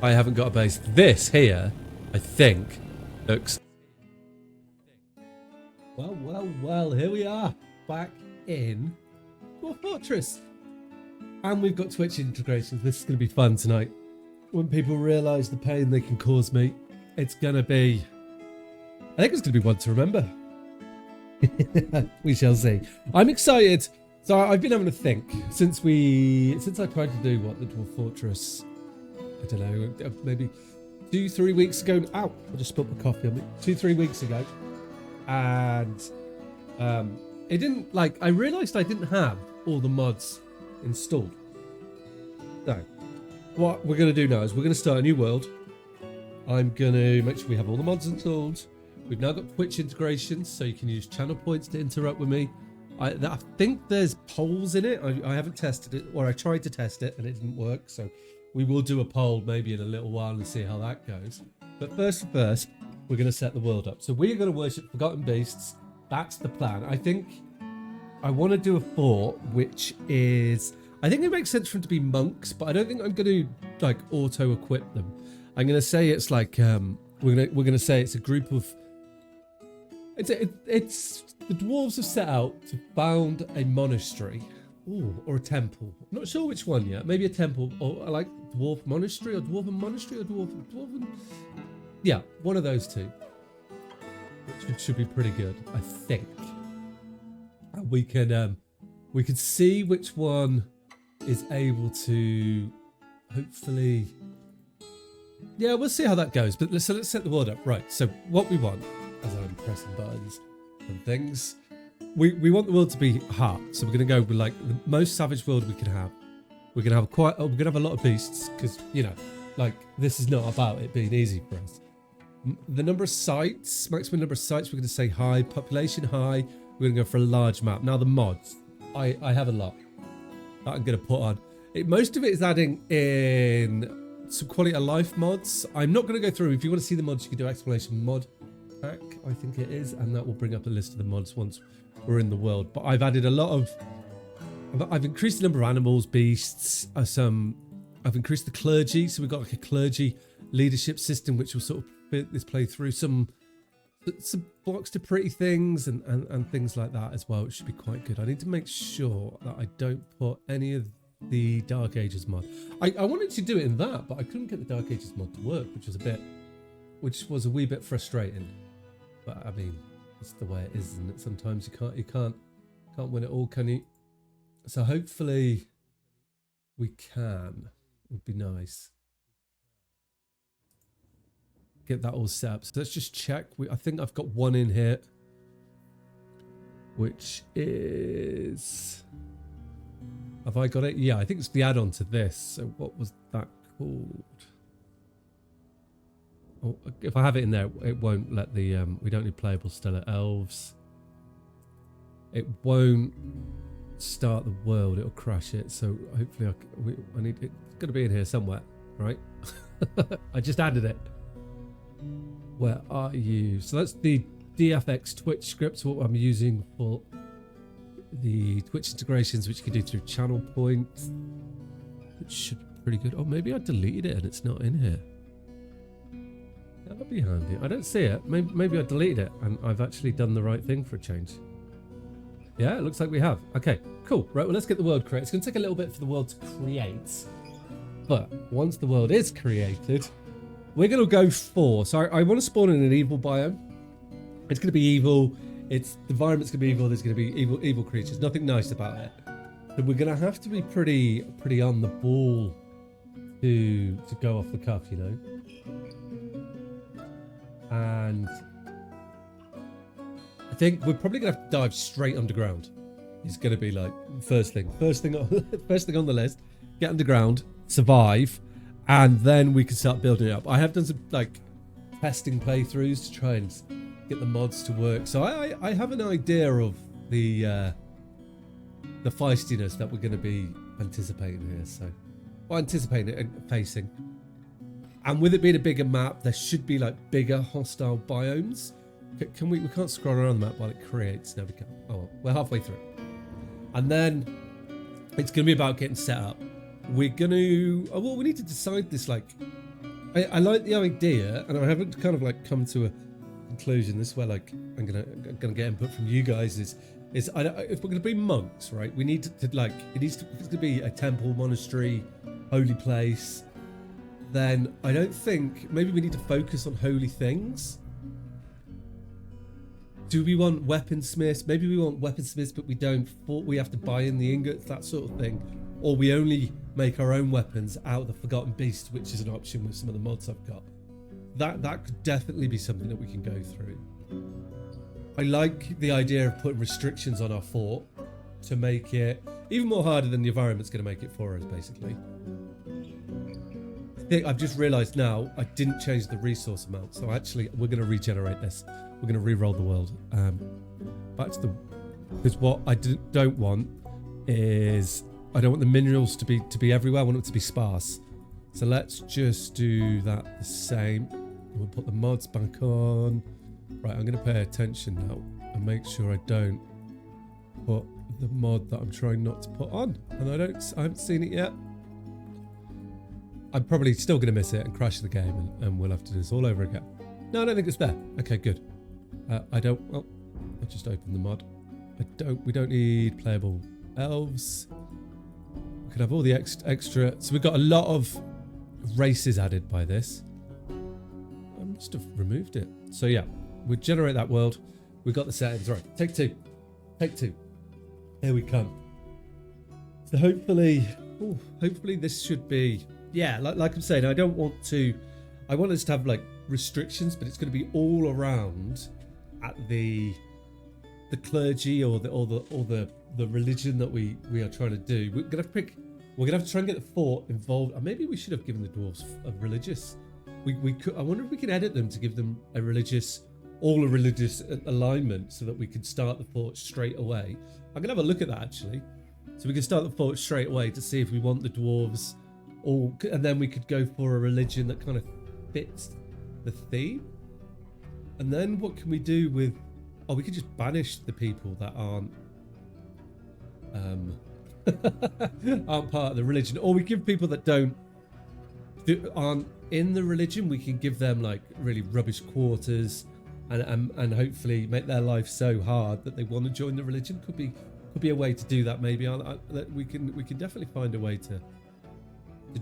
I haven't got a base. This here, I think, looks... Well, here we are, back in Dwarf Fortress. And we've got Twitch integrations. This is going to be fun tonight. When people realise the pain they can cause me, it's going to be... I think it's going to be one to remember. We shall see. I'm excited. So I've been having a think since I tried to do the Dwarf Fortress, I don't know, maybe 2-3 weeks ago. Ow, I just spilled my coffee on me. 2-3 weeks ago. And it didn't, I realised I didn't have all the mods installed. So what we're going to do now is we're going to start a new world. I'm going to make sure we have all the mods installed. We've now got Twitch integrations, so you can use channel points to interrupt with me. I think there's polls in it. I haven't tested it, or I tried to test it and it didn't work. So we will do a poll maybe in a little while and see how that goes. But first, we're going to set the world up. So we're going to worship forgotten beasts. That's the plan. I think I want to do a fort, which is... I think it makes sense for them to be monks, but I don't think I'm going to auto-equip them. I'm going to say it's we're going to say it's a group of... It's the dwarves have set out to found a monastery, or a temple. I'm not sure which one yet. Maybe a temple, or dwarf monastery, or dwarven monastery, or dwarven. Yeah, one of those two. Which should be pretty good, I think. And we can see which one is able to, hopefully. Yeah, we'll see how that goes. But let's set the world up. Right. So what we want, as I'm pressing buttons and things, we want the world to be hard. So we're gonna go with the most savage world we can have. We're gonna have a lot of beasts because this is not about it being easy for us. The number of sites, maximum number of sites, we're gonna say high. Population high. We're gonna go for a large map. Now the mods, I have a lot that I'm gonna put on. Most of it is adding in some quality of life mods. I'm not gonna go through. If you want to see the mods, you can do exclamation mod pack, I think it is, and that will bring up a list of the mods once we're in the world. But I've added a lot of... I've increased the number of animals, beasts, I've increased the clergy, so we've got a clergy leadership system which will sort of fit this playthrough. Some blocks to pretty things and things like that as well, which should be quite good. I need to make sure that I don't put any of the Dark Ages mod. I wanted to do it in that, but I couldn't get the Dark Ages mod to work, which was a wee bit frustrating. But I mean, it's the way it is, isn't it? Sometimes you can't win it all, can you? So hopefully we can. Would be nice. Get that all set up. So let's just check. I think I've got one in here, which is... Have I got it? Yeah, I think it's the add-on to this. So what was that called? Oh, if I have it in there, it won't let the... we don't need playable stellar elves. It won't start the world. It'll crash it. So hopefully I need... It's going to be in here somewhere, right? I just added it. Where are you? So that's the DFX Twitch script, what I'm using for the Twitch integrations, which you can do through channel points, which should be pretty good. Oh, maybe I deleted it and it's not in here. That would be handy. I don't see it. Maybe I deleted it and I've actually done the right thing for a change. Yeah, it looks like we have. Okay, cool. Right, well, let's get the world created. It's going to take a little bit for the world to create. But once the world is created, we're going to go for... So I want to spawn in an evil biome. It's going to be evil. The environment's going to be evil. There's going to be evil creatures. Nothing nice about it. But we're going to have to be pretty on the ball to go off the cuff, you know. And I think we're probably going to have to dive straight underground. It's going to be first thing on the list. Get underground, survive, and then we can start building it up. I have done some testing playthroughs to try and get the mods to work. So I have an idea of the feistiness that we're going to be anticipating here. So, anticipating and facing. And with it being a bigger map, there should be bigger hostile biomes. Can we can't scroll around the map while it creates. No, we can't. Oh, we're halfway through. And then it's going to be about getting set up. We're going to... Oh, well, we need to decide this, I like the idea, and I haven't kind of like come to a conclusion. This is where like I'm gonna get input from you guys. Is if we're gonna be monks, right? We need to like if it's gonna be a temple, monastery, holy place. Then I don't think maybe we need to focus on holy things. Do we want weaponsmiths? Maybe we want weaponsmiths, but we don't. We have to buy in the ingots, that sort of thing. Or we only make our own weapons out of the forgotten beast, which is an option with some of the mods I've got. That could definitely be something that we can go through. I like the idea of putting restrictions on our fort to make it even more harder than the environment's going to make it for us, basically. I've just realised now I didn't change the resource amount, so actually we're going to regenerate this. We're going to re-roll the world. Back to the... Because what I don't want is... I don't want the minerals to be everywhere. I want them to be sparse. So let's just do that the same. We'll put the mods back on. Right, I'm going to pay attention now and make sure I don't put the mod that I'm trying not to put on. And I haven't seen it yet. I'm probably still going to miss it and crash the game, and we'll have to do this all over again. No, I don't think it's there. Okay, good. Well, I just opened the mod. We don't need playable elves. We could have all the extra. So we've got a lot of races added by this. I must have removed it. So yeah, we generate that world. We've got the settings. Right, take two. Here we come. So hopefully this should be... Yeah, like I'm saying, I want us to have like restrictions, but it's going to be all around at the clergy or the religion that we are trying to do. We're gonna have to try and get the fort involved. Maybe we should have given the dwarves a religious. We could. I wonder if we can edit them to give them a religious alignment so that we could start the fort straight away. I'm gonna have a look at that actually, so we can start the fort straight away to see if we want the dwarves. And then we could go for a religion that kind of fits the theme. And then what can we do with... Oh, we could just banish the people that aren't part of the religion. Or we give people that aren't in the religion, we can give them like really rubbish quarters and hopefully make their life so hard that they want to join the religion. Could be a way to do that maybe. We can definitely find a way to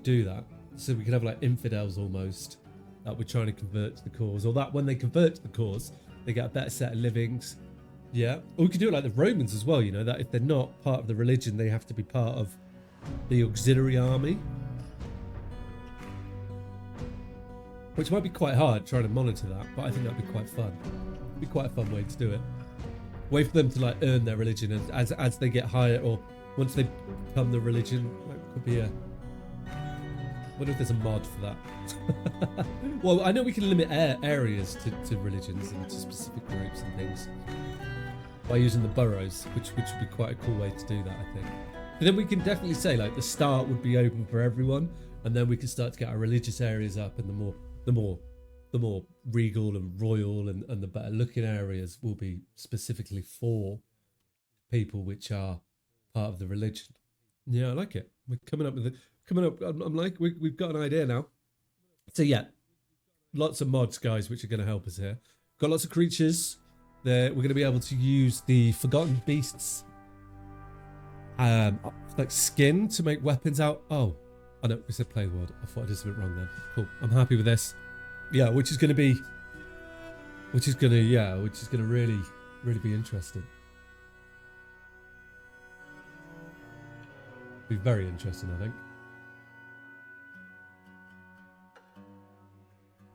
do that, so we can have like infidels almost that we're trying to convert to the cause, or that when they convert to the cause they get a better set of livings. Yeah, or we could do it like the Romans as well, you know, that if they're not part of the religion they have to be part of the auxiliary army, which might be quite hard trying to monitor that, but I think that'd be quite fun. It'd be quite a fun way to do it, way for them to like earn their religion as they get higher, or once they become the religion. That could be a... I wonder if there's a mod for that. Well, I know we can limit areas to religions and to specific groups and things by using the boroughs, which would be quite a cool way to do that, I think. But then we can definitely say like the start would be open for everyone, and then we can start to get our religious areas up, and the more regal and royal and the better looking areas will be specifically for people which are part of the religion. Yeah, I like it. We're coming up with it. I'm like, we've got an idea now. So yeah, lots of mods, guys, which are going to help us here. Got lots of creatures. We're going to be able to use the forgotten beasts, like skin to make weapons out. Oh, I know we said play the world. I thought I did something wrong then. Cool. I'm happy with this. Yeah, which is going to really, really be interesting. Be very interesting, I think.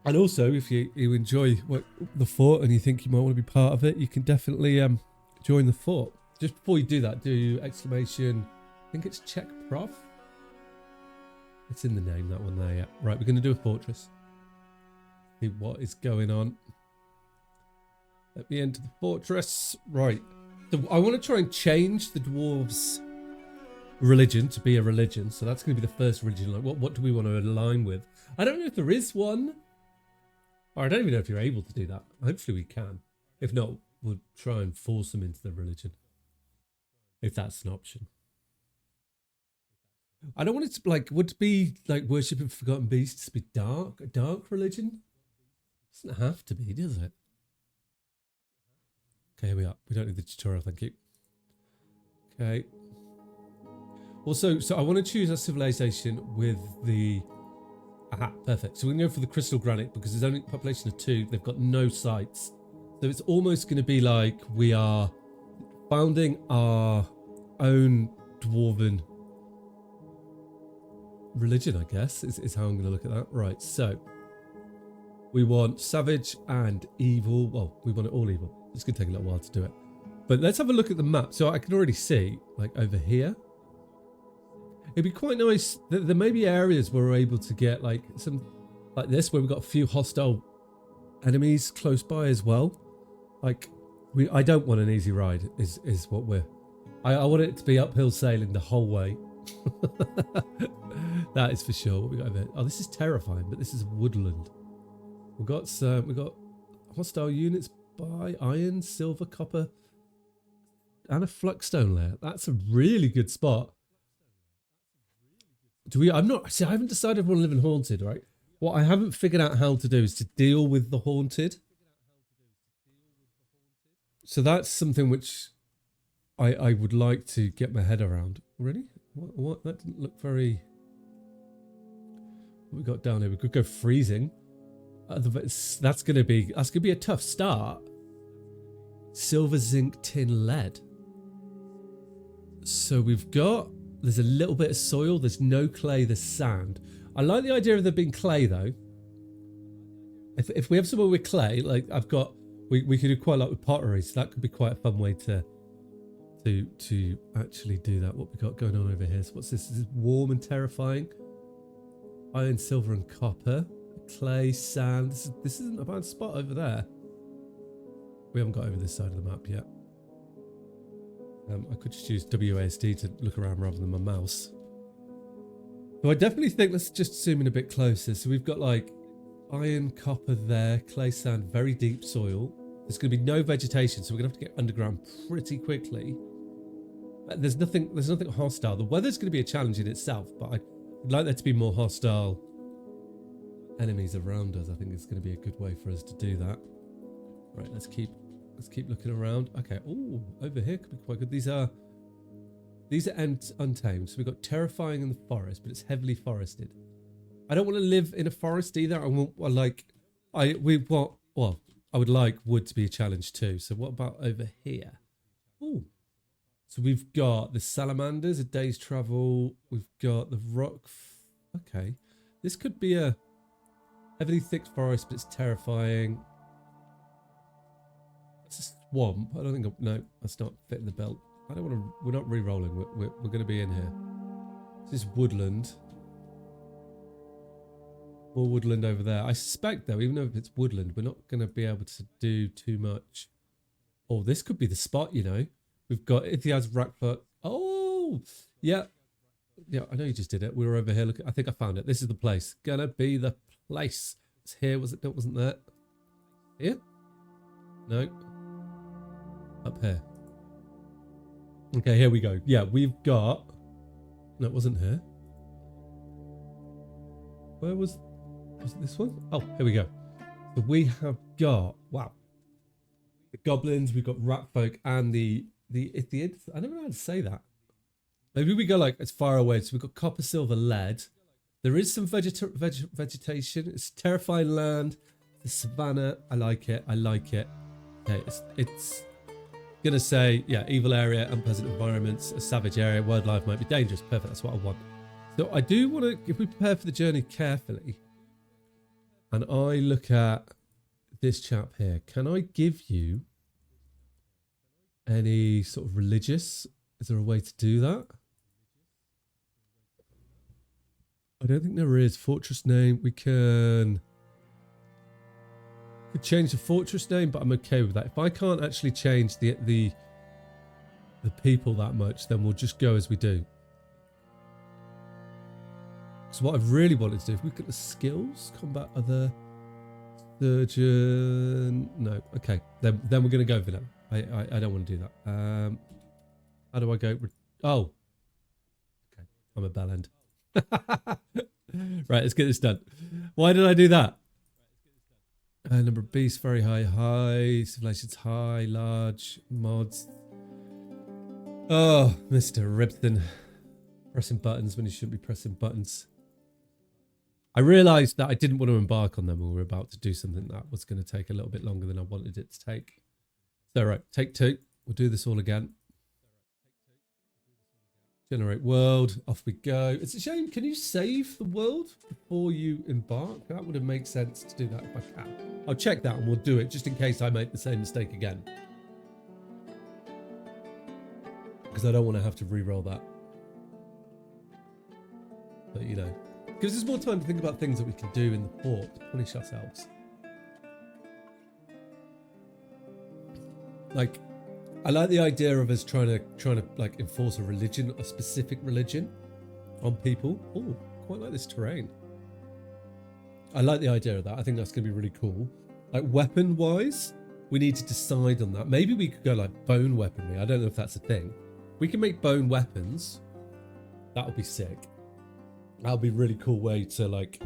And also, if you enjoy the fort and you think you might want to be part of it, you can definitely join the fort. Just before you do that, do exclamation, I think it's checkprof. It's in the name, that one there, yeah. Right, we're going to do a fortress. See what is going on. Let me enter the fortress. Right. So I want to try and change the dwarves' religion to be a religion. So that's going to be the first religion. Like, what do we want to align with? I don't know if there is one. Or I don't even know if you're able to do that. Hopefully we can. If not, we'll try and force them into the religion, if that's an option. I don't want it to like would it be like worshipping forgotten beasts be dark, a dark religion? Doesn't have to be, does it? Okay, here we are. We don't need the tutorial, thank you. Okay. Also, so I want to choose a civilization with the... Aha, perfect. So we're going to go for the crystal granite because there's only a population of 2. They've got no sites. So it's almost going to be like we are founding our own dwarven religion, I guess, is how I'm going to look at that. Right, so we want savage and evil. Well, we want it all evil. It's going to take a little while to do it. But let's have a look at the map. So I can already see, like over here, it'd be quite nice that there may be areas where we're able to get like some, like this, where we've got a few hostile enemies close by as well. Like, I don't want an easy ride, is what I want it to be uphill sailing the whole way. That is for sure. What we got over here? Oh, this is terrifying, but this is woodland. We've got hostile units by iron, silver, copper, and a flux-stone layer. That's a really good spot. I haven't decided if I want to live in haunted, right? What I haven't figured out how to do is to deal with the haunted. So that's something which I would like to get my head around. Really? What? That didn't look very... What we got down here? We could go freezing. That's gonna be a tough start. Silver, zinc, tin, lead. So there's a little bit of soil. There's no clay. There's sand. I like the idea of there being clay though. If we have somewhere with clay, like we could do quite a lot with pottery. So that could be quite a fun way to actually do that. What we got going on over here? So what's this? This is warm and terrifying. Iron, silver, and copper. Clay, sand. This isn't a bad spot over there. We haven't got over this side of the map yet. I could just use WASD to look around rather than my mouse. So I definitely think let's just zoom in a bit closer. So we've got like iron, copper there, clay, sand, very deep soil. There's going to be no vegetation, so we're going to have to get underground pretty quickly. There's nothing hostile. The weather's going to be a challenge in itself, but I'd like there to be more hostile enemies around us. I think it's going to be a good way for us to do that. Right, let's keep looking around. Okay, oh, over here could be quite good. These are untamed. So we've got terrifying in the forest, but it's heavily forested. I don't want to live in a forest either. I would like wood to be a challenge too. So what about over here? Oh, so we've got the salamanders, a day's travel. We've got the rock. Okay, this could be a heavily thick forest, but it's terrifying. It's a swamp. I don't think. No, that's not fitting the belt. I don't want to. We're not re-rolling. We're going to be in here. This is woodland. More woodland over there. I suspect though, even though if it's woodland, we're not going to be able to do too much. Oh, this could be the spot. You know, we've got Ithiad's Rackfoot. Oh, yeah. Yeah, I know you just did it. We were over here. Look, I think I found it. This is the place. Gonna be the place. It's here. Was it? It wasn't there. Here? No. Up here. Okay, here we go. Yeah, we've got... No, it wasn't here. Where was it this one? Oh, here we go. So we have got... Wow. The goblins, we've got rat folk, and the Ithiads. I don't know how to say that. Maybe we go like as far away. So we've got copper, silver, lead. There is some vegetation. It's terrifying land. The savannah. I like it. I like it. Okay, it's gonna say, yeah, evil area, unpleasant environments, a savage area, wildlife might be dangerous. Perfect, that's what I want. So I do want to, if we prepare for the journey carefully, and I look at this chap here, can I give you any sort of religious? Is there a way to do that? I don't think there is. Fortress name, we could change the fortress name, but I'm okay with that. If I can't actually change the people that much, then we'll just go as we do. So what I really wanted to do, if we look at the skills, combat other, surgeon, no, okay, then we're going to go for that. I don't want to do that. How do I go? Oh, okay. I'm a bellend. Right, let's get this done. Why did I do that? Number of beasts very high. High. Civilizations high. Large. Mods. Oh, Mr. Ribsin. Pressing buttons when you shouldn't be pressing buttons. I realised that I didn't want to embark on them when we were about to do something that was going to take a little bit longer than I wanted it to take. So, right, take 2. We'll do this all again. Generate world. Off we go. It's a shame. Can you save the world before you embark? That would have made sense to do that if I can. I'll check that and we'll do it just in case I make the same mistake again. Because I don't want to have to re-roll that. But, you know, gives us more time to think about things that we can do in the port to punish ourselves. Like, I like the idea of us trying to like enforce a religion, a specific religion on people. Oh, quite like this terrain. I like the idea of that. I think that's going to be really cool. Like weapon wise, we need to decide on that. Maybe we could go like bone weaponry. I don't know if that's a thing. We can make bone weapons. That would be sick. That would be a really cool way to like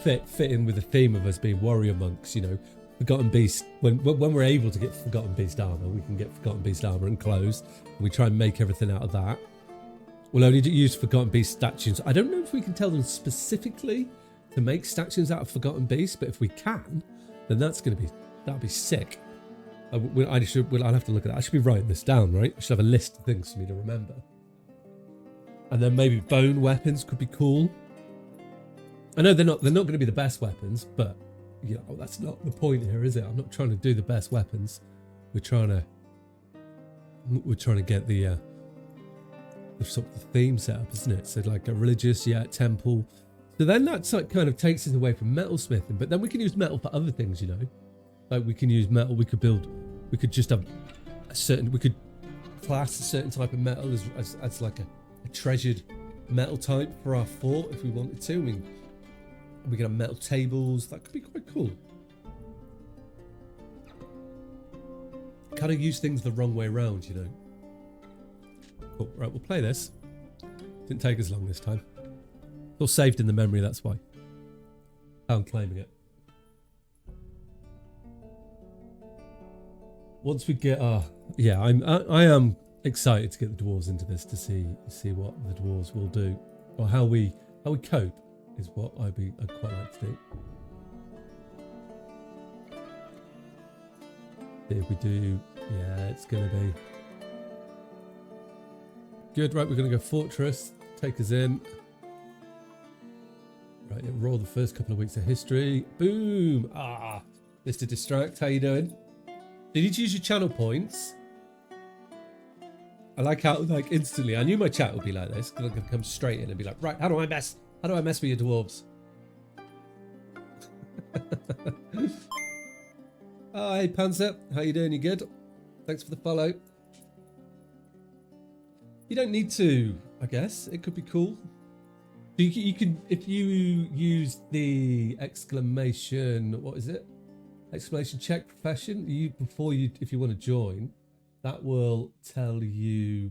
fit in with the theme of us being warrior monks, you know. Forgotten Beast, when we're able to get Forgotten Beast armor, we can get Forgotten Beast armor and clothes. And we try and make everything out of that. We'll only use Forgotten Beast statues. I don't know if we can tell them specifically to make statues out of Forgotten Beast, but if we can, then that'll be sick. I'll have to look at that. I should be writing this down, right? I should have a list of things for me to remember. And then maybe bone weapons could be cool. I know they're not going to be the best weapons, but you know, that's not the point here, is it? I'm not trying to do the best weapons. We're trying to get the sort of theme set up, isn't it? So like a religious, temple. So then that's like kind of takes us away from metalsmithing, but then we can use metal for other things, you know. Like we can use metal, we could just have we could class a certain type of metal as like a treasured metal type for our fort if we wanted to. I mean, we can have metal tables. That could be quite cool. Kind of use things the wrong way around, you know. Cool. Right, we'll play this. Didn't take us long this time. It's all saved in the memory, that's why. I'm claiming it. Once we get yeah, I am excited to get the dwarves into this to see what the dwarves will do, or how we cope. Is what I'd quite like to do. If we do, yeah, it's gonna be good. Right, we're gonna go fortress. Take us in. Right, roll the first couple of weeks of history. Boom! Mr. Distract, how you doing? Did you choose your channel points? I like how like instantly. I knew my chat would be like this. I'm gonna come straight in and be like, right, how do I mess with your dwarves? Oh, hey Panzer, how you doing? You good? Thanks for the follow. You don't need to, I guess. It could be cool. You can, if you use the exclamation, what is it? Exclamation check profession. If you want to join, that will tell you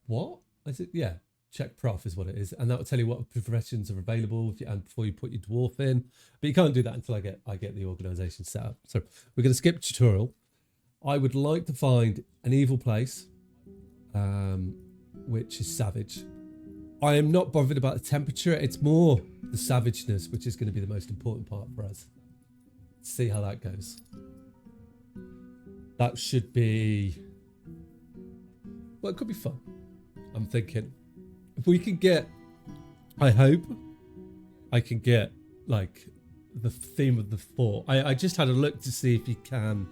what is it? Yeah. Checkprof is what it is, and that will tell you what professions are available and before you put your dwarf in. But you can't do that until I get the organisation set up. So we're going to skip tutorial. I would like to find an evil place, which is savage. I am not bothered about the temperature. It's more the savageness, which is going to be the most important part for us. Let's see how that goes. That should be, well, it could be fun. I'm thinking. If we can get, I hope I can get like the theme of the fort. I just had a look to see if you can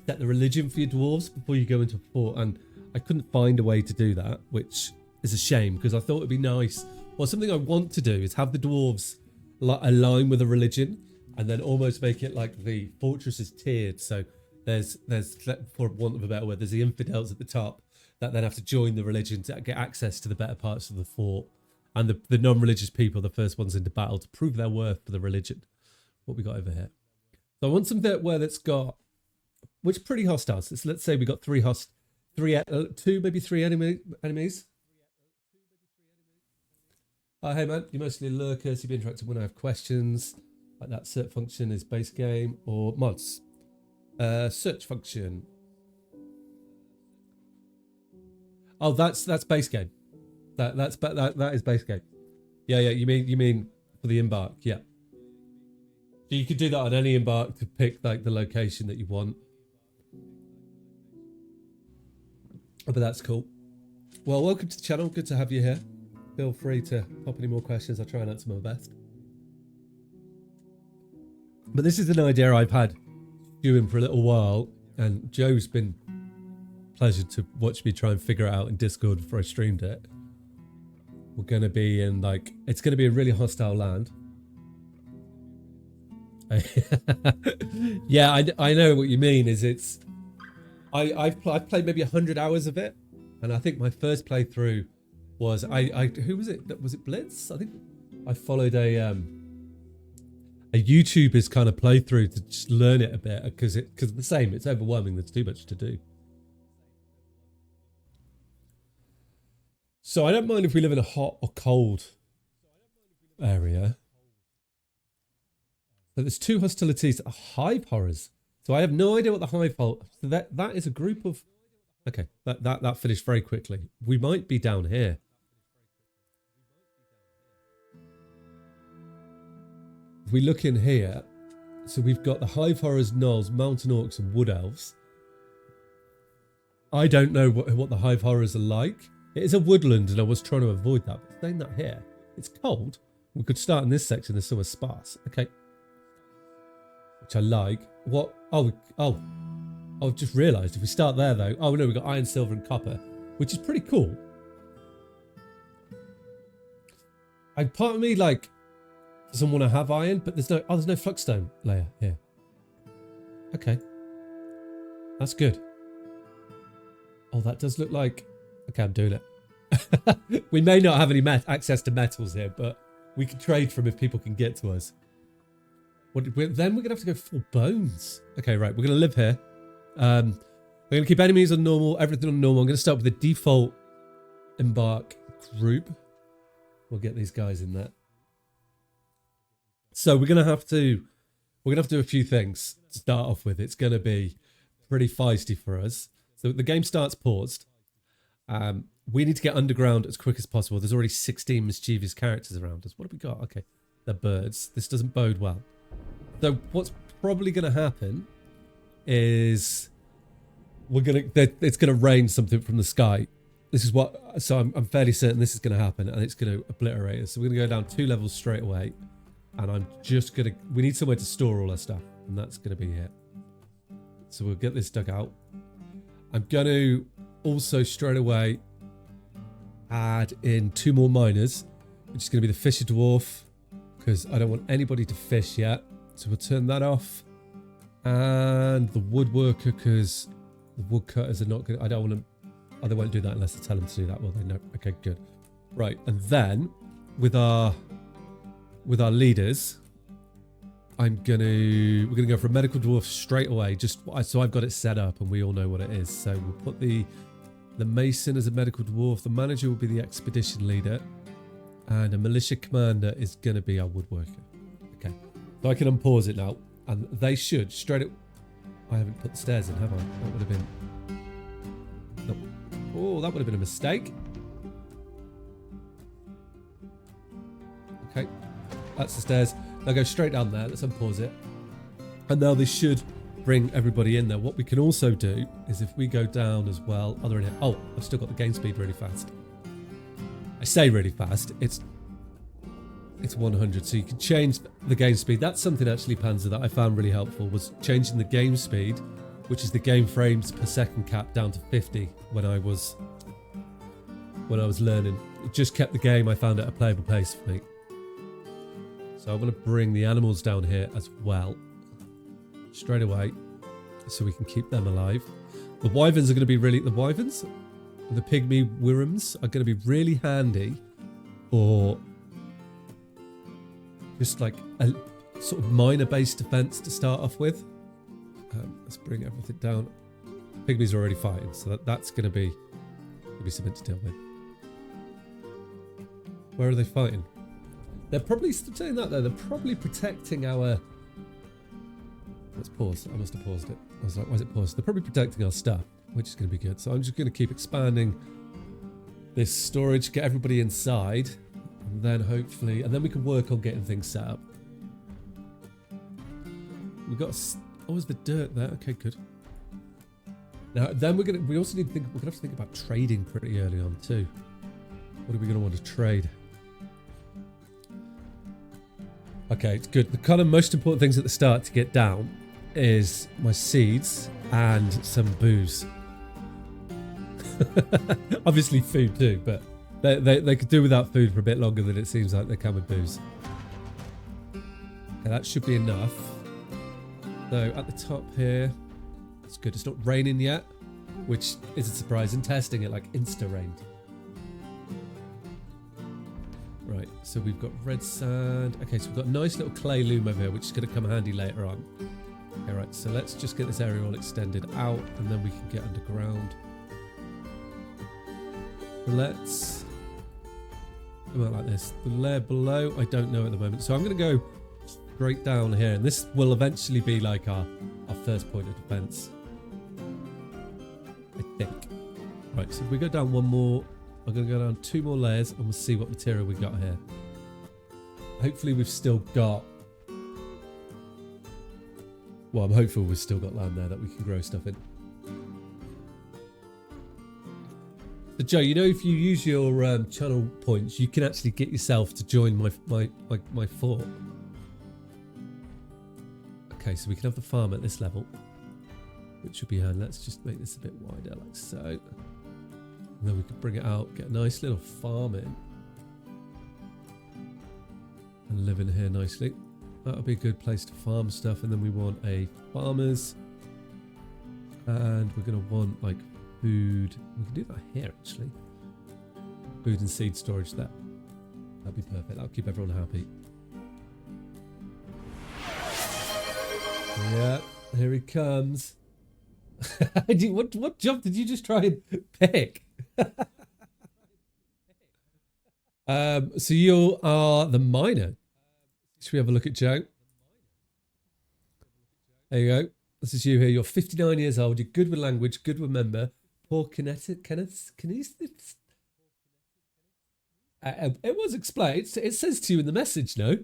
set the religion for your dwarves before you go into a fort, and I couldn't find a way to do that, which is a shame because I thought it'd be nice. Well, something I want to do is have the dwarves align with a religion and then almost make it like the fortress is tiered. So there's for want of a better word, there's the infidels at the top that then have to join the religion to get access to the better parts of the fort. And the non-religious people, the first ones into battle to prove their worth for the religion. What we got over here. So I want something where that's got, which pretty hostile. So let's say we got three two, maybe three enemies. Hey man, you're mostly lurkers. You'll be interactive when I have questions. Like that search function is base game or mods. Search function. Oh, that's base game. That is base game. Yeah. You mean for the embark? Yeah. So you could do that on any embark to pick like the location that you want. Oh, but that's cool. Well, welcome to the channel. Good to have you here. Feel free to pop any more questions. I'll try and answer my best. But this is an idea I've had doing for a little while, and Joe's been pleasure to watch me try and figure it out in Discord before I streamed it. We're going to be in like, it's going to be a really hostile land. Yeah, I know what you mean. Is it's I've played maybe 100 hours of it, and I think my first playthrough was who was it? Was it Blitz? I think I followed a YouTuber's kind of playthrough to just learn it a bit because the same. It's overwhelming. There's too much to do. So I don't mind if we live in a hot or cold area. So there's two hostilities, hive horrors. So I have no idea what the hive horror. So that is a group of. Okay, that finished very quickly. We might be down here. If we look in here, so we've got the hive horrors, gnolls, mountain orcs, and wood elves. I don't know what the hive horrors are like. It is a woodland, and I was trying to avoid that. But saying that here, it's cold. We could start in this section. There's somewhere sparse. Okay. Which I like. What? Oh, I've just realised if we start there though. Oh no, we've got iron, silver, and copper, which is pretty cool. Part of me like doesn't want to have iron, but there's no fluxstone layer here. Okay, that's good. Oh, that does look like. Okay, I'm doing it. We may not have any access to metals here, but we can trade from if people can get to us. Then we're going to have to go for bones. Okay, right. We're going to live here. We're going to keep enemies on normal, everything on normal. I'm going to start with the default embark group. We'll get these guys in there. So we're going to have to do a few things to start off with. It's going to be pretty feisty for us. So the game starts paused. We need to get underground as quick as possible. There's already 16 mischievous characters around us. What have we got? Okay, they're birds. This doesn't bode well. So what's probably going to happen is it's going to rain something from the sky. This is what. So I'm fairly certain this is going to happen, and it's going to obliterate us. So we're going to go down 2 levels straight away, and I'm just going to. We need somewhere to store all our stuff, and that's going to be here. So we'll get this dug out. I'm going to also straight away add in 2 more miners, which is going to be the fisher dwarf, because I don't want anybody to fish yet. So we'll turn that off. And the woodworker, because the woodcutters are not going to, I don't want to, oh, they won't do that unless I tell them to do that, will they? No. Okay, good. Right, and then with our leaders, we're gonna go for a medical dwarf straight away, just so I've got it set up and we all know what it is. So we'll put the mason as a medical dwarf, the manager will be the expedition leader, and a militia commander is gonna be our woodworker. Okay, so I can unpause it now, and they should straight up. I haven't put the stairs in, have I? That would have been. Nope. Oh, that would have been a mistake. Okay, that's the stairs. They'll go straight down there. Let's unpause it. And now they should bring everybody in there. What we can also do is if we go down as well. Oh, they're in here. Oh, I've still got the game speed really fast. I say really fast. It's 100, so you can change the game speed. That's something actually, Panzer, that I found really helpful, was changing the game speed, which is the game frames per second cap, down to 50 when I was learning. It just kept the game, I found, at a playable pace for me. So I'm going to bring the animals down here as well, straight away, so we can keep them alive. The wyverns are going to be the pygmy wyrms are going to be really handy for just like a sort of minor base defense to start off with. Let's bring everything down pygmies are already fighting, so that's going to be something to deal with. Where are they fighting? They're probably saying that though. They're probably protecting our. Let's pause. I must have paused it. I was like, why is it paused? They're probably protecting our stuff, which is going to be good. So I'm just going to keep expanding this storage, get everybody inside, and then hopefully, and then we can work on getting things set up. We've got. Oh, is the dirt there? Okay, good. Now, then we also need to think. We're gonna have to think about trading pretty early on too. What are we gonna want to trade? Okay, it's good. The kind of most important things at the start to get down is my seeds and some booze. Obviously food too, but they could do without food for a bit longer than it seems like they can with booze. Okay, that should be enough. So at the top here, it's good. It's not raining yet, which isn't surprising. Testing it like insta-rained. Right, so we've got red sand. Okay, so we've got a nice little clay loom over here, which is going to come handy later on. Okay, right, so let's just get this area all extended out, and then we can get underground. Let's come out like this. The layer below, I don't know at the moment. So I'm going to go straight down here, and this will eventually be like our first point of defense, I think. Right, so if we go down one more, I'm going to go down 2 more layers and we'll see what material we got here. Hopefully we've still got, well, I'm hopeful we've still got land there that we can grow stuff in. So Joe, you know, if you use your channel points, you can actually get yourself to join my fort. Okay, so we can have the farm at this level, which should be handy. Let's just make this a bit wider, like so. And then we can bring it out, get a nice little farm in, and live in here nicely. That'll be a good place to farm stuff. And then we want a farmers, and we're going to want like food. We can do that here actually. Food and seed storage there. That'd be perfect. That'll keep everyone happy. Yeah, here he comes. What job did you just try and pick? So you are the miner. Should we have a look at Joe? There you go. This is you here. You're 59 years old. You're good with language, good with member. Poor kinesis. It was explained. It says to you in the message, no?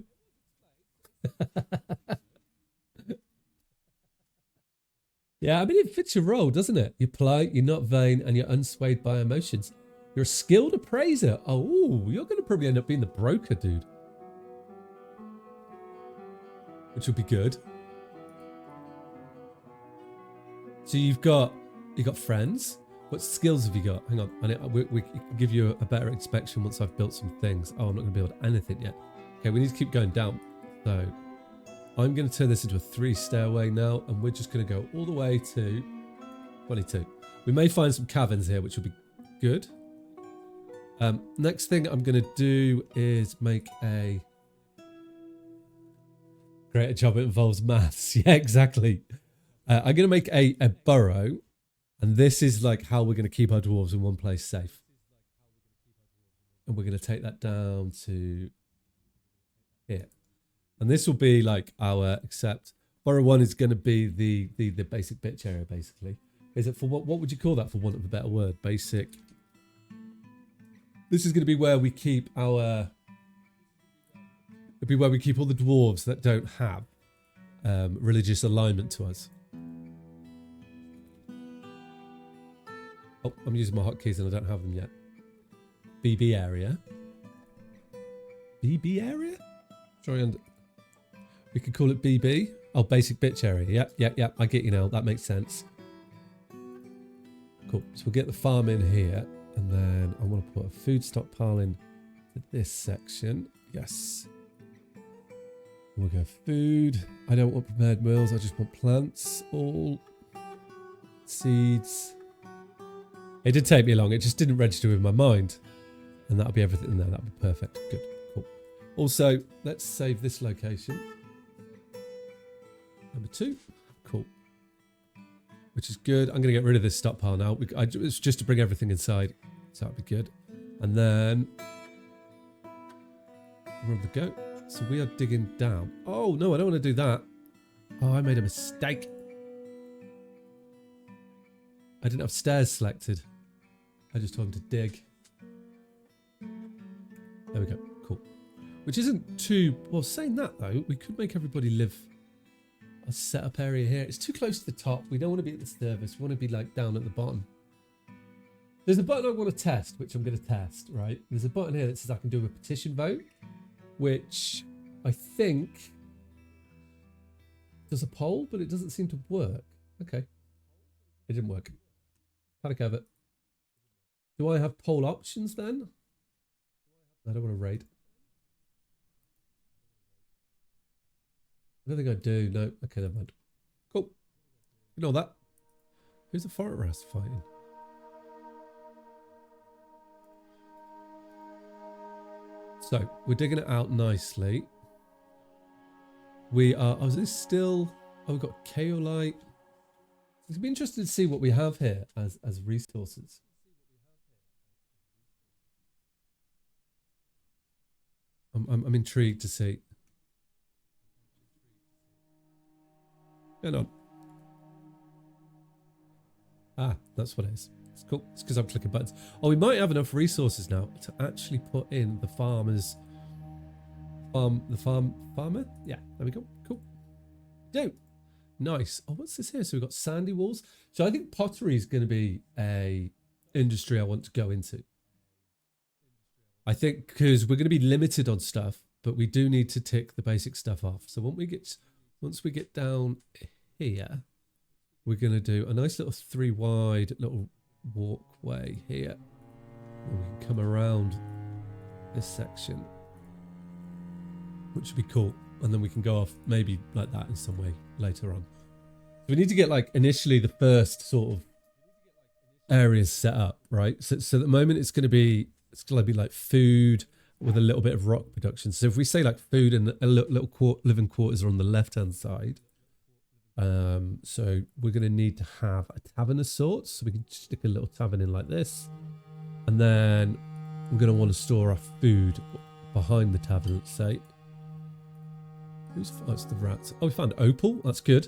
Yeah, I mean, it fits your role, doesn't it? You're polite, you're not vain, and you're unswayed by emotions. You're a skilled appraiser. Oh, you're going to probably end up being the broker, dude. Which will be good. So you've got friends. What skills have you got? Hang on, we can give you a better inspection once I've built some things. Oh, I'm not going to be able to anything yet. Okay, we need to keep going down. So I'm going to turn this into a 3 stairway now, and we're just going to go all the way to 22. We may find some caverns here, which will be good. Next thing I'm going to do is make a... Create a job that involves maths. Yeah, exactly. I'm going to make a burrow, and this is like how we're going to keep our dwarves in one place safe. And we're going to take that down to here. And this will be like our, except burrow 1 is going to be the basic bitch area, basically. Is it for what would you call that, for want of a better word? Basic. This is going to be where we keep our... It'll be where we keep all the dwarves that don't have religious alignment to us. Oh, I'm using my hotkeys and I don't have them yet. BB area. BB area? Sorry, we could call it BB. Oh, basic bitch area. Yep. I get you now. That makes sense. Cool. So we'll get the farm in here, and then I want to put a food stockpile in this section. Yes. We'll go food. I don't want prepared meals. I just want plants. All seeds. It did take me long. It just didn't register with my mind. And that'll be everything in there. That'll be perfect. Good. Cool. Also, let's save this location. Number 2. Cool. which is good. I'm going to get rid of this stockpile now. It's just to bring everything inside, so that'd be good. And then we're on the go. So we are digging down. Oh, no, I don't want to do that. Oh, I made a mistake. I didn't have stairs selected. I just told him to dig. There we go. Cool. Which isn't too... Well, saying that, though, we could make everybody live a setup area here. It's too close to the top. We don't want to be at the service. We want to be, like, down at the bottom. There's a button I want to test, which I'm going to test, right? There's a button here that says I can do a petition vote, which I think does a poll, but it doesn't seem to work. Okay. It didn't work. Panic of it. Do I have poll options then? I don't want to raid. I don't think I do. No. Okay, never mind. Cool. Ignore that. Who's the forest fighting? So, we're digging it out nicely. We are... Oh, is this still... Oh, we've got kaolite. It's be interesting to see what we have here as resources. I'm intrigued to see. Going on. Ah, that's what it is. It's cool. It's because I'm clicking buttons. Oh, we might have enough resources now to actually put in the farmer's farmer. Yeah, there we go. Cool. Do. Nice. Oh, what's this here? So we've got sandy walls. So I think pottery is going to be a industry I want to go into. I think because we're going to be limited on stuff, but we do need to tick the basic stuff off. So once we get down here, we're going to do a nice little 3 wide little walkway here. And we can come around this section, which would be cool. And then we can go off maybe like that in some way later on. So we need to get like initially the first sort of areas set up, right? So at the moment it's going to be like food with a little bit of rock production. So if we say like food and a little living quarters are on the left hand side. So we're going to need to have a tavern of sorts. So we can stick a little tavern in like this. And then we're going to want to store our food behind the tavern, let's say. That's the rats. Oh, we found opal. That's good.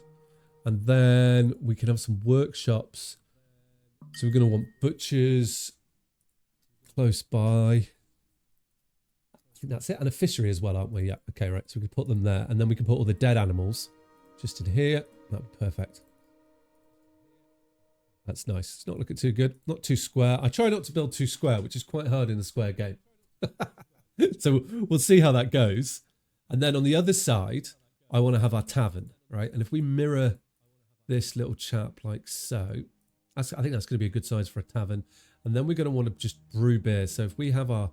And then we can have some workshops. So we're going to want butchers close by. I think that's it. And a fishery as well, aren't we? Yeah. Okay, right. So we can put them there. And then we can put all the dead animals just in here. That'd be perfect. That's nice. It's not looking too good. Not too square. I try not to build too square, which is quite hard in a square game. So we'll see how that goes. And then on the other side, I want to have our tavern, right? And if we mirror this little chap like so, I think that's going to be a good size for a tavern. And then we're going to want to just brew beer. So if we have our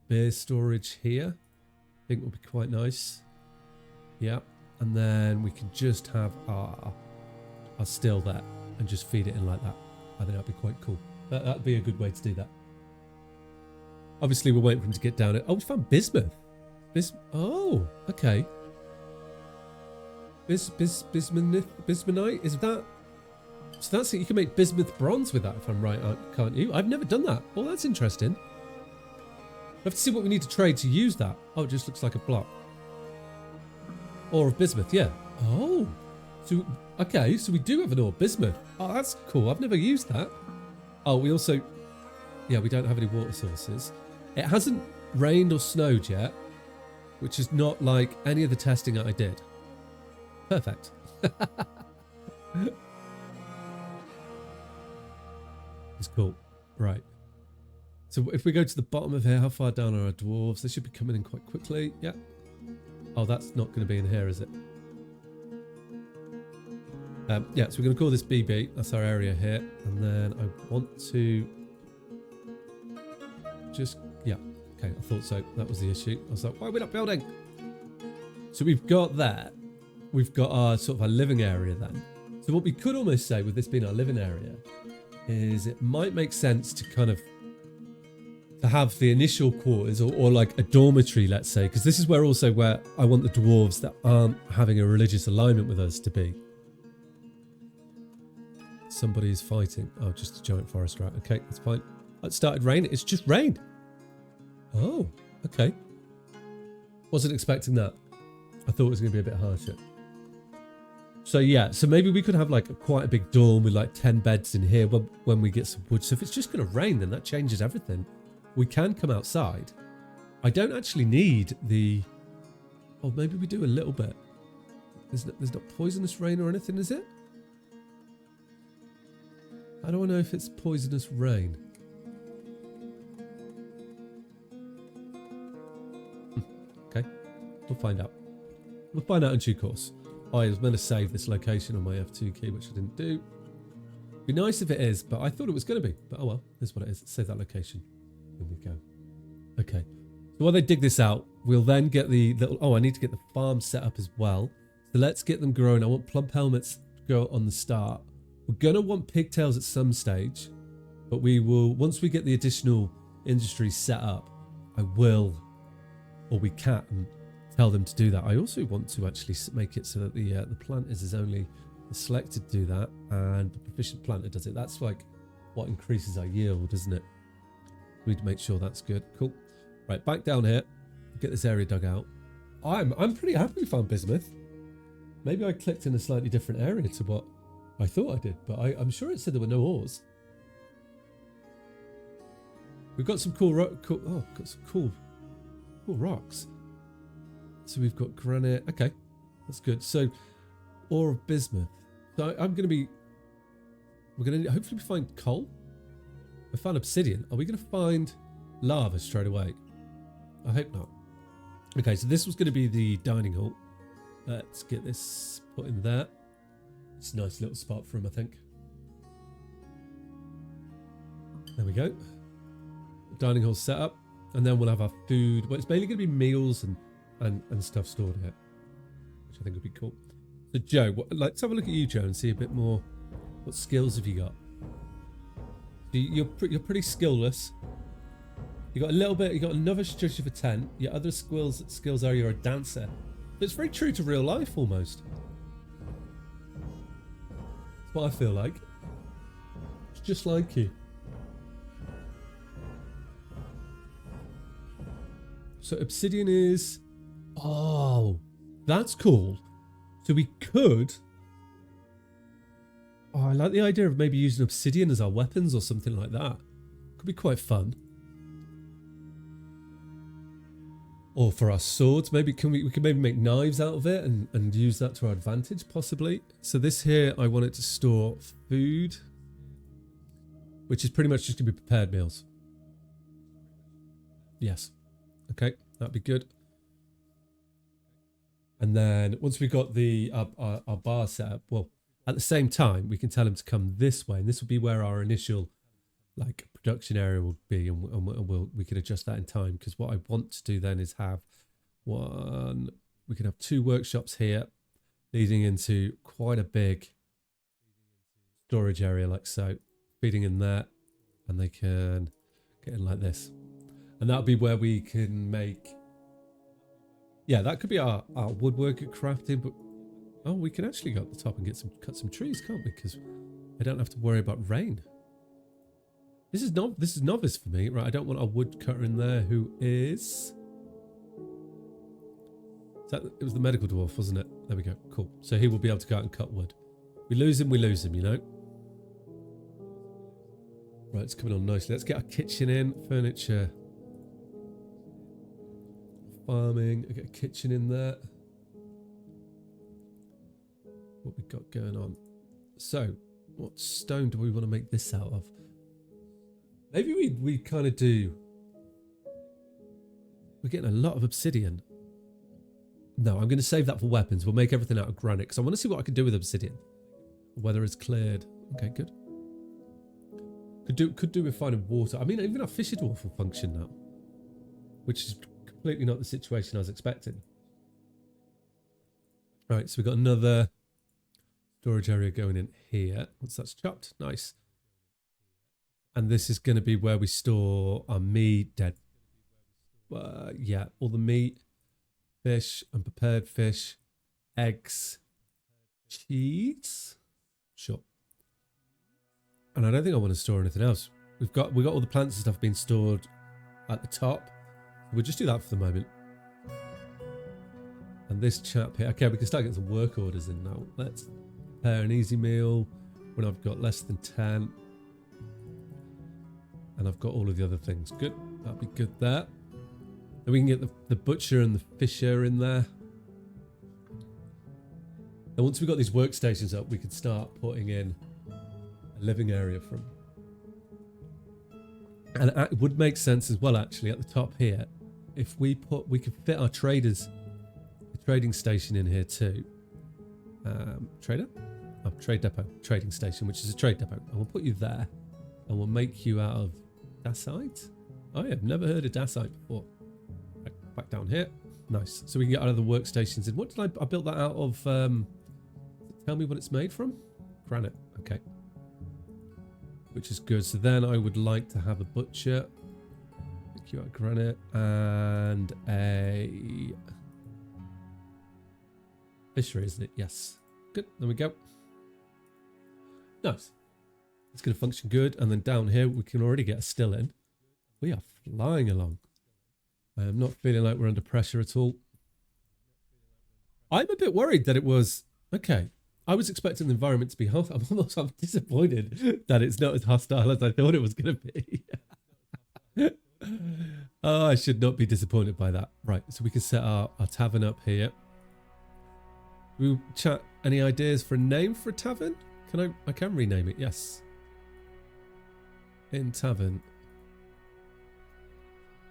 beer storage here, I think will be quite nice. Yeah. And then we can just have our still there and just feed it in like that. I think that'd be quite cool. That'd be a good way to do that. Obviously, we're waiting for him to get down. Oh, we found bismuth. Oh, okay. Bismuthnite, is that? So that's it. You can make bismuth bronze with that, if I'm right, can't you? I've never done that. Well, that's interesting. We have to see what we need to trade to use that. Oh, it just looks like a block. Ore of bismuth, yeah. Oh, so okay, so we do have an ore of bismuth. Oh, that's cool. I've never used that. Oh, we also, yeah, we don't have any water sources. It hasn't rained or snowed yet, which is not like any of the testing that I did. Perfect. It's cool. Right. So if we go to the bottom of here, how far down are our dwarves? They should be coming in quite quickly. Yeah. Oh, that's not going to be in here, is it? Yeah, so we're going to call this BB. That's our area here. And then I want to just... Yeah. Okay, I thought so. That was the issue. I was like, why are we not building? So we've got that. We've got our sort of our living area then. So what we could almost say with this being our living area is it might make sense to kind of to have the initial quarters or like a dormitory, let's say, because this is where also where I want the dwarves that aren't having a religious alignment with us to be. Somebody is fighting. Oh, just a giant forest rat. Okay, that's fine. It started raining. It's just rain. Oh, okay. Wasn't expecting that. I thought it was going to be a bit harsher. So yeah, so maybe we could have like quite a big dorm with like 10 beds in here when we get some wood. So if it's just going to rain, then that changes everything. We can come outside. I don't actually need the... Oh, maybe we do a little bit. There's not poisonous rain or anything, is it? How do I know if it's poisonous rain? Okay, we'll find out. We'll find out in due course. I was meant to save this location on my F2 key, which I didn't do. Be nice if it is, but I thought it was going to be. But oh well, here's what it is. Save that location. Here we go. Okay. So while they dig this out, we'll then get the little... Oh, I need to get the farm set up as well. So let's get them growing. I want plump helmets to go on the start. We're going to want pigtails at some stage. But we will... Once we get the additional industry set up, I will... Or we can... tell them to do that. I also want to actually make it so that the planters is only the selected do that and the proficient planter does it. That's like what increases our yield, isn't it? We need to make sure that's good. Cool. Right, back down here. Get this area dug out. I'm pretty happy we found bismuth. Maybe I clicked in a slightly different area to what I thought I did, but I'm sure it said there were no ores. We've got some cool got some cool rocks. So we've got granite. Okay, that's good. So, ore of bismuth. So I'm going to be... We're going to hopefully find coal. I found obsidian. Are we going to find lava straight away? I hope not. Okay, so this was going to be the dining hall. Let's get this put in there. It's a nice little spot for him, I think. There we go. Dining hall set up. And then we'll have our food. Well, it's mainly going to be meals and stuff stored here, which I think would be cool. So Joe, let's have a look at you, Joe, and see a bit more. What skills have you got? You're pretty skillless. You got a little bit. You got another suggestion for 10. Your other skills are you're a dancer. But it's very true to real life almost. That's what I feel like. It's just like you. So obsidian is... Oh, that's cool. So we could... Oh, I like the idea of maybe using obsidian as our weapons or something like that. Could be quite fun. Or for our swords, maybe we can maybe make knives out of it and use that to our advantage, possibly. So this here, I want it to store food, which is pretty much just going to be prepared meals. Yes. Okay, that'd be good. And then once we've got our bar set up, well, at the same time, we can tell him to come this way, and this will be where our initial like production area will be, and we can adjust that in time. Because what I want to do then is have we can have 2 workshops here, leading into quite a big storage area, like so, feeding in there, and they can get in like this. And that'll be where we can make... Yeah, that could be our woodwork at crafting, but... Oh, we can actually go up the top and cut some trees, can't we? Because I don't have to worry about rain. This is novice for me. Right, I don't want a woodcutter in there who is... It was the medical dwarf, wasn't it? There we go. Cool. So he will be able to go out and cut wood. We lose him, you know? Right, it's coming on nicely. Let's get our kitchen in. Furniture... Farming, I get a kitchen in there. What we got going on? So, what stone do we want to make this out of? Maybe we kind of do. We're getting a lot of obsidian. No, I'm going to save that for weapons. We'll make everything out of granite because I want to see what I can do with obsidian. Whether it's cleared. Okay, good. Could do with finding water. I mean, even our fishy dwarf will function now, which is completely not the situation I was expecting. Right, so we've got another storage area going in here. Once that's chopped, nice. And this is going to be where we store our meat, yeah, all the meat, fish, unprepared fish, eggs, cheese. Sure. And I don't think I want to store anything else. We've got all the plants and stuff being stored at the top. We'll just do that for the moment. And this chap here, okay, we can start getting some work orders in now. Let's prepare an easy meal when I've got less than 10. And I've got all of the other things. Good, that'll be good there. Then we can get the butcher and the fisher in there. And once we've got these workstations up, we can start putting in a living area for them. And it would make sense as well, actually, at the top here, if we could fit our trading station in here too. Trader? Oh, trade depot, trading station, which is a trade depot. And we'll put you there, and we'll make you out of dacite. I have never heard of dacite before. Right, back down here. Nice. So we can get out of the workstations. And what did I built that out of? Tell me what it's made from. Granite. Okay. Which is good. So then I would like to have a butcher. Make you out of granite and a fishery, isn't it? Yes. Good. There we go. Nice. It's going to function good. And then down here, we can already get a still in. We are flying along. I am not feeling like we're under pressure at all. I'm a bit worried that it was... Okay. I was expecting the environment to be hostile. I'm disappointed that it's not as hostile as I thought it was going to be. Oh, I should not be disappointed by that. Right. So we can set our tavern up here. We'll chat any ideas for a name for a tavern? I can rename it, yes. In tavern.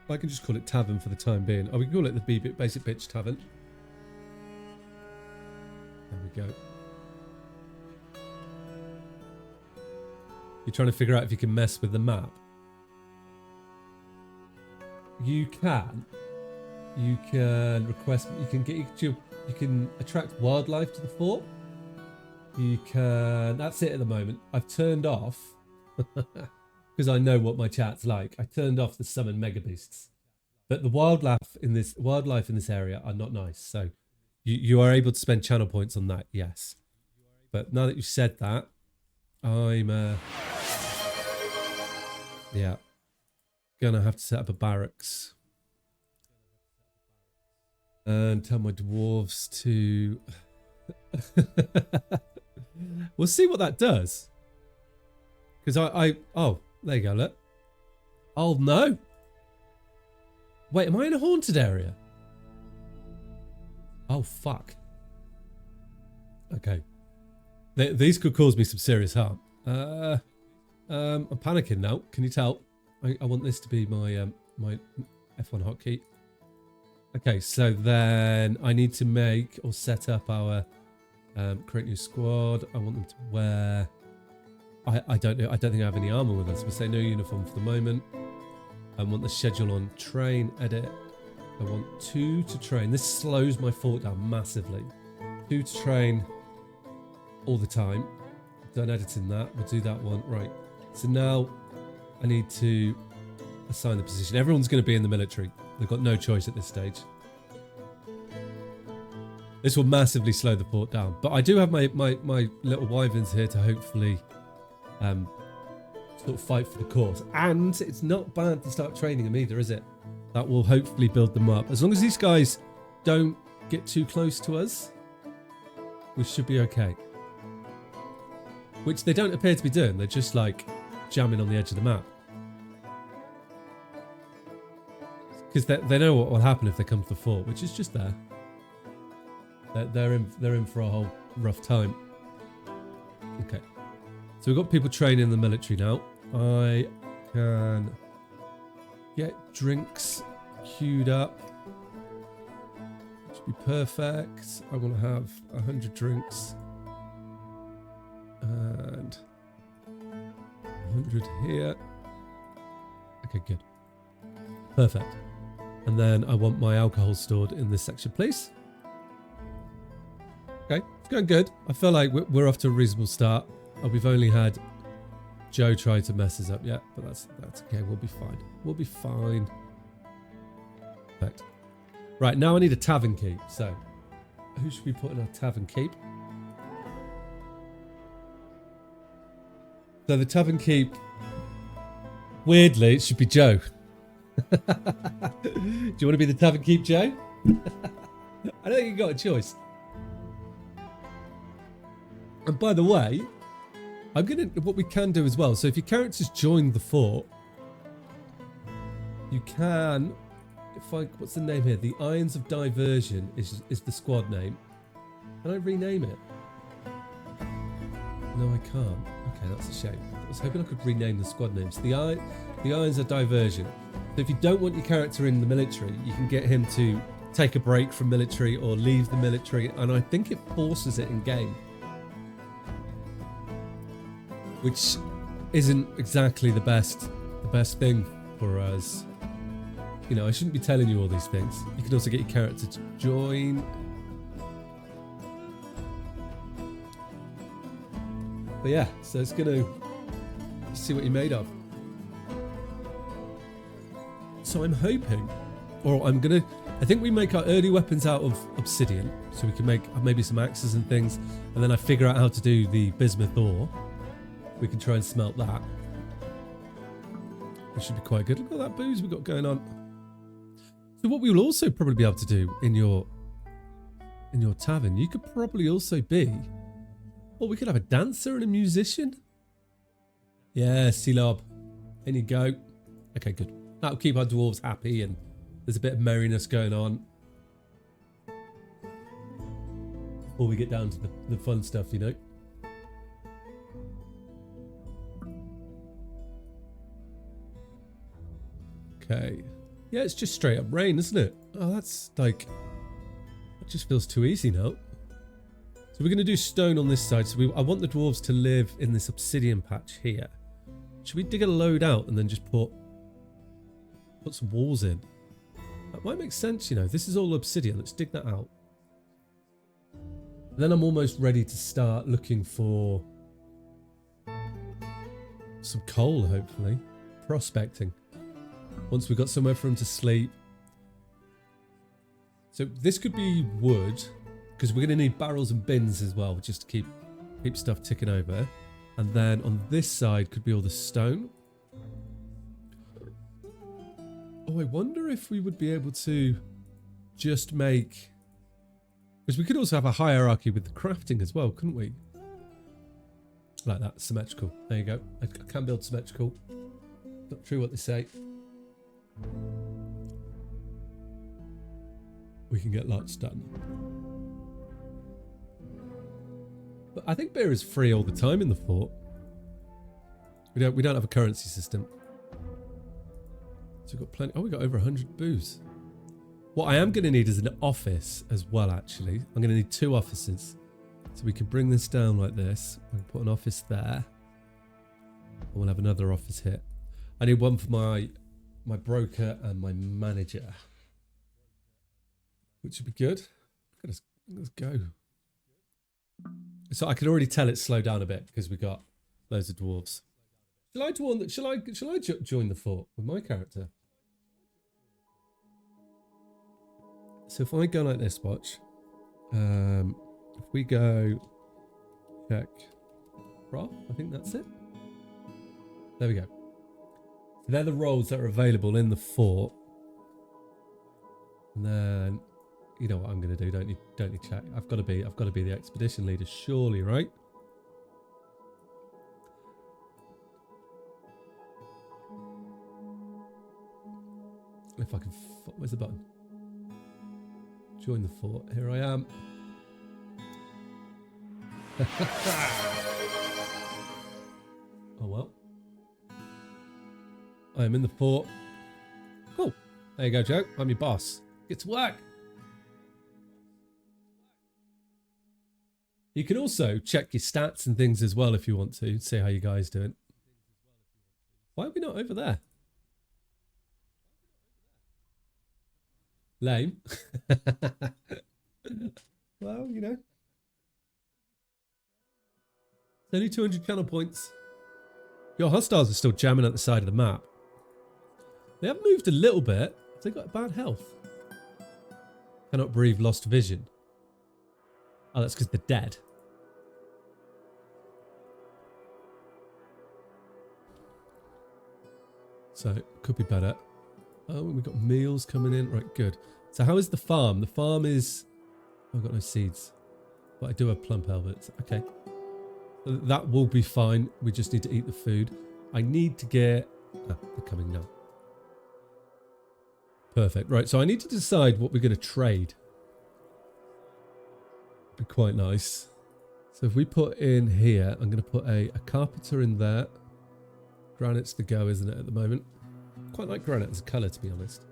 I can just call it tavern for the time being. Oh, we can call it the basic bitch tavern. There we go. You're trying to figure out if you can mess with the map. You can. You can request. You can attract wildlife to the fort. You can. That's it at the moment. I've turned off because I know what my chat's like. I turned off the summon mega beasts, but the wildlife in this area are not nice. So you are able to spend channel points on that. Yes, but now that you've said that, I'm yeah, gonna have to set up a barracks and tell my dwarves to we'll see what that does, because oh, there you go, look. Oh no, wait, am I in a haunted area? Oh fuck. Okay, these could cause me some serious harm. I'm panicking now. Can you tell? I want this to be my my F1 hotkey. Okay, so then I need to make or set up our create new squad. I want them to wear. I don't know. I don't think I have any armor with us. We'll say no uniform for the moment. I want the schedule on train edit. I want 2 to train. This slows my fort down massively. 2 to train all the time. Done editing that. We'll do that one. Right. So now I need to assign the position. Everyone's going to be in the military. They've got no choice at this stage. This will massively slow the fort down. But I do have my little wyverns here to hopefully sort of fight for the cause. And it's not bad to start training them either, is it? That will hopefully build them up. As long as these guys don't get too close to us, we should be okay. Which they don't appear to be doing. They're just like jamming on the edge of the map. Because they know what will happen if they come to the fort, which is just there. They're in for a whole rough time. Okay. So we've got people training in the military now. I can get drinks queued up. Which would be perfect. I want to have 100 drinks. And 100 here. Okay, good. Perfect. And then I want my alcohol stored in this section, please. Okay, it's going good. I feel like we're off to a reasonable start. We've only had Joe try to mess us up yet, but that's okay. We'll be fine. We'll be fine. Perfect. Right, now I need a tavern keep. So, who should we put in our tavern keep? So the tavern keep, weirdly, it should be Joe. Do you want to be the tavern keep, Joe? I don't think you got a choice. And by the way, what we can do as well. So if your characters join the fort, you can, what's the name here? The Irons of Diversion is the squad name. Can I rename it? No, I can't. Okay, that's a shame. I was hoping I could rename the squad names. The Irons of Diversion. So if you don't want your character in the military, you can get him to take a break from military or leave the military, and I think it forces it in game, which isn't exactly the best thing for us. You know, I shouldn't be telling you all these things. You can also get your character to join. But yeah, so it's gonna see what you're made of. So I'm hoping, or I think we make our early weapons out of obsidian, so we can make maybe some axes and things, and then I figure out how to do the bismuth ore. We can try and smelt that. Which should be quite good. Look at all that booze we've got going on. So what we will also probably be able to do in your tavern, you could probably also be, or we could have a dancer and a musician. Yeah, C-Lob. In you go. Okay, good. That'll keep our dwarves happy and there's a bit of merriness going on. Before we get down to the fun stuff, you know. Okay. Yeah, it's just straight up rain, isn't it? Oh, that's like, it just feels too easy now. So we're going to do stone on this side. So I want the dwarves to live in this obsidian patch here. Should we dig a load out and then just put some walls in? That might make sense, you know. This is all obsidian. Let's dig that out. And then I'm almost ready to start looking for some coal, hopefully. Prospecting. Once we've got somewhere for him to sleep. So this could be wood, because we're going to need barrels and bins as well, just to keep stuff ticking over. And then on this side could be all the stone. Oh, I wonder if we would be able to just make... Because we could also have a hierarchy with the crafting as well, couldn't we? Like that, symmetrical. There you go. I can build symmetrical. Not true what they say. We can get lots done. But I think beer is free all the time in the fort. We don't have a currency system. So we've got plenty. Oh, we've got over 100 booze. What I am going to need is an office as well, actually. I'm going to need 2 offices. So we can bring this down like this. We'll put an office there. And we'll have another office here. I need one for my broker and my manager. Which would be good. Let's go. So I can already tell it's slowed down a bit because we got loads of dwarves. Shall I join the fort with my character? So if I go like this, watch. If we go checkprof, I think that's it. There we go. So they're the roles that are available in the fort. And then, you know what I'm going to do, don't you, Jack? I've got to be the expedition leader, surely, right? If I can, where's the button? Join the fort. Here I am. Oh well. I am in the fort. Cool. There you go, Joe. I'm your boss. Get to work. You can also check your stats and things as well if you want to. See how you guys doing. Why are we not over there? Lame. Well, you know. It's only 200 channel points. Your hostiles are still jamming at the side of the map. They have moved a little bit. They've got bad health. Cannot breathe, lost vision. Oh, that's because they're dead. So it could be better. Oh, we've got meals coming in. Right, good. So how is the farm? The farm is... Oh, I've got no seeds. But I do have plump helvets. Okay. So that will be fine. We just need to eat the food. I need to get... Ah, they're coming now. Perfect. Right, so I need to decide what we're going to trade. Be quite nice. So if we put in here, I'm going to put a carpenter in there. Granite's the go, isn't it, at the moment? Quite like granite as a colour, to be honest.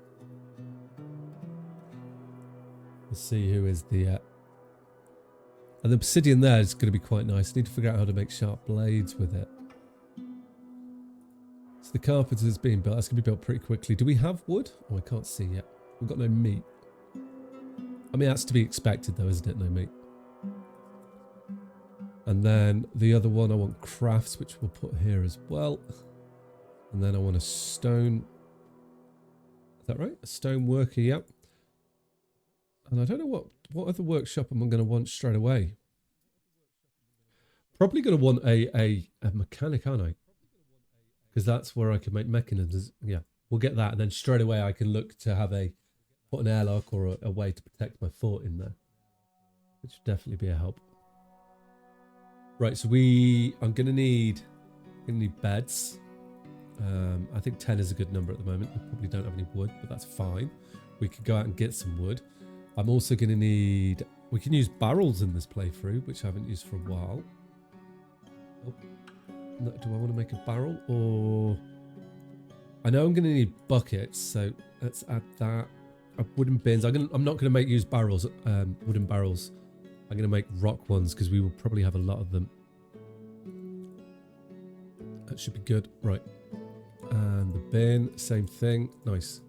Let's see who is the... And the obsidian there is going to be quite nice. I need to figure out how to make sharp blades with it. So the carpenter's being built. That's going to be built pretty quickly. Do we have wood? Oh, I can't see yet. We've got no meat. I mean, that's to be expected though, isn't it? No meat. And then the other one, I want crafts, which we'll put here as well. And then I want a stone. Is that right? A stone worker, yep. And I don't know what other workshop am I going to want straight away. Probably going to want a mechanic, aren't I? Because that's where I can make mechanisms. Yeah, we'll get that. And then straight away I can look to have put an airlock or a way to protect my fort in there. Which would definitely be a help. Right, so I'm going to need beds. I think 10 is a good number at the moment. We probably don't have any wood, but that's fine. We could go out and get some wood. I'm also going to need... We can use barrels in this playthrough, which I haven't used for a while. Oh, no, do I want to make a barrel? Or... I know I'm going to need buckets, so let's add that. Wooden bins. I'm not going to use barrels, wooden barrels. I'm going to make rock ones, because we will probably have a lot of them. That should be good. Right. And the bin, same thing. Nice.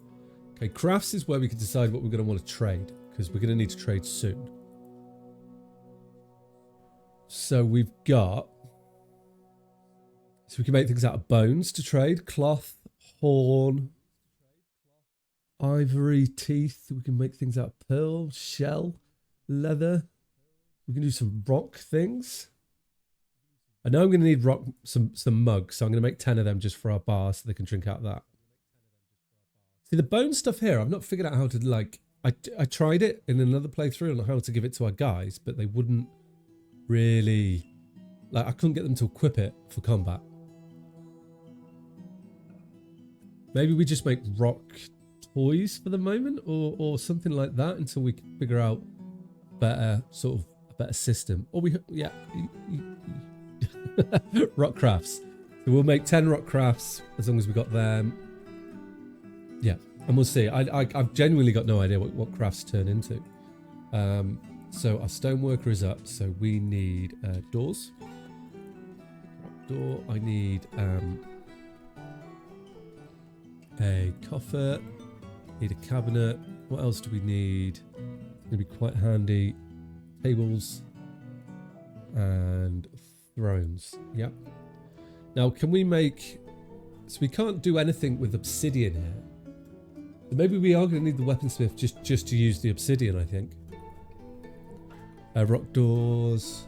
Okay, crafts is where we can decide what we're going to want to trade, because we're going to need to trade soon. So we've got... So we can make things out of bones to trade. Cloth, horn, ivory, teeth. We can make things out of pearl, shell, leather. We can do some rock things. I know I'm going to need some mugs, so I'm going to make 10 of them just for our bar so they can drink out of that. See, the bone stuff here, I've not figured out how to, like... I tried it in another playthrough on how to give it to our guys, but they wouldn't really... Like, I couldn't get them to equip it for combat. Maybe we just make rock toys for the moment, or something like that until we can figure out better, sort of, a better system. Or we... Yeah. Rock crafts. So we'll make 10 rock crafts as long as we got them. Yeah, and we'll see. I've genuinely got no idea what crafts turn into. So our stoneworker is up. So we need doors. Door. I need a coffer. Need a cabinet. What else do we need? It's gonna be quite handy. Tables and thrones. Yep. Now, can we make... So we can't do anything with obsidian here. So maybe we are going to need the weaponsmith just to use the obsidian, I think. Rock doors.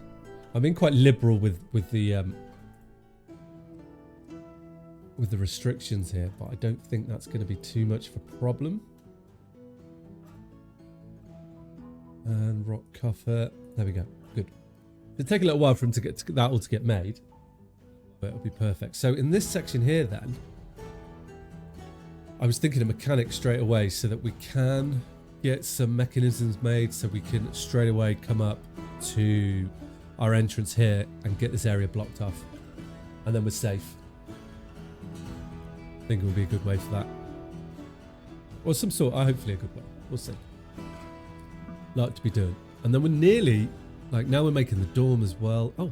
I'm being quite liberal with the restrictions here, but I don't think that's going to be too much of a problem. And rock coffer. There we go. Good. It'll take a little while for him to get that all to get made, but it'll be perfect. So in this section here then, I was thinking of mechanics straight away so that we can get some mechanisms made so we can straight away come up to our entrance here and get this area blocked off. And then we're safe. I think it will be a good way for that. Or some sort, hopefully a good way. We'll see. Like to be doing. And then we're nearly... Like, now we're making the dorm as well. Oh,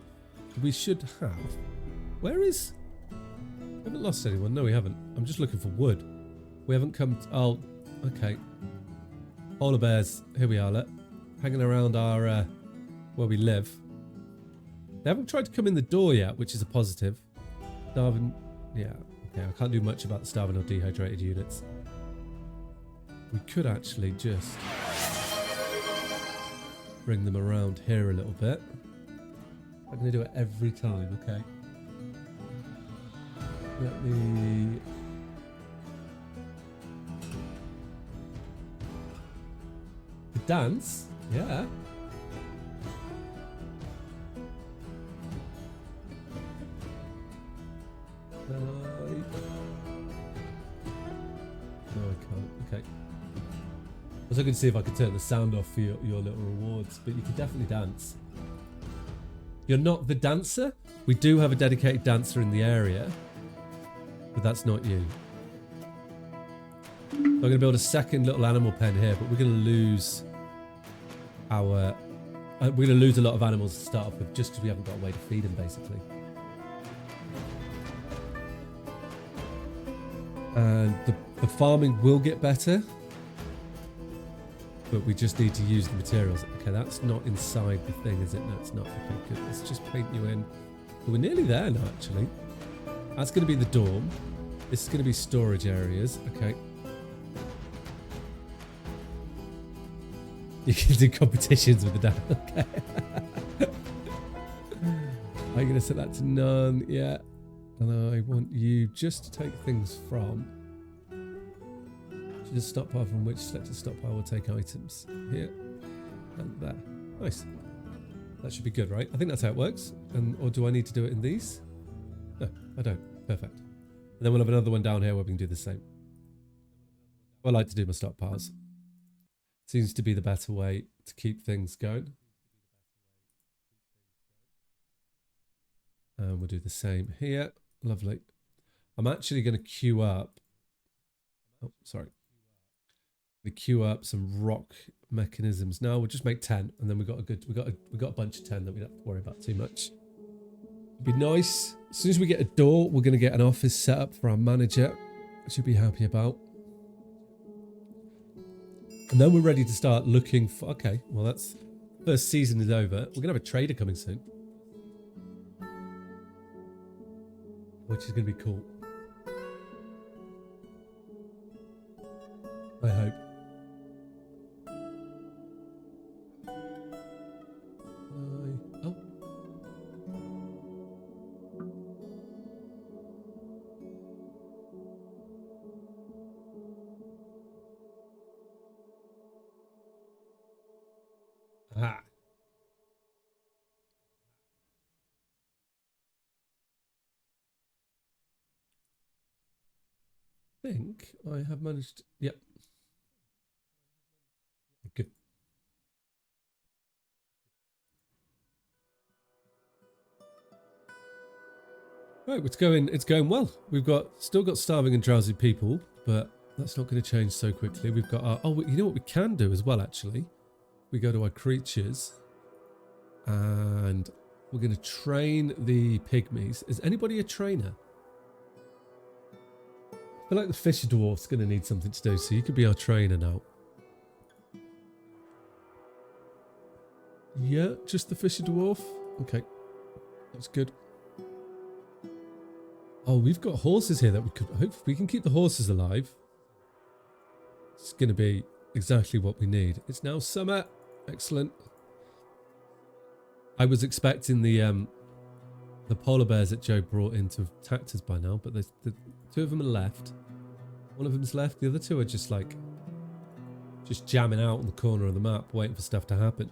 we should have... Where is... We haven't lost anyone. No, we haven't. I'm just looking for wood. We haven't come... Oh, okay. Polar bears. Here we are, look. Hanging around our... where we live. They haven't tried to come in the door yet, which is a positive. Starving... Yeah. Okay, I can't do much about the starving or dehydrated units. We could actually just... bring them around here a little bit. I'm going to do it every time, okay. Let me dance. Yeah. No, I can't. Okay. I was looking to see if I could turn the sound off for your little rewards, but you could definitely dance. You're not the dancer? We do have a dedicated dancer in the area, but that's not you. I'm going to build a second little animal pen here, but we're going to lose our... we're going to lose a lot of animals to start off with just because we haven't got a way to feed them, basically. And the farming will get better, but we just need to use the materials. Okay, that's not inside the thing, is it? No, it's not. Okay, good. Let's just paint you in. We're nearly there now, actually. That's going to be the dorm. This is going to be storage areas. Okay. You can do competitions with the dad. Okay. I'm going to set that to none. Yeah. And I want you just to take things from... Just stockpile from which selected stockpile will take items. Here and there. Nice. That should be good, right? I think that's how it works. Or do I need to do it in these? No, I don't. Perfect. And then we'll have another one down here where we can do the same. I like to do my stockpiles. Seems to be the better way to keep things going. And we'll do the same here. Lovely. I'm actually going to queue up. Oh, sorry. We queue up some rock mechanisms. Now we'll just make 10, and then we got a bunch of 10 that we don't have to worry about too much. It'd be nice. As soon as we get a door, we're going to get an office set up for our manager. Should be happy about. And then we're ready to start looking for... Okay, well that's... First season is over. We're going to have a trader coming soon. Which is going to be cool. I hope. Oh. Aha. I think I have managed... Yep. Good. Right, it's going well. We've still got starving and drowsy people, but that's not going to change so quickly. We've got our... Oh, you know what we can do as well, actually? We go to our creatures, and we're going to train the pygmies. Is anybody a trainer? I feel like the fisher dwarf's going to need something to do, so you could be our trainer now. Yeah, just the fisher dwarf. Okay, that's good. Oh, we've got horses here that we could... Hopefully we can keep the horses alive. It's going to be exactly what we need. It's now summer. Excellent. I was expecting the polar bears that Joe brought in to have attacked us by now, but the two of them are left. One of them's left. The other two are just like... just jamming out on the corner of the map, waiting for stuff to happen.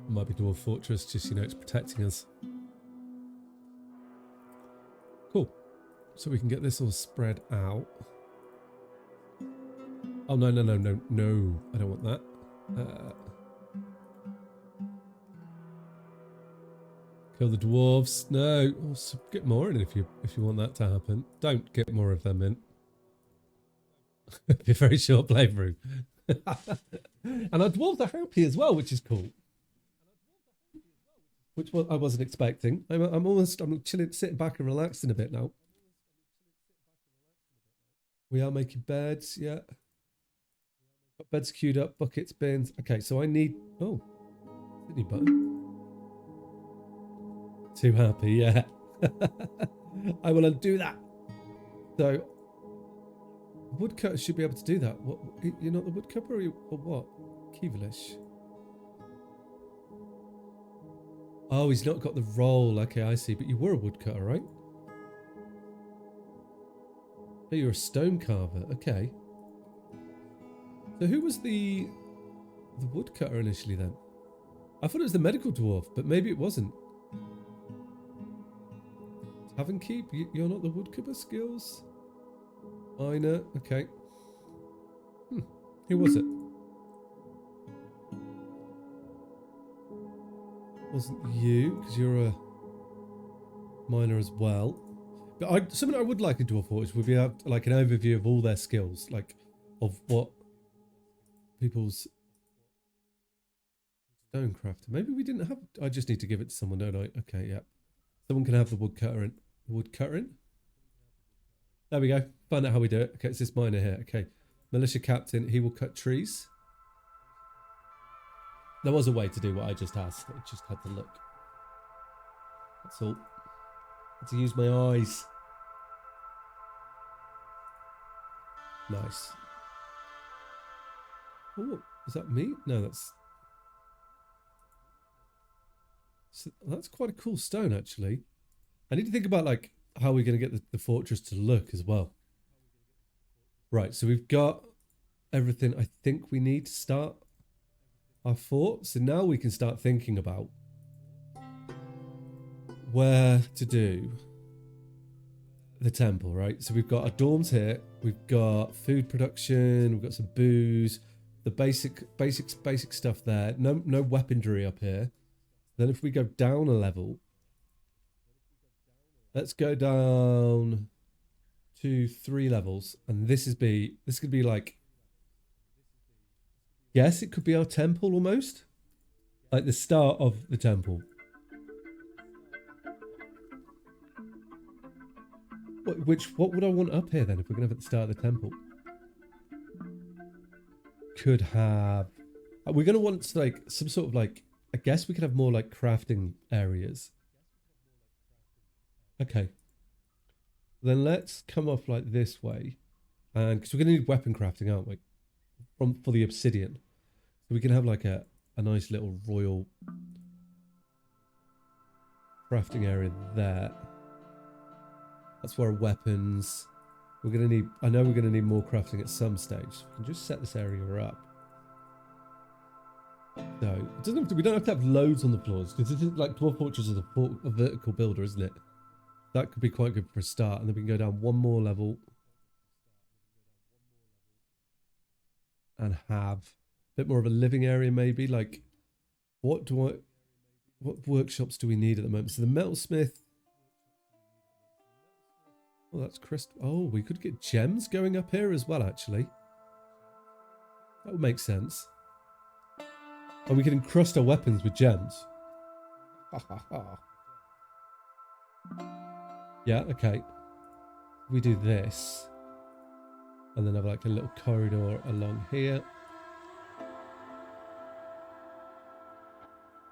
It might be Dwarf Fortress, just, you know, it's protecting us. Cool. So we can get this all spread out. Oh, no. I don't want that. Kill the dwarves. No. Oh, get more in if you want that to happen. Don't get more of them in. It'll be a very short playthrough. And our dwarves are happy as well, which is cool. Which I wasn't expecting. I'm chilling, sitting back and relaxing a bit now. We are making beds, yeah. Got beds queued up, buckets, bins. Okay, so I need... Oh, Sydney button. Too happy, yeah. I will undo that. So, woodcutter should be able to do that. What? You're not the woodcutter, or what? Kievelish. Oh, he's not got the role. Okay, I see. But you were a woodcutter, right? Oh, you're a stone carver. Okay. So who was the woodcutter initially then? I thought it was the medical dwarf, but maybe it wasn't. Tavern keep? You're not the woodcutter skills? Miner, okay. Who was it? Wasn't you, because you're a miner as well. But something I would like a dwarf forge would be like an overview of all their skills, like of what people's stonecraft. Maybe we didn't have. I just need to give it to someone, don't I? Okay, yeah. Someone can have the woodcutter in. Woodcutter in? There we go. Find out how we do it. Okay, it's this miner here. Okay, militia captain. He will cut trees. There was a way to do what I just asked. I just had to look. That's all. I had to use my eyes. Nice. Oh, is that me? No, that's quite a cool stone, actually. I need to think about like how we're going to get the fortress to look as well. Right, so we've got everything I think we need to start our fort. So now we can start thinking about where to do the temple, right? So we've got our dorms here. We've got food production. We've got some booze. The basic stuff there. No weaponry up here. Then if we go down a level, let's go down to 3 levels, and this could be like, yes, it could be our temple almost, like the start of the temple. What would I want up here then if we're gonna have at the start of the temple? Could have. We're gonna want like some sort of like. I guess we could have more like crafting areas. Okay. Then let's come off like this way, and because we're gonna need weapon crafting, aren't we? For the obsidian, so we can have like a nice little royal crafting area there. That's where our weapons. We're gonna need. I know we're gonna need more crafting at some stage. We can just set this area up. So it doesn't have to, we don't have to have loads on the floors because this is like Dwarf Fortress is a vertical builder, isn't it? That could be quite good for a start, and then we can go down one more level and have a bit more of a living area, maybe. Like, what workshops do we need at the moment? So the metalsmith. Oh, that's crystal. Oh, we could get gems going up here as well, actually. That would make sense. And we can encrust our weapons with gems. Yeah, okay. We do this. And then have like a little corridor along here.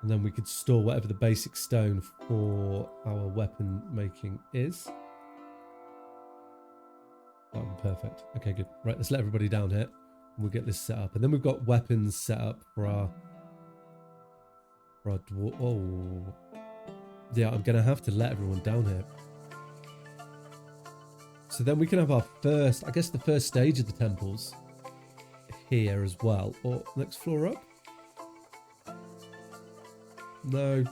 And then we could store whatever the basic stone for our weapon making is. That would be perfect. Okay, good. Right, let's let everybody down here. And we'll get this set up. And then we've got weapons set up for our dwarf. Oh. Yeah, I'm going to have to let everyone down here. So then we can have our first, I guess the first stage of the temples here as well. Or next floor up? No.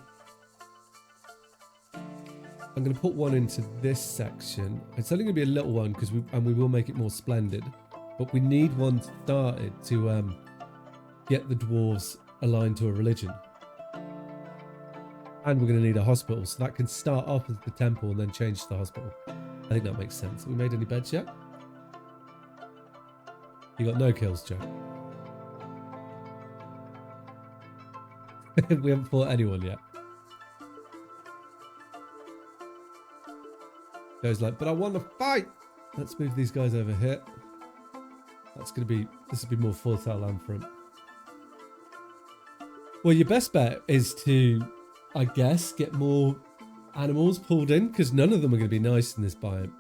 I'm going to put one into this section. It's only going to be a little one because we will make it more splendid. But we need one started to get the dwarves aligned to a religion. And we're going to need a hospital, so that can start off as the temple and then change to the hospital. I think that makes sense. Have we made any beds yet? You got no kills, Joe. We haven't fought anyone yet. Joe's like, but I want to fight. Let's move these guys over here. This will be more fertile land for him. Well, your best bet is to, I guess, get more animals pulled in, because none of them are going to be nice in this biome.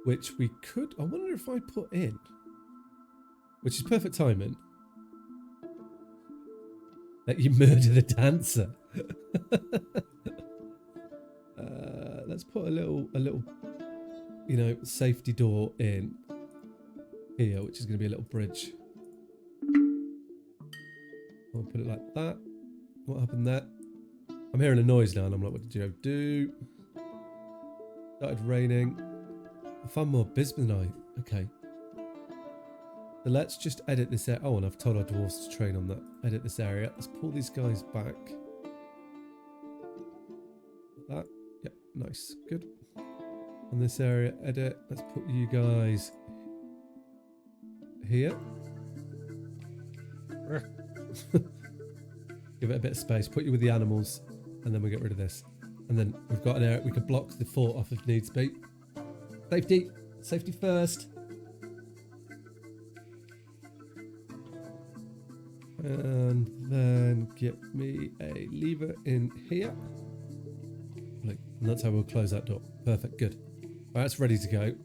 Which we could, I wonder if I put in, which is perfect timing, that you murder the dancer. Let's put a little you know, safety door in here, which is going to be a little bridge. I'll put it like that. What happened there? I'm hearing a noise now and I'm like, what did you do? Started raining. I found more bismuthite. Okay. So let's just edit this area. Oh, and I've told our dwarves to train on that. Edit this area. Let's pull these guys back. Like that. Yep, nice. Good. On this area, edit. Let's put you guys here. Give it a bit of space. Put you with the animals. And then we get rid of this. And then we've got an area. We could block the fort off if needs be. Safety. Safety first. And then get me a lever in here. And that's how we'll close that door. Perfect, good. Alright, it's ready to go.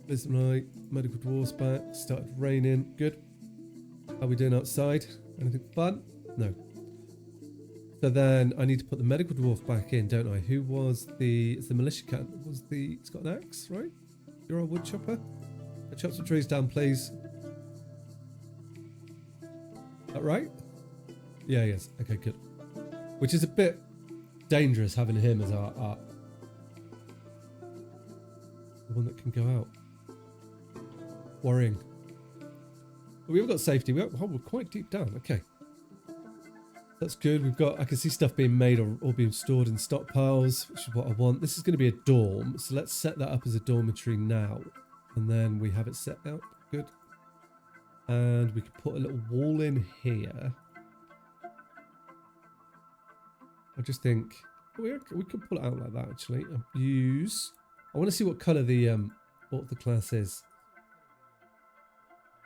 Ribsin-Live, medical dwarves back. Started raining. Good. How are we doing outside? Anything fun? No. So then I need to put the medical dwarf back in, don't I? Who was it's the militia cat. It's got an axe, right? You're our wood chopper. Chop some trees down, please. That right? Yeah, yes. Okay, good. Which is a bit dangerous having him as our the one that can go out. Worrying. But we have got safety. We're quite deep down. Okay. That's good. I can see stuff being made or being stored in stockpiles, which is what I want. This is going to be a dorm. So let's set that up as a dormitory now. And then we have it set up. Good. And we could put a little wall in here. I just think we could pull it out like that actually. I want to see what colour the class is.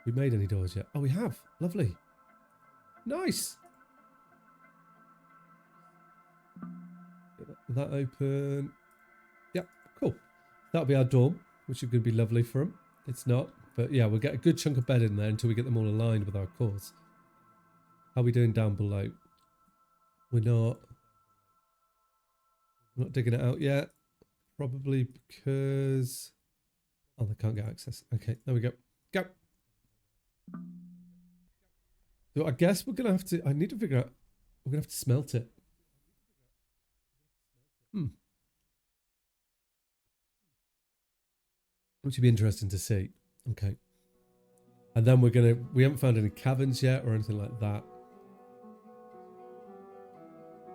We made any doors yet? Oh, we have. Lovely. Nice. Get that open. Yep, cool. That'll be our dorm, which is going to be lovely for them. It's not. But yeah, we'll get a good chunk of bed in there until we get them all aligned with our cores. How are we doing down below? We're not digging it out yet. Probably because... Oh, they can't get access. Okay, there we go. Go! So I guess we're going to have to... I need to figure out... We're going to have to smelt it. Which would be interesting to see. Okay. And then we haven't found any caverns yet or anything like that.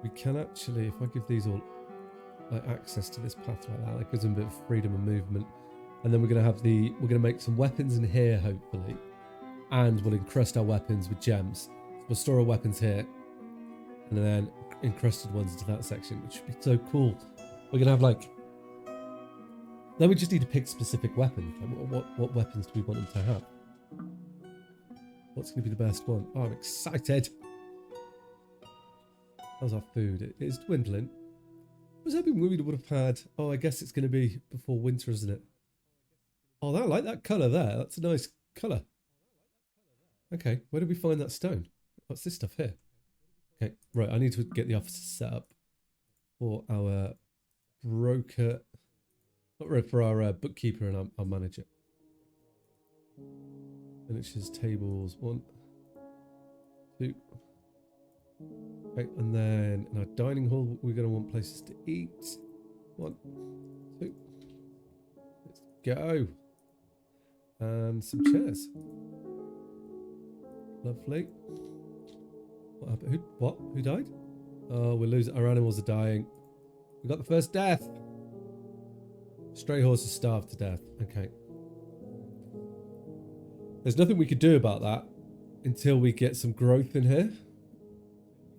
We can actually, if I give these all like access to this path like that gives them a bit of freedom of movement. And then we're going to make some weapons in here, hopefully. And we'll encrust our weapons with gems. So we'll store our weapons here. And then encrusted ones into that section, which would be so cool. We're going to have then we just need to pick specific weapons. What weapons do we want them to have? What's going to be the best one? Oh, I'm excited. How's our food? It is dwindling. I was hoping we would have had... Oh, I guess it's going to be before winter, isn't it? Oh, I like that colour there. That's a nice colour. Okay, where did we find that stone? What's this stuff here? Okay, right. I need to get the office set up for our broker... Not right, for our bookkeeper and our manager. Finishes tables 1, 2. Okay, and then in our dining hall, we're going to want places to eat. 1, 2. Let's go. And some chairs. Lovely. What happened? Who died? Oh, we're losing. Our animals are dying. We got the first death. Stray horses starved to death. Okay. There's nothing we could do about that until we get some growth in here.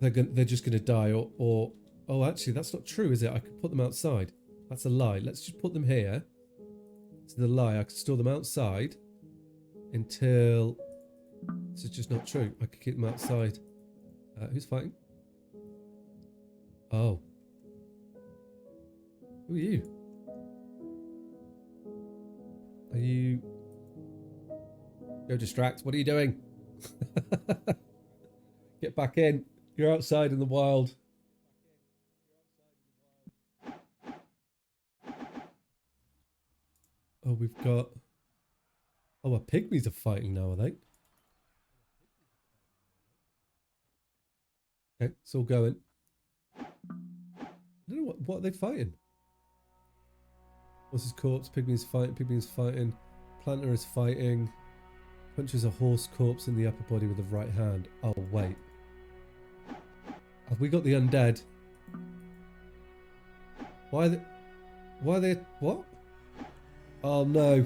They're just going to die or... Oh, actually, that's not true, is it? I could put them outside. That's a lie. Let's just put them here. It's the lie. I could store them outside until... This is just not true. I could keep them outside. Who's fighting? Oh. Who are you? Are you... Go distract. What are you doing? Get back in. You're outside in the wild. Oh, we've got... Oh, our pygmies are fighting now, are they? Okay, it's all going. I don't know, what are they fighting? Horse's corpse, pygmies fighting. Planter is fighting. Punches a horse corpse in the upper body with the right hand. Oh, wait. Have we got the undead? Why are they... What? Oh, no.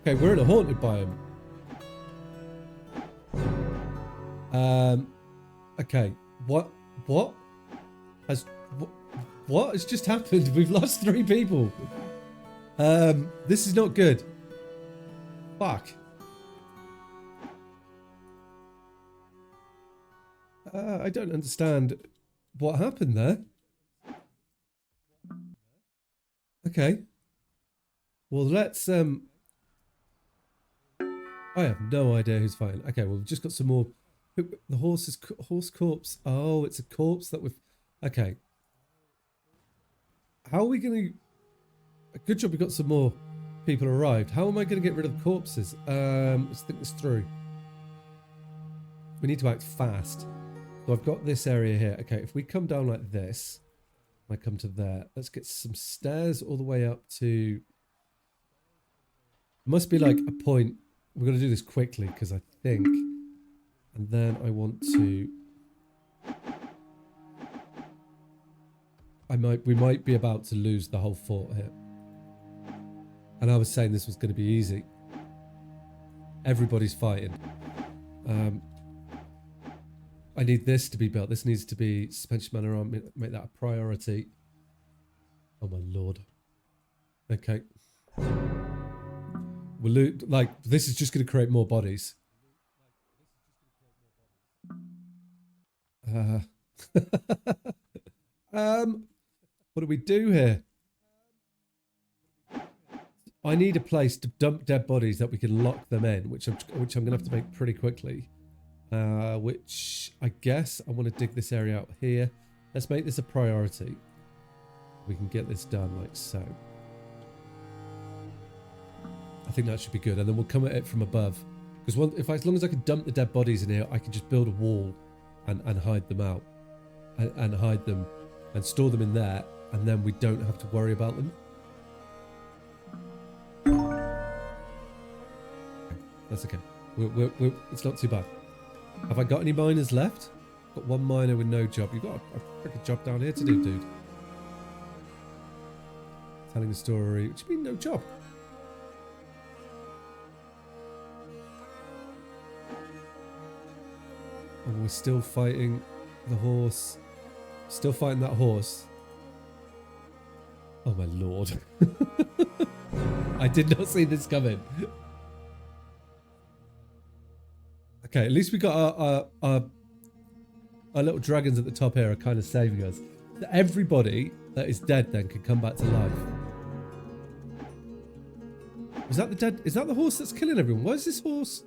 Okay, we're in a haunted biome. Okay. What has just happened? We've lost 3 people. This is not good. Fuck. I don't understand what happened there. Okay. Well, let's I have no idea who's fighting. Okay, well, we've just got some more. The horse corpse. Oh, it's a corpse that we've... Okay. How are we going to... Good job we got some more people arrived. How am I going to get rid of the corpses? Let's think this through. We need to act fast. So I've got this area here. Okay, if we come down like this, I come to there. Let's get some stairs all the way up to... Must be like a point... We're going to do this quickly because I think... And then I want to... We might be about to lose the whole fort here. And I was saying this was going to be easy. Everybody's fighting. I need this to be built. This needs to be suspension manor arm. Make that a priority. Oh my lord. Okay. We'll lose, like, this is just going to create more bodies. What do we do here? I need a place to dump dead bodies that we can lock them in, which I'm going to have to make pretty quickly. Which I guess I want to dig this area out here. Let's make this a priority. We can get this done like so. I think that should be good, and then we'll come at it from above. Because as long as I can dump the dead bodies in here, I can just build a wall and hide them out, and hide them and store them in there, and then we don't have to worry about them. That's okay. It's not too bad. Have I got any miners left? Got 1 miner with no job. You've got a freaking job down here to do, dude. Telling a story. What do you mean no job? Oh, we're still fighting the horse. Still fighting that horse. Oh my lord. I did not see this coming. Okay, at least we got our little dragons at the top here are kind of saving us. Everybody that is dead then can come back to life. Is that the dead? Is that the horse that's killing everyone? Why is this horse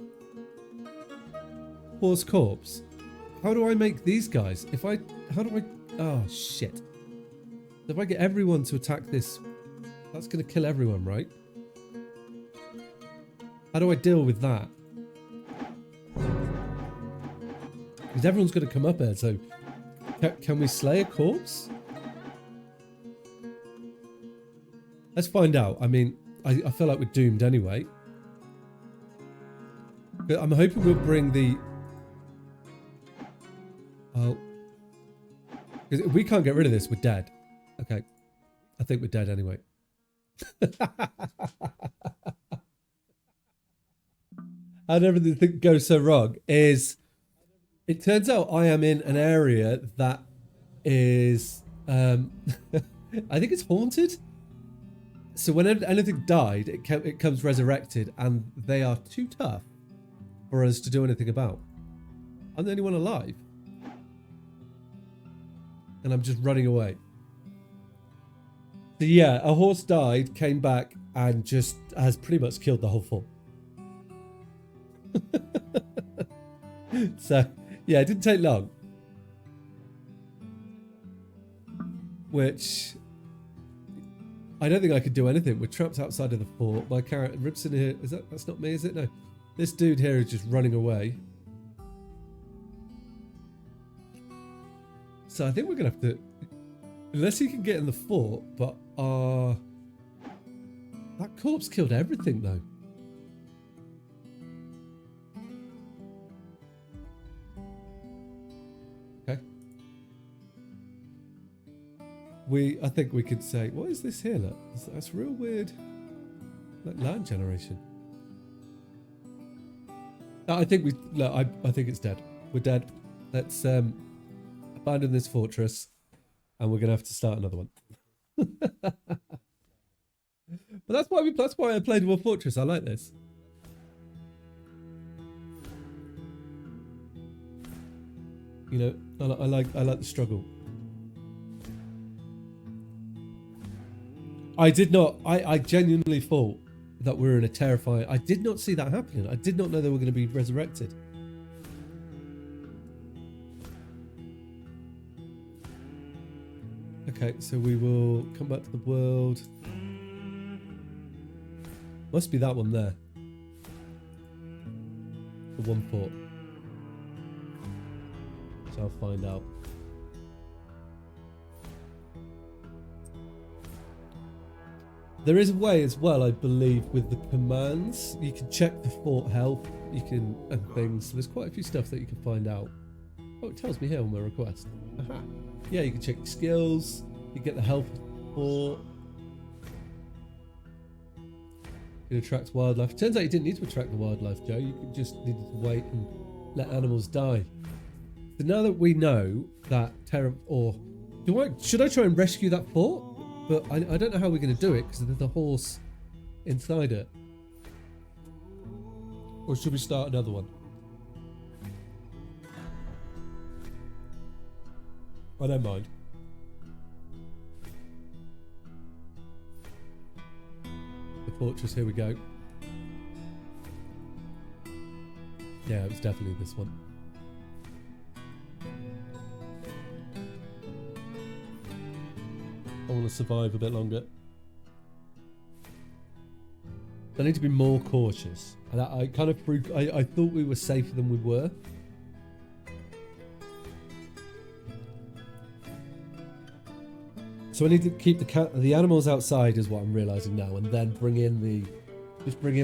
corpse? How do I make these guys? How do I... Oh, shit. If I get everyone to attack this, that's going to kill everyone, right? How do I deal with that? Because everyone's going to come up here, so... Can we slay a corpse? Let's find out. I mean, I feel like we're doomed anyway. But I'm hoping we'll bring the... Oh. Because if we can't get rid of this, we're dead. Okay. I think we're dead anyway. How did everything go so wrong is... It turns out I am in an area that is... I think it's haunted. So whenever anything died, it comes resurrected, and they are too tough for us to do anything about. I'm the only one alive. And I'm just running away. So yeah, a horse died, came back, and just has pretty much killed the whole fort. So, yeah, it didn't take long. Which... I don't think I could do anything. We're trapped outside of the fort. My character, Ribsin here, that's not me, is it? No. This dude here is just running away. So I think we're going to have to, unless he can get in the fort, but that corpse killed everything though. Okay. I think we could say, what is this here? Look, that's real weird. Like land generation. I think I think it's dead. We're dead. Let's abandon this fortress, and we're gonna have to start another one. But that's why I played Dwarf Fortress. I like this. You know, I like the struggle. I genuinely thought that we were in a terrifying... I did not see that happening. I did not know they were going to be resurrected. Okay, so we will come back to the world. Must be that one there. The one fort. So I'll find out. There is a way as well, I believe, with the commands. You can check the fort health, and things. So there's quite a few stuff that you can find out. Oh, it tells me here on my request. Aha. Yeah, you can check your skills. You get the health of the fort. You can attract wildlife. It turns out you didn't need to attract the wildlife, Joe. You just needed to wait and let animals die. So now that we know that should I try and rescue that fort? But I don't know how we're going to do it because there's a horse inside it. Or should we start another one? I don't mind. The fortress, here we go. Yeah, it was definitely this one. I want to survive a bit longer. I need to be more cautious. And I kind of I thought we were safer than we were. So I need to keep the animals outside is what I'm realizing now, and then bring in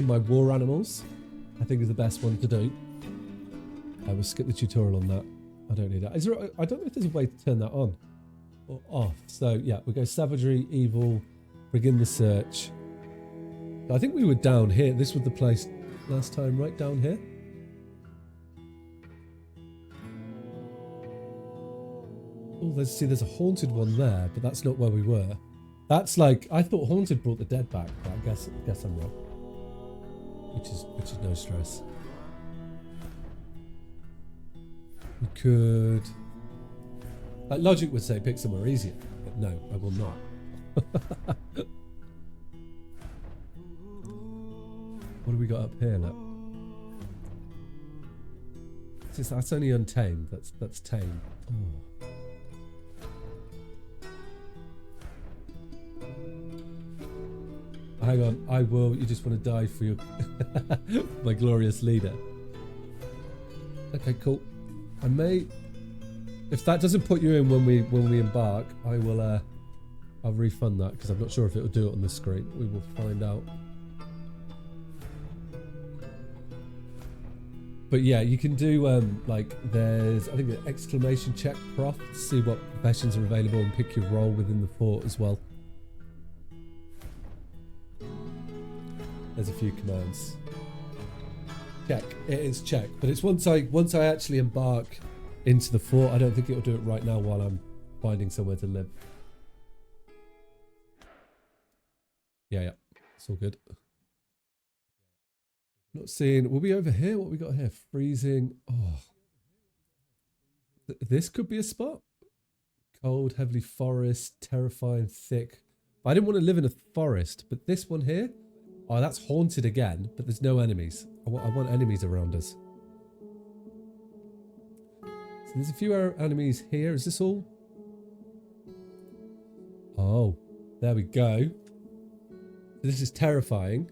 my war animals. I think is the best one to do. I will skip the tutorial on that. I don't need that. I don't know if there's a way to turn that on or off. So yeah, we go savagery, evil, begin the search. I think we were down here. This was the place last time, right down here. Oh, there's a haunted one there, but that's not where we were. That's like, I thought haunted brought the dead back, but I guess I'm wrong. Which is no stress. We could, like logic would say pick somewhere easier, but no, I will not. What do we got up here? Look, that's only untamed. That's tame. Oh. Hang on, I will. You just want to die for your my glorious leader. Okay, cool. I may, if that doesn't put you in when we embark, I will. I'll refund that because I'm not sure if it will do it on the screen. We will find out. But yeah, you can do like there's I think an exclamation checkprof to see what professions are available and pick your role within the fort as well. There's a few commands. Check. It is check, but it's once I actually embark into the fort. I don't think it'll do it right now while I'm finding somewhere to live. Yeah, it's all good. Not seeing. Will we over here? What we got here? Freezing. Oh, this could be a spot. Cold, heavily forest, terrifying, thick. I didn't want to live in a forest, but this one here. Oh, that's haunted again, but there's no enemies. I want enemies around us. So there's a few enemies here. Is this all? Oh, there we go. This is terrifying.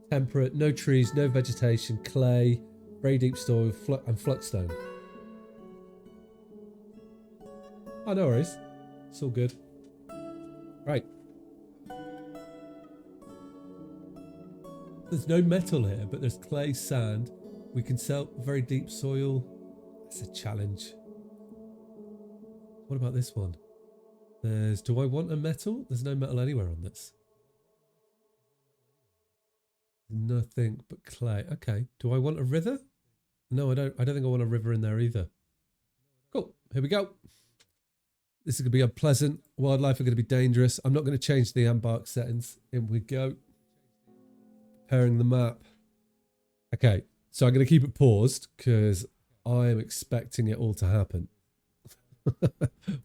Temperate, no trees, no vegetation, clay, very deep soil, and flux-stone. Oh, no worries. It's all good. Right. There's no metal here, but there's clay, sand. We can sell very deep soil. That's a challenge. What about this one? Do I want a metal? There's no metal anywhere on this. Nothing but clay. Okay. Do I want a river? No, I don't think I want a river in there either. Cool. Here we go. This is going to be unpleasant. Wildlife are going to be dangerous. I'm not going to change the embark settings. In we go. Preparing the map. Okay. So I'm going to keep it paused because I am expecting it all to happen.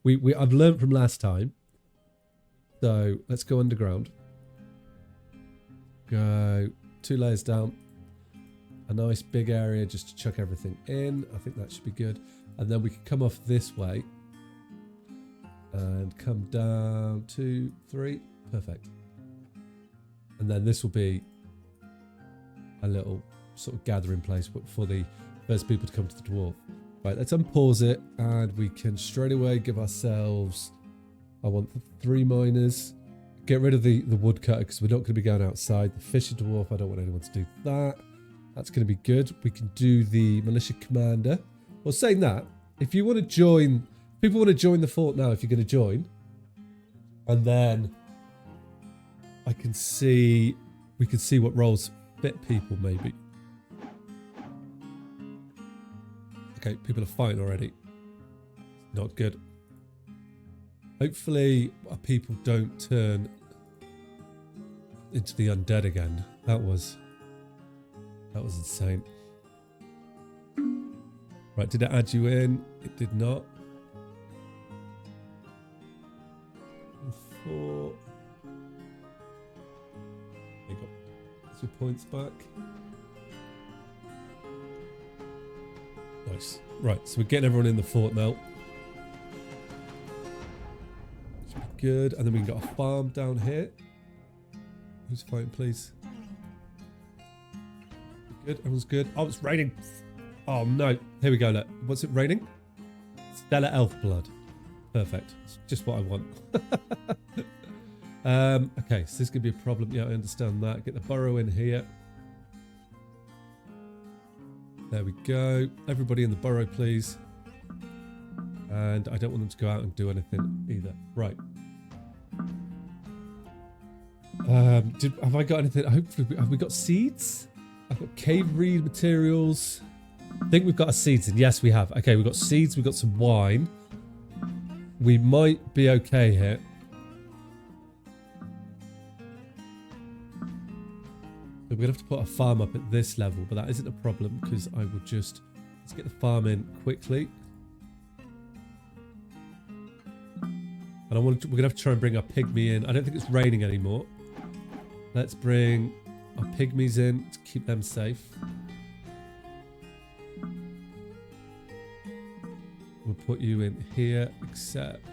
I've learned from last time. So let's go underground. Go 2 layers down. A nice big area just to chuck everything in. I think that should be good. And then we can come off this way. And come down 2, 3. Perfect. And then this will be a little sort of gathering place for the first people to come to the dwarf. Right, let's unpause it and we can straight away give ourselves, I want 3 miners. Get rid of the woodcutter because we're not going to be going outside. The fisher dwarf, I don't want anyone to do that. That's going to be good. We can do the militia commander. Well, saying that, if you want to join, people want to join the fort now if you're going to join. And then we can see what roles fit people maybe. Okay, people are fighting already. Not good. Hopefully our people don't turn into the undead again. That was insane. Right, did it add you in? It did not. 4. There you go. That's your points back. Nice. Right, so we're getting everyone in the fort now. Should be good. And then we got a farm down here. Who's fighting, please? Good. Everyone's good. Oh, it's raining. Oh, no. Here we go. Look. What's it raining? Stellar elf blood. Perfect. It's just what I want. Okay, so this could be a problem. Yeah, I understand that. Get the burrow in here. There we go. Everybody in the burrow, please. And I don't want them to go out and do anything either. Right. Have I got anything? Hopefully, have we got seeds? I've got cave reed materials. I think we've got our seeds in. Yes, we have. Okay, we've got seeds. We've got some wine. We might be okay here. We're going to have to put a farm up at this level, but that isn't a problem because I will just... Let's get the farm in quickly. And we're going to have to try and bring our pygmy in. I don't think it's raining anymore. Let's bring our pygmies in to keep them safe. We'll put you in here, except...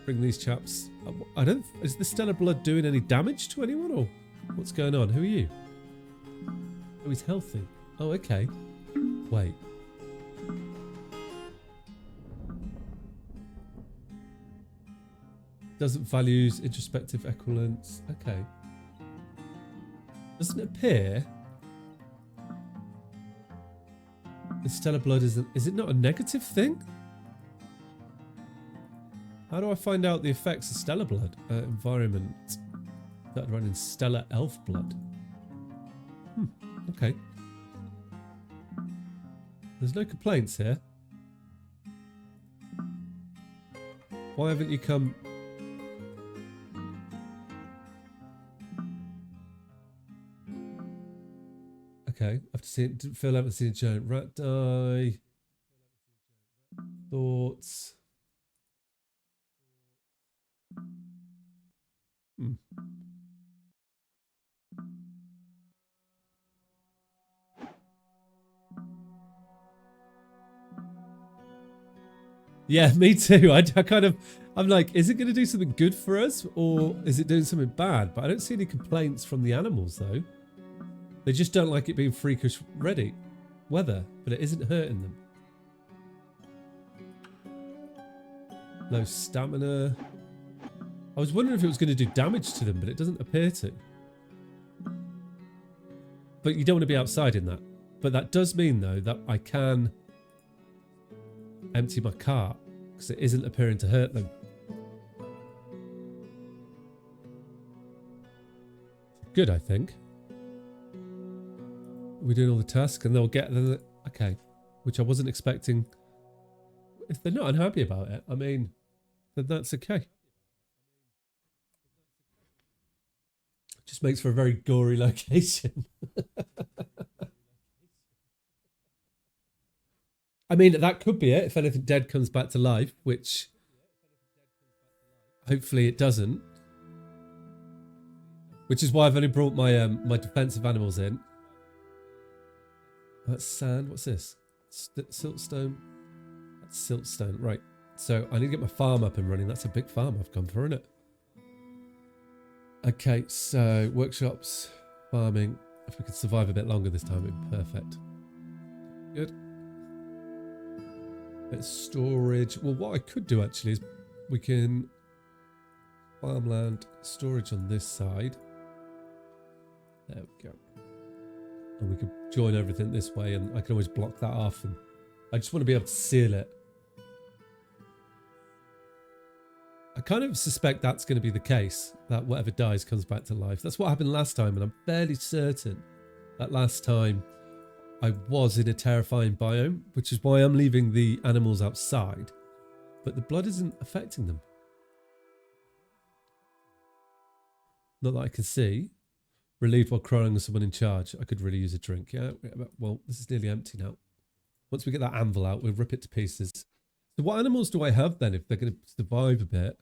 Bring these chaps... I don't... Is the stellar blood doing any damage to anyone, or what's going on? Who are you? Oh, he's healthy. Oh, okay. Wait. Doesn't values introspective equivalence. Okay. Doesn't it appear... The stellar blood is it not a negative thing? How do I find out the effects of stellar blood? Environment. That running stellar elf blood. Okay. There's no complaints here. Why haven't you come... Okay, after seeing, didn't feel like I've seen a giant rat die. Thoughts. Yeah, me too. I kind of, I'm like, is it going to do something good for us or is it doing something bad? But I don't see any complaints from the animals though. They just don't like it being freakish ready weather, but it isn't hurting them. Low stamina. I was wondering if it was going to do damage to them, but it doesn't appear to. But you don't want to be outside in that. But that does mean though that I can empty my cart because it isn't appearing to hurt them. Good, I think. We're doing all the tasks and they'll get the... Okay, which I wasn't expecting. If they're not unhappy about it, I mean, then that's okay. Just makes for a very gory location. I mean, that could be it if anything dead comes back to life, which hopefully it doesn't. Which is why I've only brought my my defensive animals in. That's sand. What's this? Siltstone. That's siltstone. Right. So I need to get my farm up and running. That's a big farm I've gone for, isn't it? Okay, so workshops, farming. If we could survive a bit longer this time, it'd be perfect. Good. Bit of storage. Well, what I could do actually is we can farmland storage on this side. There we go. And we could join everything this way, and I can always block that off. And I just want to be able to seal it. I kind of suspect that's going to be the case, that whatever dies comes back to life. That's what happened last time, and I'm fairly certain that last time I was in a terrifying biome, which is why I'm leaving the animals outside. But the blood isn't affecting them. Not that I can see. Relieved while crying with someone in charge. I could really use a drink. Yeah, well, this is nearly empty now. Once we get that anvil out, we'll rip it to pieces. So what animals do I have then if they're going to survive a bit?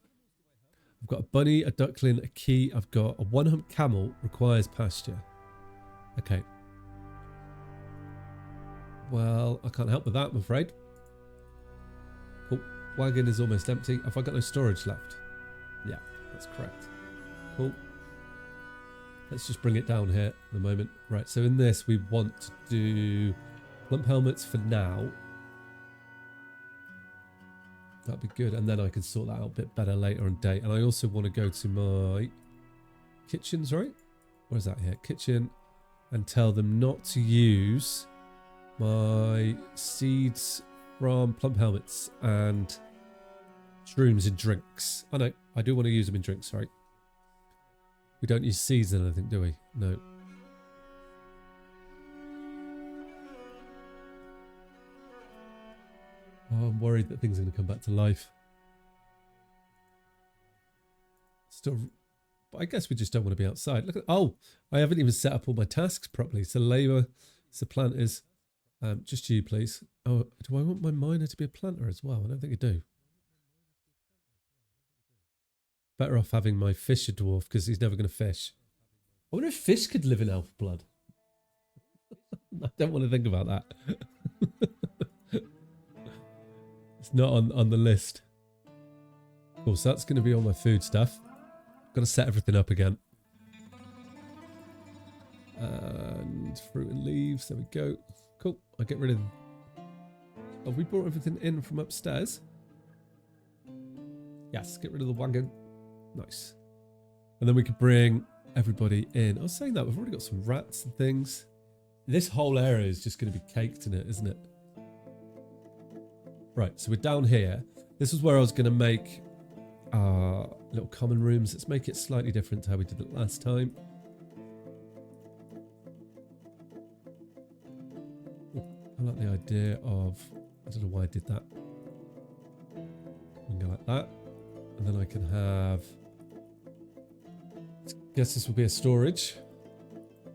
I've got a bunny, a duckling, a key. I've got a one-hump camel, requires pasture. Okay. Well, I can't help with that, I'm afraid. Oh, wagon is almost empty. Have I got no storage left? Yeah, that's correct. Cool. Let's just bring it down here at the moment. Right, so in this we want to do plump helmets for now. That'd be good, and then I can sort that out a bit better later on date. And I also want to go to my kitchens, right? What is that here? Kitchen, and tell them not to use my seeds from plump helmets and shrooms in drinks. Oh no, I do want to use them in drinks, sorry. We don't use seeds in anything, do we? No. Oh, I'm worried that things are going to come back to life. Still, but I guess we just don't want to be outside. Look at, oh, I haven't even set up all my tasks properly. So labour, so planters, just you, please. Oh, do I want my miner to be a planter as well? I don't think I do. Better off having my fisher dwarf because he's never going to fish. I wonder if fish could live in elf blood. I don't want to think about that. It's not on the list. Cool, so that's going to be all my food stuff. Got to set everything up again. And fruit and leaves, there we go. Cool, I'll get rid of... Have we brought everything in from upstairs? Yes, get rid of the wagon. Nice. And then we could bring everybody in. I was saying that, we've already got some rats and things. This whole area is just going to be caked in it, isn't it? Right, so we're down here. This is where I was going to make little common rooms. Let's make it slightly different to how we did it last time. Ooh, I like the idea of... I don't know why I did that. We can go like that. And then I can have... I guess this will be a storage.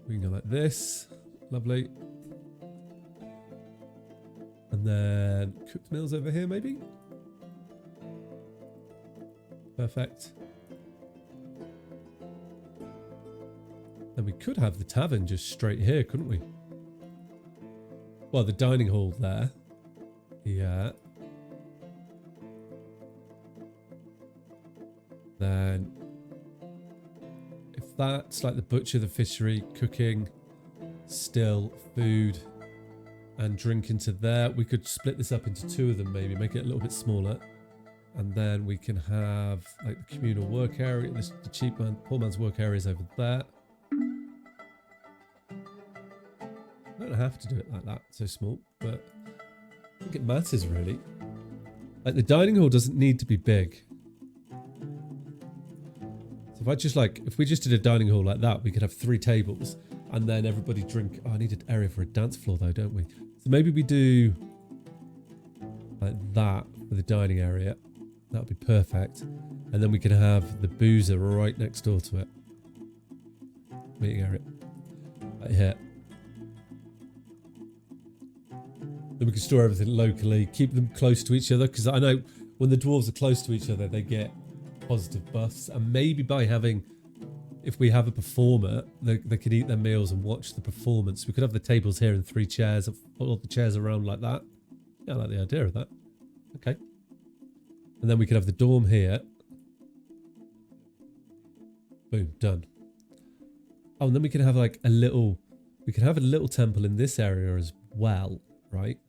We can go like this. Lovely. And then cooked meals over here, maybe? Perfect. Then we could have the tavern just straight here, couldn't we? Well, the dining hall there. Yeah. then if that's like the butcher, the fishery, cooking, still, food, and drink into there, we could split this up into 2 of them maybe, make it a little bit smaller. And then we can have like the communal work area, the cheap man, poor man's work area is over there. I don't have to do it like that, so small, but I think it matters really. Like the dining hall doesn't need to be big. So if I just like, if we just did a dining hall like that, we could have 3 tables and then everybody drink. Oh, I need an area for a dance floor though, don't we? So maybe we do like that for the dining area. That would be perfect. And then we can have the boozer right next door to it. Meeting area. Right here. Then we can store everything locally, keep them close to each other, because I know when the dwarves are close to each other, they get positive buffs. And maybe by having, if we have a performer, they could eat their meals and watch the performance. We could have the tables here and 3 chairs, all the chairs around like that. Yeah, I like the idea of that. Okay. And then we could have the dorm here. Boom, done. Oh, and then we can have like a little, we can have a little temple in this area as well, right?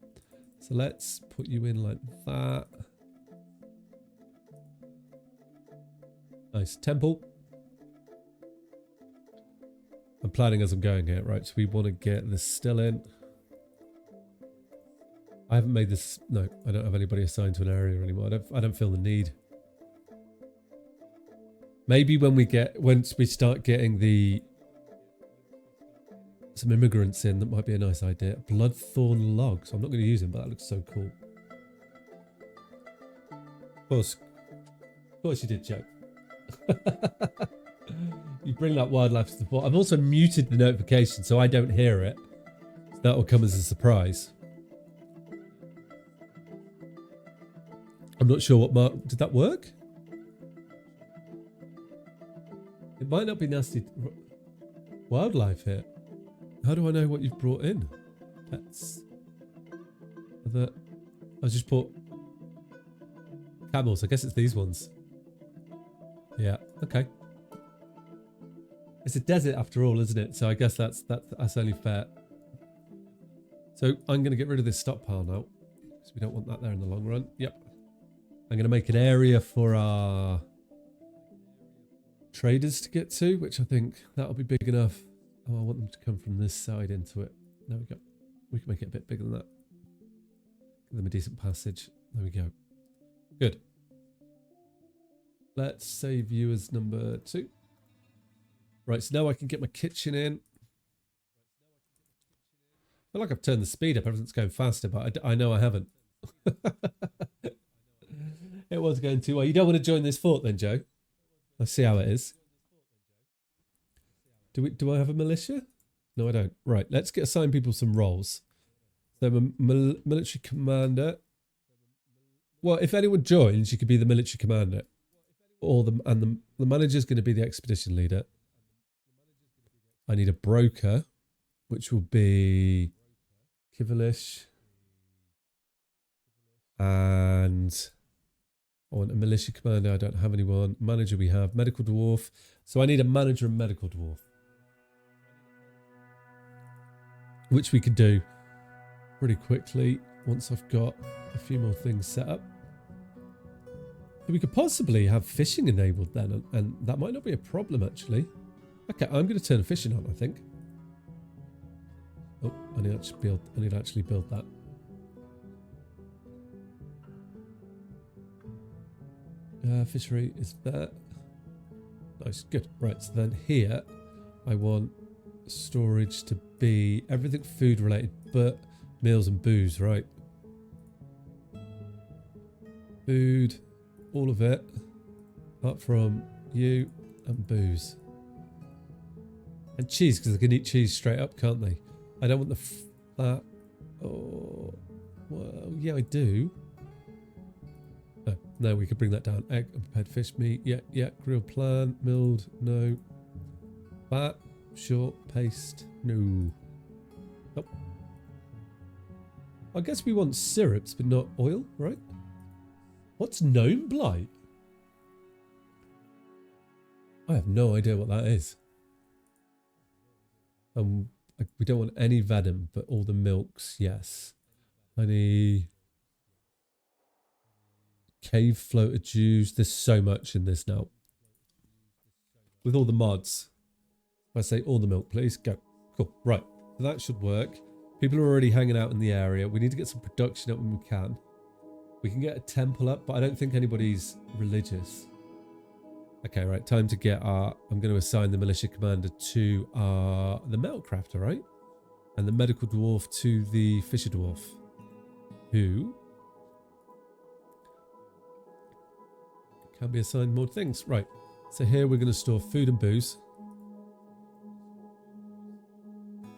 So let's put you in like that. Nice temple. I'm planning as I'm going here, right? So we want to get this still in. I haven't made this. No, I don't have anybody assigned to an area anymore. I don't feel the need. Maybe when once we start getting some immigrants in, that might be a nice idea. Bloodthorn logs. I'm not going to use them, but that looks so cool. Of course you did, Joe. You bring that wildlife to the fore. I've also muted the notification so I don't hear it. So that will come as a surprise. I'm not sure what did that work? It might not be nasty wildlife here. How do I know what you've brought in? Pets. I just put camels. I guess it's these ones. Yeah. Okay. It's a desert after all, isn't it? So I guess that's only fair. So I'm going to get rid of this stockpile now because we don't want that there in the long run. Yep. I'm going to make an area for our traders to get to, which I think that'll be big enough. Oh, I want them to come from this side into it. There we go. We can make it a bit bigger than that. Give them a decent passage. There we go. Good. Let's save you as number 2. Right, so now I can get my kitchen in. I feel like I've turned the speed up. Everything's going faster, but I know I haven't. It was going too well. You don't want to join this fort then, Joe? I see how it is. Do I have a militia? No, I don't. Right, let's assign people some roles. So I'm a military commander. Well, if anyone joins, you could be the military commander. Or the manager's going to be the expedition leader. I need a broker, which will be Kivalish. And I want a militia commander. I don't have anyone. Manager we have. Medical dwarf. So I need a manager and medical dwarf. Which we could do pretty quickly once I've got a few more things set up. So we could possibly have fishing enabled then, and that might not be a problem actually. Okay, I'm going to turn fishing on, I think. Oh, I need to actually build that. Fishery is there. Nice, good. Right, so then here I want storage to be everything food related, but meals and booze, right? Food, all of it, apart from you and booze. And cheese, because they can eat cheese straight up, can't they? I don't want that. Oh, well, yeah, I do. No, we could bring that down. Egg and prepared fish meat. Yeah. Grilled plant, milled, no. Bat, short, paste, no. Nope. I guess we want syrups, but not oil, right? What's gnome blight? I have no idea what that is. We don't want any venom, but all the milks, yes. Honey. Cave floater juice. There's so much in this now. With all the mods. If I say all the milk, please. Go. Cool. Right. So that should work. People are already hanging out in the area. We need to get some production up when we can. We can get a temple up, but I don't think anybody's religious. Okay, right. Time to get our... I'm going to assign the militia commander to the metal crafter, right? And the medical dwarf to the fisher dwarf. Who... can be assigned more things. Right. So here we're going to store food and booze.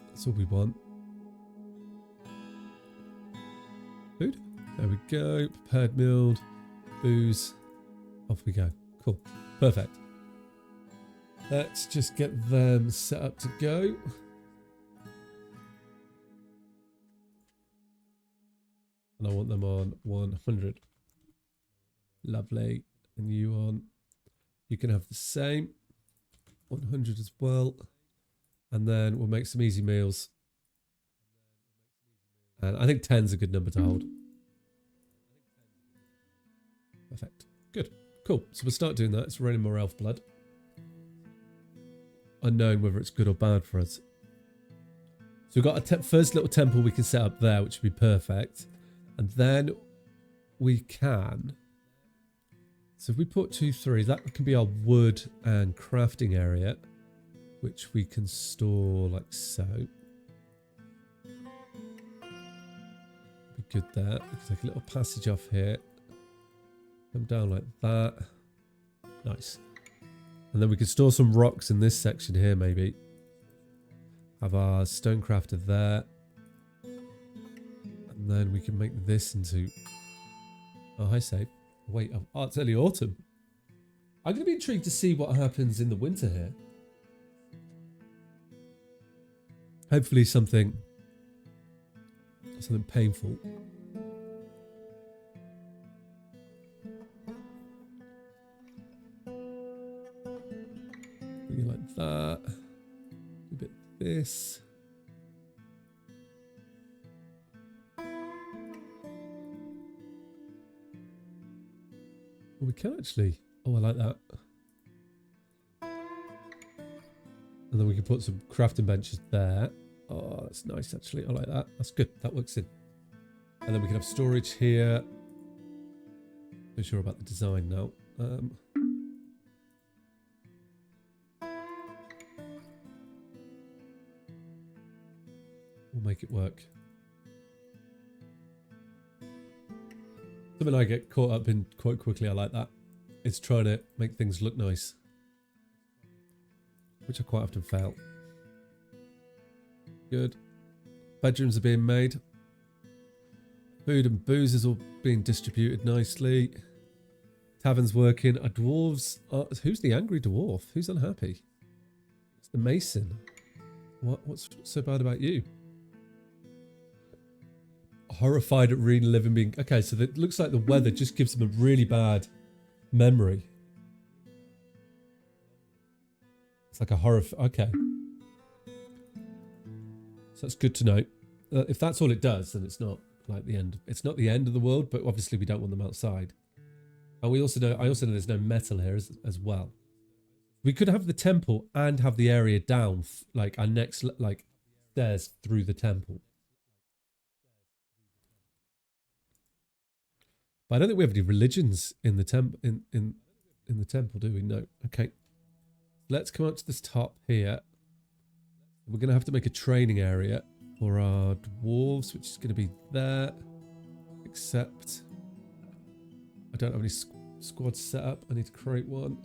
That's all we want. Food. There we go. Prepared meal. Booze. Off we go. Cool. Perfect. Let's just get them set up to go. And I want them on 100. Lovely. And you on, you can have the same, 100 as well. And then we'll make some easy meals. And I think 10's a good number to hold. Perfect. Good. Cool. So we'll start doing that. It's raining more elf blood. Unknown whether it's good or bad for us. So we've got a first little temple we can set up there, which would be perfect. And then we can... So if we put 2, 3, that can be our wood and crafting area, which we can store like so. Be good there. We can take a little passage off here. Come down like that. Nice. And then we can store some rocks in this section here maybe. Have our stone crafter there. And then we can make this into... Oh, hi, Save. Wait, oh, it's early autumn. I'm going to be intrigued to see what happens in the winter here. Hopefully something painful. Bring it like that. Do a bit of this. Well, we can actually... Oh, I like that. And then we can put some crafting benches there. Oh, that's nice, actually. I like that. That's good. That works in. And then we can have storage here. Not sure about the design now. We'll make it work. Something I get caught up in quite quickly, I like that. It's trying to make things look nice. Which I quite often fail. Good. Bedrooms are being made. Food and booze is all being distributed nicely. Tavern's working. Our dwarves are... Who's the angry dwarf? Who's unhappy? It's the mason. What's so bad about you? Horrified at reading living being... Okay, so it looks like the weather just gives them a really bad memory. It's like a horror... Okay. So that's good to know. If that's all it does, then it's not like the end. It's not the end of the world, but obviously we don't want them outside. And we also know... I also know there's no metal here as well. We could have the temple and have the area down, like our next, like, stairs through the temple. But I don't think we have any religions in the in the temple, do we? No. Okay. Let's come up to this top here. We're going to have to make a training area for our dwarves, which is going to be there. Except I don't have any squads set up. I need to create one.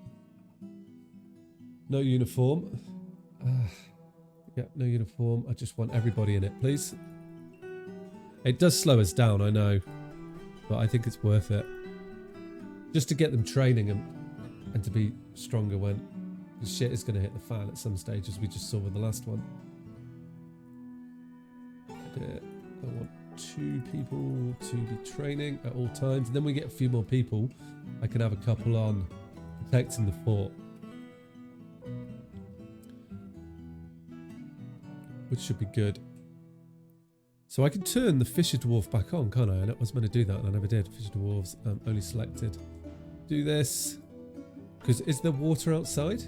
No uniform. Yeah, no uniform. I just want everybody in it, please. It does slow us down, I know. But I think it's worth it. Just to get them training and to be stronger when the shit is going to hit the fan at some stage, as we just saw with the last one. I want 2 people to be training at all times. And then we get a few more people. I can have a couple on protecting the fort. which should be good. So I can turn the Fisher Dwarf back on, can't I? I was meant to do that and I never did. Fisher Dwarves, only selected. Do this. Because is there water outside?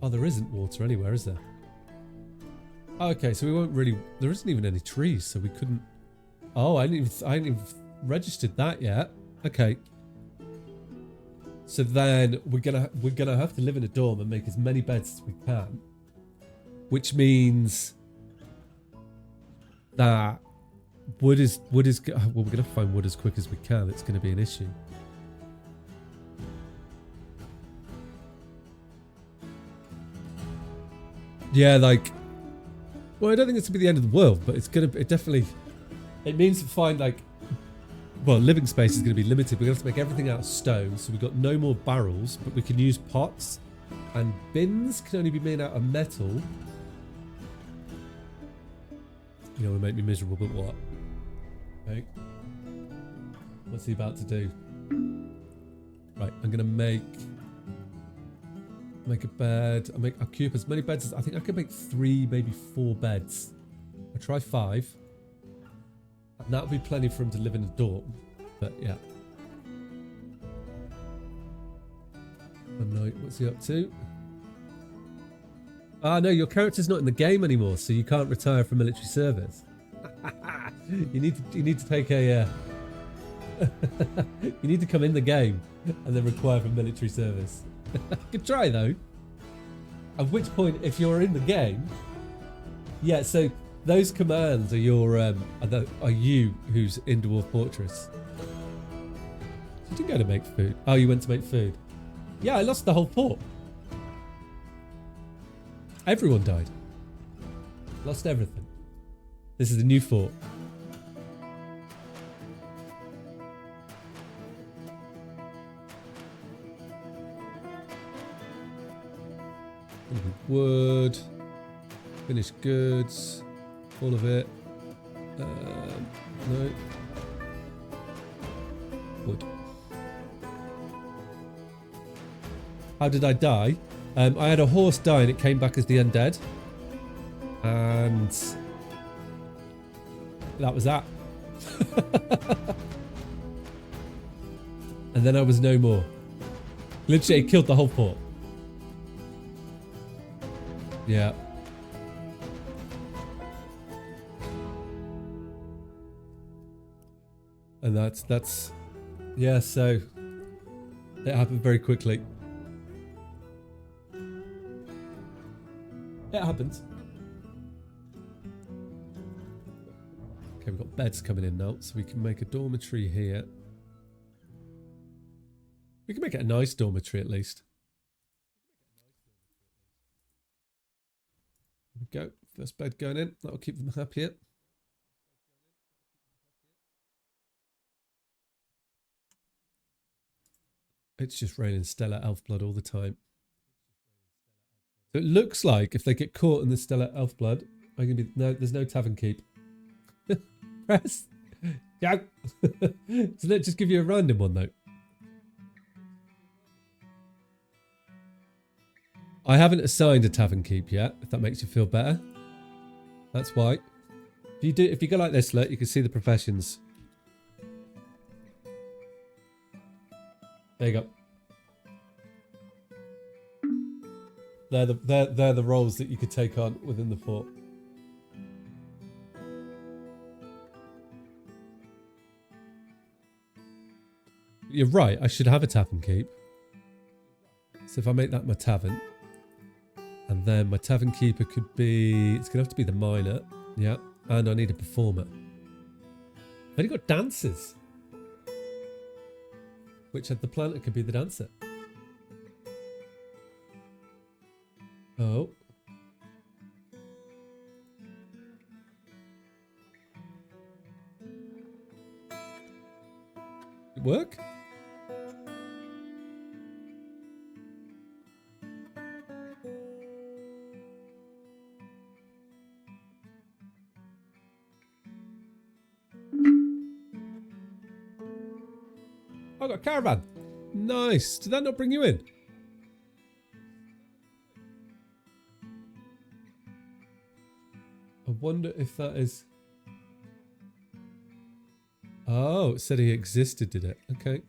Oh, there isn't water anywhere, is there? Okay, so we won't really... There isn't even any trees, so we couldn't... Oh, I hadn't even registered that yet. Okay. So then we're gonna have to live in a dorm and make as many beds as we can. Which means that wood is well, we're gonna find wood as quick as we can. It's gonna be an issue. Yeah, like, well, I don't think it's gonna be the end of the world, but it means to find, like, well, living space is going to be limited. We're going to have to make everything out of stone, so we've got no more barrels, but we can use pots, and bins can only be made out of metal. You know, it make me miserable, but what? Okay. What's he about to do? Right, I'm going to make a bed. I'll keep as many beds as... I think I can make 3, maybe 4 beds. I'll try 5. And that'll be plenty for him to live in a dorm. But yeah. And now, what's he up to? Ah, no, your character's not in the game anymore, so you can't retire from military service. You need to take a... you need to come in the game and then require for military service. Good try, though. At which point, if you're in the game... Yeah, so... Those commands are your are you who's in Dwarf Fortress. You didn't go to make food. Oh, you went to make food. Yeah, I lost the whole fort. Everyone died. Lost everything. This is a new fort. Wood. Finished goods. All of it. No. Wood. How did I die? I had a horse die and it came back as the undead. And that was that. And then I was no more. Literally, it killed the whole fort. Yeah. And that's yeah, so it happened very quickly. It happens. Okay, we've got beds coming in now, so we can make a dormitory here. We can make it a nice dormitory at least. There we go. First bed going in. That'll keep them happier. It's just raining stellar elf blood all the time. So it looks like if they get caught in the stellar elf blood, I'm gonna be there's no tavern keep. Press. Yeah. Doesn't it just give you a random one though? I haven't assigned a tavern keep yet, if that makes you feel better. That's why. If you go like this, look, you can see the professions. There you go. They're the roles that you could take on within the fort. You're right, I should have a tavern keep. So if I make that my tavern, and then my tavern keeper could be, it's gonna have to be the miner, yeah, and I need a performer. I've only got dancers. Which at the planter could be the dancer. Oh. Did it work? I got a caravan. Nice. Did that not bring you in? I wonder if that is... Oh, it said he existed, did it? Okay.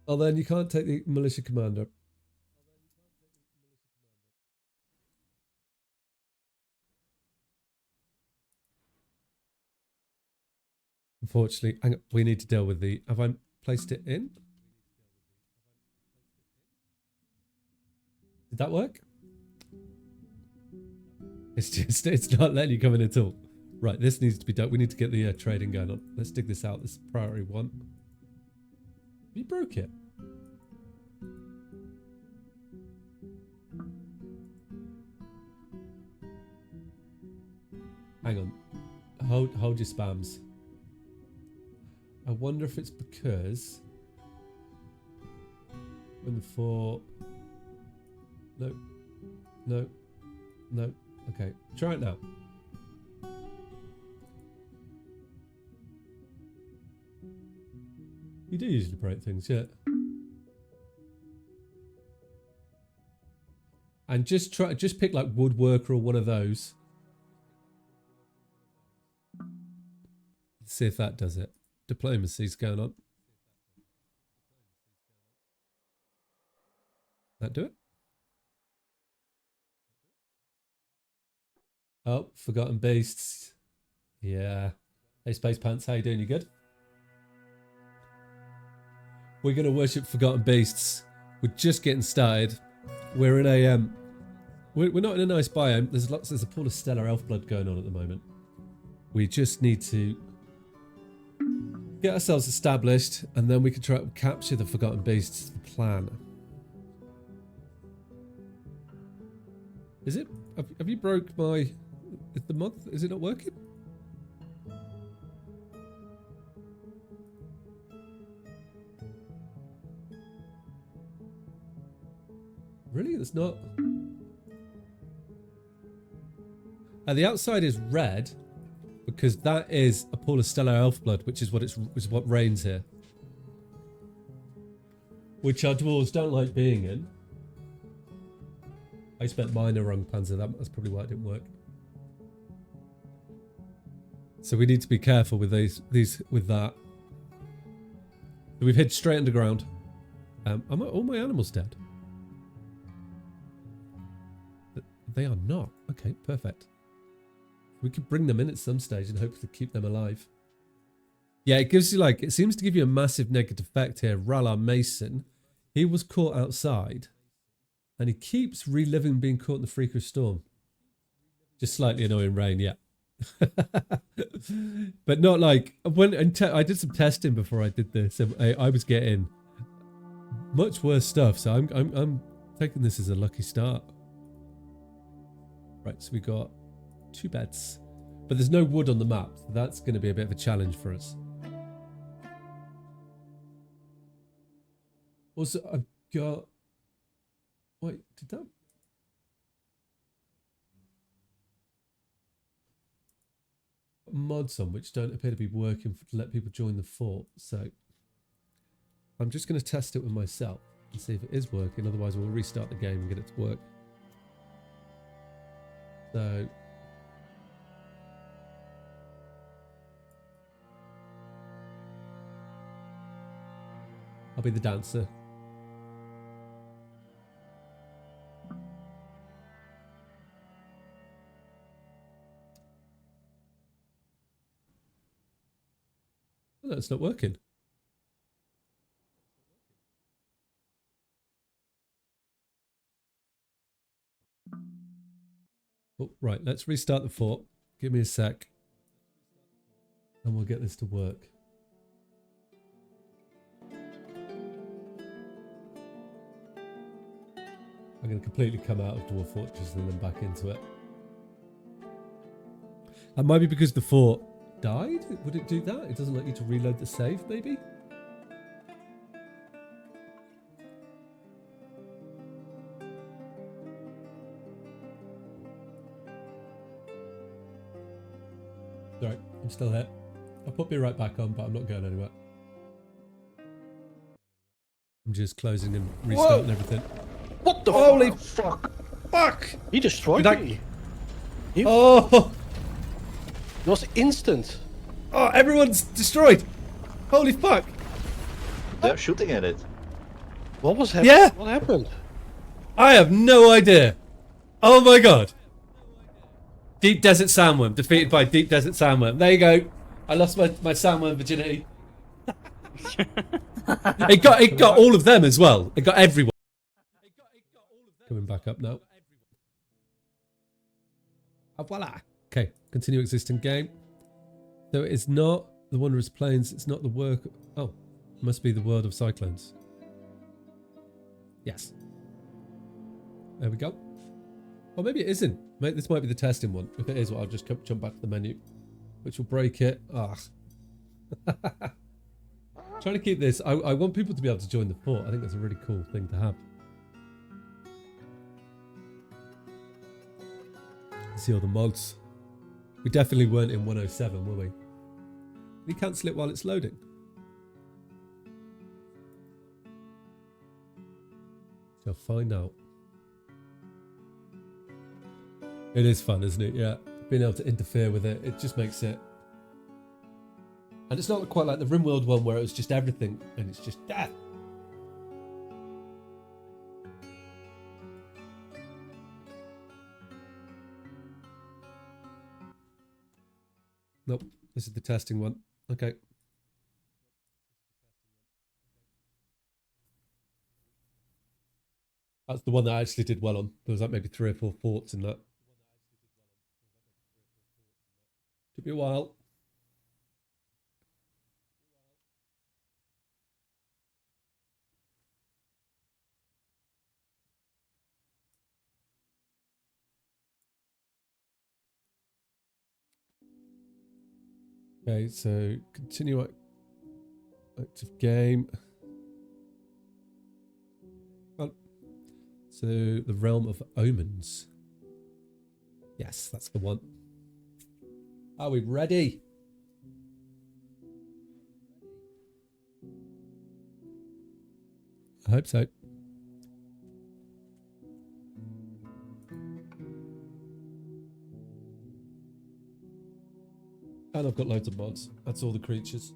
Well, then you can't take the militia commander. Unfortunately, hang on, we need to deal with the... Have I placed it in? Did that work? It's not letting you come in at all. Right, this needs to be done. We need to get the trading going on. Let's dig this out. This is priority 1. You broke it. Hang on. Hold your spams. I wonder if it's because when the 4... No. No. No. Okay. Try it now. You do usually break things, yeah. And just pick like woodworker or one of those. See if that does it. Diplomacy's going on. That do it? Oh, forgotten beasts. Yeah. Hey, Space Pants, how you doing? You good? We're going to worship forgotten beasts. We're just getting started. We're in a we're not in a nice biome. There's a pool of stellar elf blood going on at the moment. We just need to get ourselves established, and then we can try to capture the forgotten beasts. The plan. Is it? Have you broke my? Is the mod? Is it not working? Really? It's not. The outside is red because that is a pool of stellar elf blood, which is what reigns here. Which our dwarves don't like being in. I spent mine wrong, Panzer. That's probably why it didn't work. So we need to be careful with with that. We've hid straight underground. Are all my animals dead? They are not. Okay, perfect. We could bring them in at some stage and hope to keep them alive. Yeah, it gives you like, it seems to give you a massive negative effect here. Rala Mason, he was caught outside and he keeps reliving being caught in the freakish storm. Just slightly annoying rain, yeah. But not like, I did some testing before I did this. I was getting much worse stuff, so I'm taking this as a lucky start. Right, so we got 2 beds, but there's no wood on the map, so that's going to be a bit of a challenge for us. Also, I've got... Wait, did that... mods on which don't appear to be working to let people join the fort, so I'm just going to test it with myself and see if it is working. Otherwise, we'll restart the game and get it to work. So I'll be the dancer. Oh, no, it's not working. Oh, right, let's restart the fort. Give me a sec. And we'll get this to work. I'm going to completely come out of Dwarf Fortress and then back into it. That might be because the fort died? Would it do that? It doesn't let you to reload the save, maybe? Right, I'm still here. I'll put me right back on, but I'm not going anywhere. I'm just closing and restarting everything. What the Holy fuck? fuck! He destroyed Did I- me. Oh! It was instant. Oh, everyone's destroyed! Holy fuck! They're shooting at it. What was happening? Yeah. What happened? I have no idea. Oh my god. Deep Desert Sandworm defeated by Deep Desert Sandworm. There you go. I lost my sandworm virginity. it got all of them as well. It got everyone. Coming back up now. Ah, voila. Okay, continue existing game. So it is not the Wondrous Plains. It's not the work. Oh, it must be the World of Cyclones. Yes. There we go. Or maybe it isn't. This might be the testing one. If it is, well, I'll just jump back to the menu, which will break it. Ah. Trying to keep this. I want people to be able to join the fort. I think that's a really cool thing to have. See all the mods. We definitely weren't in 107, were we? Can you cancel it while it's loading? So I'll find out. It is fun, isn't it? Yeah. Being able to interfere with it, it just makes it. And it's not quite like the RimWorld one where it was just everything and it's just death. Nope, this is the testing one. Okay. That's the one that I actually did well on. There was like maybe 3 or 4 forts in that. Took me a while. Okay, so continue active game. Oh. So the Realm of Omens. Yes, that's the one. Are we ready? I hope so. And I've got loads of mods. That's all the creatures.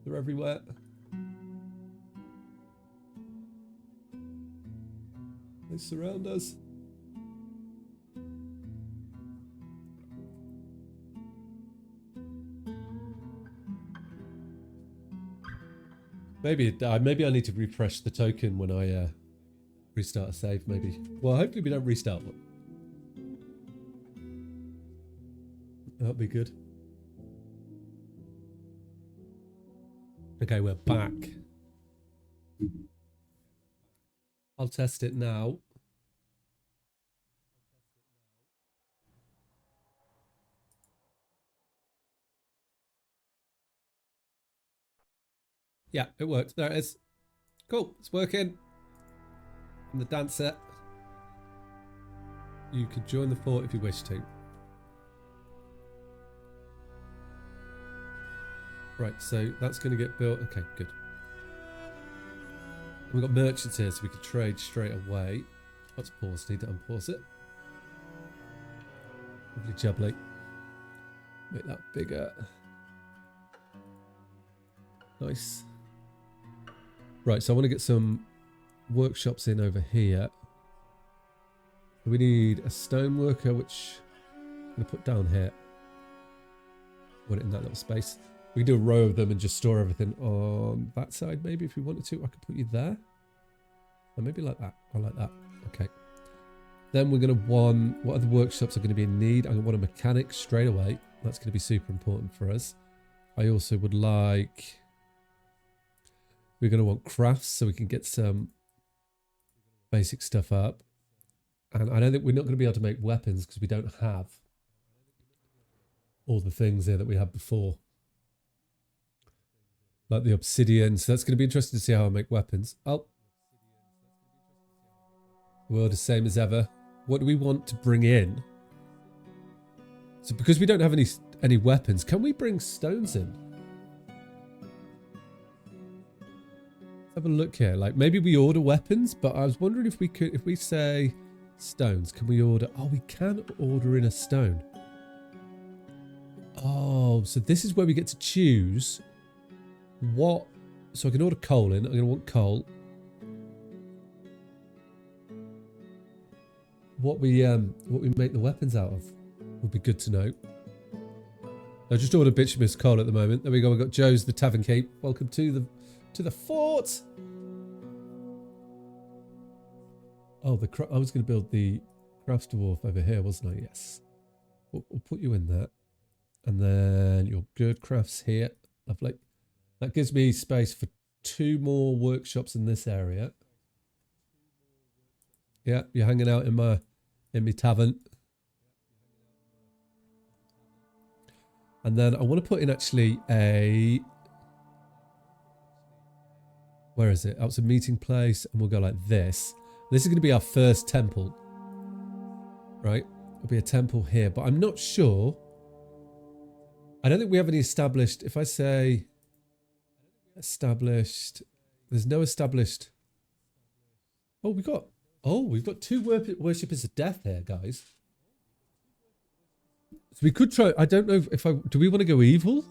They're everywhere. They surround us. Maybe maybe I need to refresh the token when I restart a save. Maybe. Well, hopefully we don't restart one. That'd be good. Okay, we're back. I'll test it now. Yeah, it worked. There it is. Cool, it's working. And the dancer. You could join the fort if you wish to. Right, so that's going to get built. Okay, good. We've got merchants here, so we could trade straight away. Let's pause. Need to unpause it. Lovely jubbly. Make that bigger. Nice. Right, so I want to get some workshops in over here. We need a stone worker, which I'm going to put down here. Put it in that little space. We can do a row of them and just store everything on that side, maybe, if we wanted to. I could put you there. Or maybe like that. I like that. Okay. Then we're going to want... What other workshops are going to be in need? I'm going to want a mechanic straight away. That's going to be super important for us. I also would like... We're going to want crafts so we can get some basic stuff up. And I don't think we're not going to be able to make weapons because we don't have all the things here that we had before. Like the obsidian. So that's going to be interesting to see how I make weapons. Oh. World is same as ever. What do we want to bring in? So because we don't have any weapons, can we bring stones in? Let's have a look here. Like maybe we order weapons, but I was wondering if we could, if we say stones, can we order? Oh, we can order in a stone. Oh, so this is where we get to choose what. So I can order coal in. I'm going to want coal. What we make the weapons out of would be good to know. I just ordered bituminous coal at the moment. There we go. We've got Joe's the Tavern Keep. Welcome to the fort. Oh, I was going to build the crafts dwarf over here, wasn't I? Yes. We'll put you in there. And then your good crafts here. Lovely. That gives me space for 2 more workshops in this area. Yeah, you're hanging out in my tavern. And then I want to put in actually a... Where is it? Oh, it's a meeting place. And we'll go like this. This is going to be our first temple. Right? It'll be a temple here. But I'm not sure... I don't think we have any established. If I say established, there's no established. Oh, we've got 2 worshippers of death here, guys. So we could try. I don't know if do we want to go evil?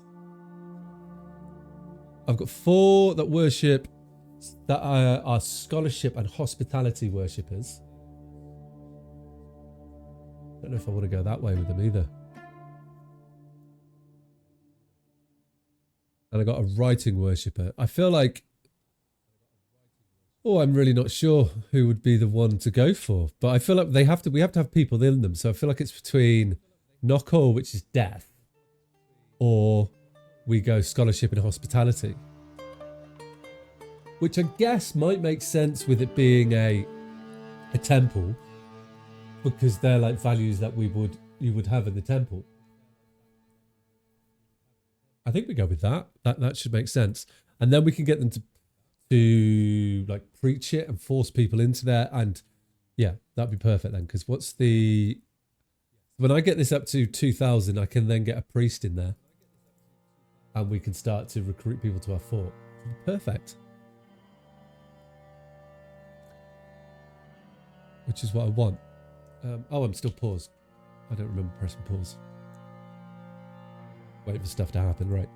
I've got 4 that worship that are scholarship and hospitality worshippers. I don't know if I want to go that way with them either. And I got a writing worshipper. I feel like, I'm really not sure who would be the one to go for. But I feel like we have to have people in them. So I feel like it's between Knockall, which is death, or we go scholarship and hospitality. Which I guess might make sense with it being a temple, because they're like values that you would have in the temple. I think we go with that. That should make sense. And then we can get them to like preach it and force people into there. And yeah, that'd be perfect then. Because when I get this up to 2,000, I can then get a priest in there. And we can start to recruit people to our fort. Perfect. Which is what I want. I'm still paused. I don't remember pressing pause. Wait for stuff to happen, right?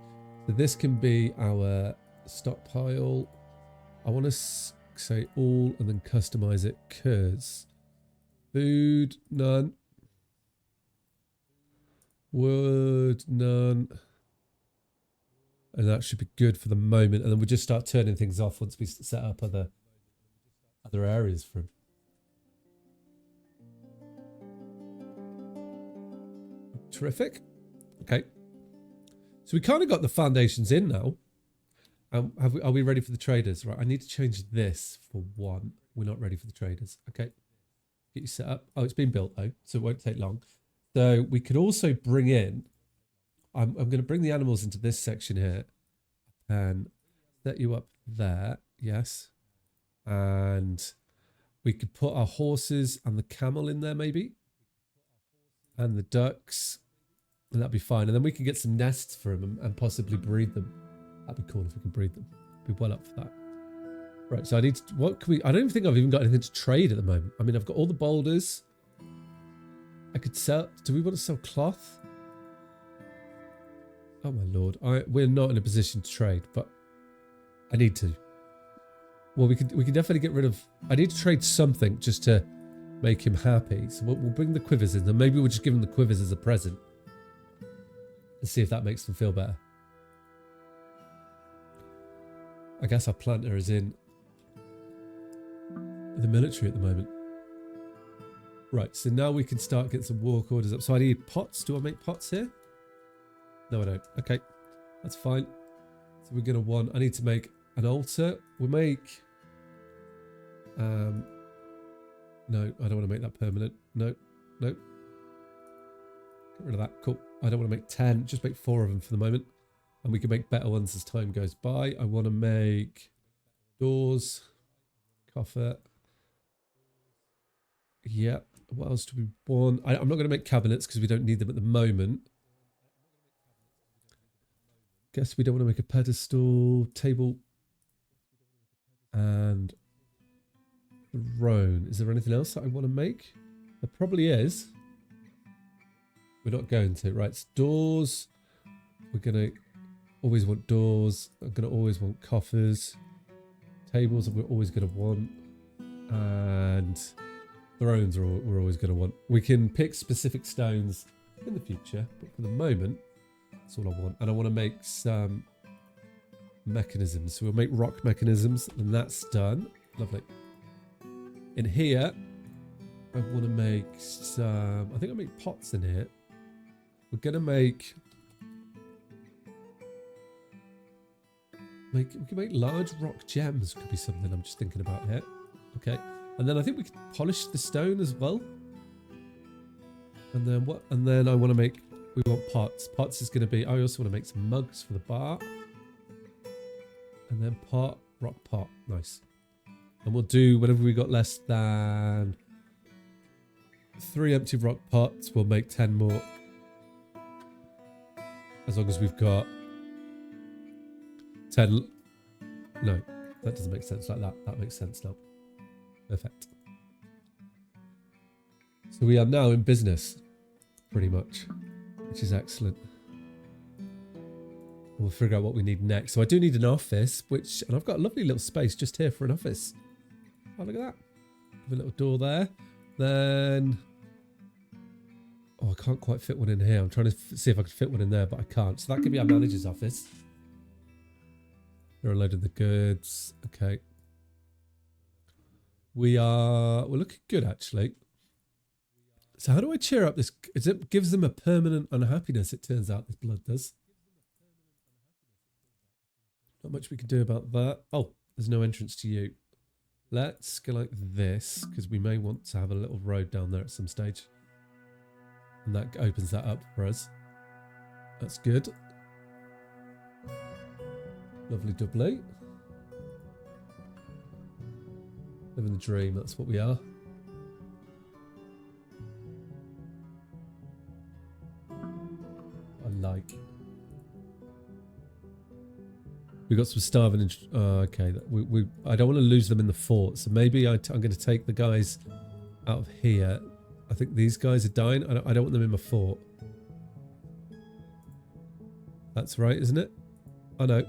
So this can be our stockpile. I want to say all and then customize it because food, none. Wood, none. And that should be good for the moment. And then we'll just start turning things off once we set up other areas for them. Terrific. Okay. So we kind of got the foundations in now. Are we ready for the traders? Right, I need to change this for 1. We're not ready for the traders. Okay. Get you set up. Oh, it's been built though, so it won't take long. So we could also bring in, I'm going to bring the animals into this section here and set you up there. Yes. And we could put our horses and the camel in there maybe. And the ducks. And that'd be fine. And then we can get some nests for them and possibly breed them. That'd be cool if we can breed them. Be well up for that. Right, so I need to, I don't even think I've even got anything to trade at the moment. I mean, I've got all the boulders. I could sell, do we want to sell cloth? Oh my lord, we're not in a position to trade, but I need to. Well, we can definitely get rid of, I need to trade something just to make him happy. So we'll bring the quivers in, and maybe we'll just give him the quivers as a present. And see if that makes them feel better. I guess our planter is in the military at the moment. Right, so now we can start getting some work orders up. So I need pots. Do I make pots here? No, I don't. Okay, that's fine. So we're going to I need to make an altar. We'll make... no, I don't want to make that permanent. No. Get rid of that. Cool. I don't want to make 10. Just make 4 of them for the moment. And we can make better ones as time goes by. I want to make doors. Coffer. Yeah. What else do we want? I'm not going to make cabinets because we don't need them at the moment. Guess we don't want to make a pedestal. Table. And throne. Is there anything else that I want to make? There probably is. We're not going to. Right, it's doors. We're going to always want doors. I'm going to always want coffers. Tables we're always going to want. And thrones we're always going to want. We can pick specific stones in the future, but for the moment, that's all I want. And I want to make some mechanisms. So we'll make rock mechanisms, and that's done. Lovely. In here, I want to make some... I think I'll make pots in here. We're going to make... We can make large rock gems. Could be something I'm just thinking about here. Okay. And then I think we can polish the stone as well. And then what? And then I want to make... We want pots. Pots is going to be... I also want to make some mugs for the bar. And then pot. Rock pot. Nice. And we'll do whenever we got less than 3 empty rock pots, we'll make 10 more. As long as we've got 10... No, that doesn't make sense like that. That makes sense now. Perfect. So we are now in business, pretty much, which is excellent. We'll figure out what we need next. So I do need an office, and I've got a lovely little space just here for an office. Oh, look at that. Have a little door there. Then... Oh, I can't quite fit one in here. I'm trying to see if I can fit one in there, but I can't. So that could be our manager's office. There are a load of the goods. Okay. We're looking good, actually. So how do I cheer up this? It gives them a permanent unhappiness, it turns out, this blood does. Not much we can do about that. Oh, there's no entrance to you. Let's go like this, because we may want to have a little road down there at some stage. And that opens that up for us. That's good. Lovely doubly. Living the dream, that's what we are. I like. We got some starving. Okay, I don't want to lose them in the fort, so maybe I'm going to take the guys out of here. I think these guys are dying. I don't want them in my fort. That's right, isn't it? Oh no.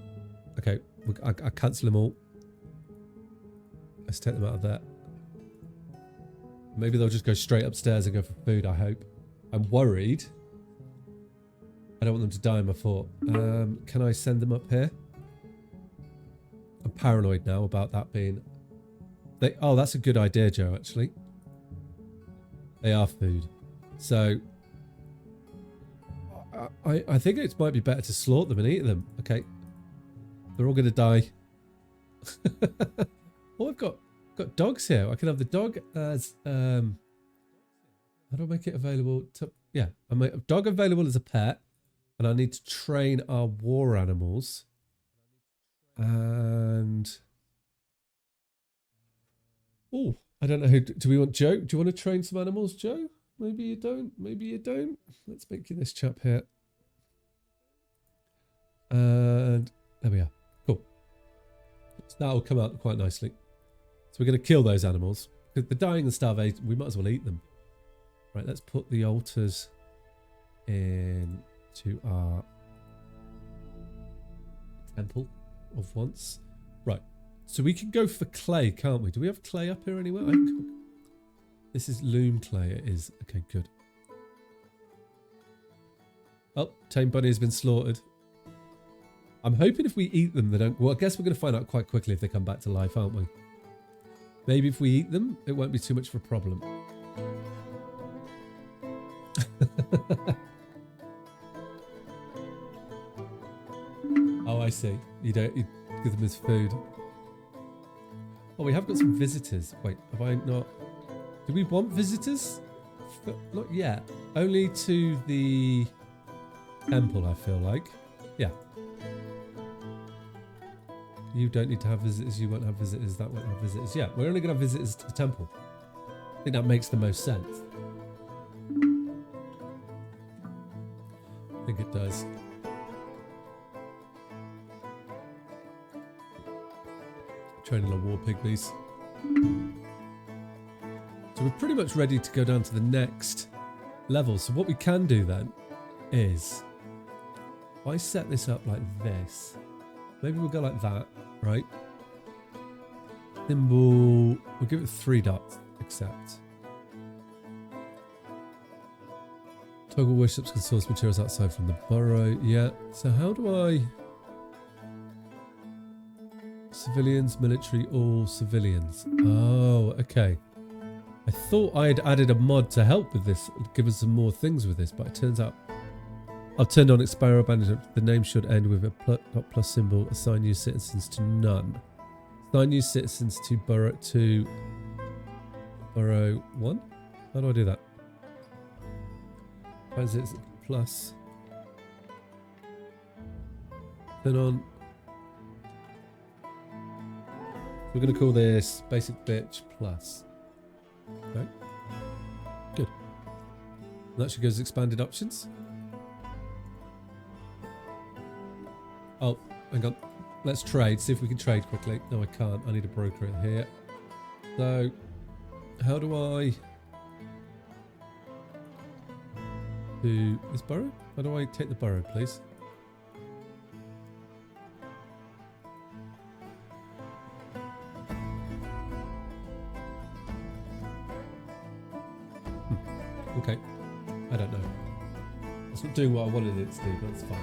Okay, I cancel them all. Let's take them out of there. Maybe they'll just go straight upstairs and go for food, I hope. I'm worried. I don't want them to die in my fort. Can I send them up here? I'm paranoid now about that being... Oh, that's a good idea, Joe, actually. They are food. So... I think it might be better to slaughter them and eat them. Okay. They're all going to die. Oh, I've got dogs here. I can have the dog as... how do I make it available? Yeah, I make a dog available as a pet. And I need to train our war animals. And... Oh, I don't know who... Do we want Joe? Do you want to train some animals, Joe? Maybe you don't. Maybe you don't. Let's make you this chap here. And there we are. Cool. So that'll come out quite nicely. So we're going to kill those animals. Because they're dying and starvation. We might as well eat them. Right, let's put the altars into our temple of once. Right. So we can go for clay, can't we? Do we have clay up here anywhere? This is loom clay, it is. Okay, good. Oh, tame bunny has been slaughtered. I'm hoping if we eat them, they don't... Well, I guess we're going to find out quite quickly if they come back to life, aren't we? Maybe if we eat them, it won't be too much of a problem. Oh, I see. You give them as food. Oh, we have got some visitors. Wait, have I not... Do we want visitors? Not yet. Only to the temple, I feel like. Yeah. You don't need to have visitors. You won't have visitors. That won't have visitors. Yeah, we're only going to have visitors to the temple. I think that makes the most sense. I think it does. Training our war pygmies. So we're pretty much ready to go down to the next level. So what we can do then is, if I set this up like this, maybe we'll go like that, right? Thimble, we'll give it 3 dots, accept. Toggle worships can source materials outside from the burrow. Yeah, so how do I... Civilians, military, all civilians. Oh, okay. I thought I had added a mod to help with this, give us some more things with this, but it turns out I've turned on Expire Abandoned. The name should end with a plus symbol. Assign new citizens to none. Assign new citizens to burrow 1. How do I do that? Why is it plus? Turn on. We're going to call this basic bitch plus. Okay. Good. And that should go as expanded options. Oh, hang on. Let's trade. See if we can trade quickly. No, I can't. I need a broker in here. So, how do I do this burrow? How do I take the burrow, please? Okay. I don't know. It's not doing what I wanted it to do, but it's fine.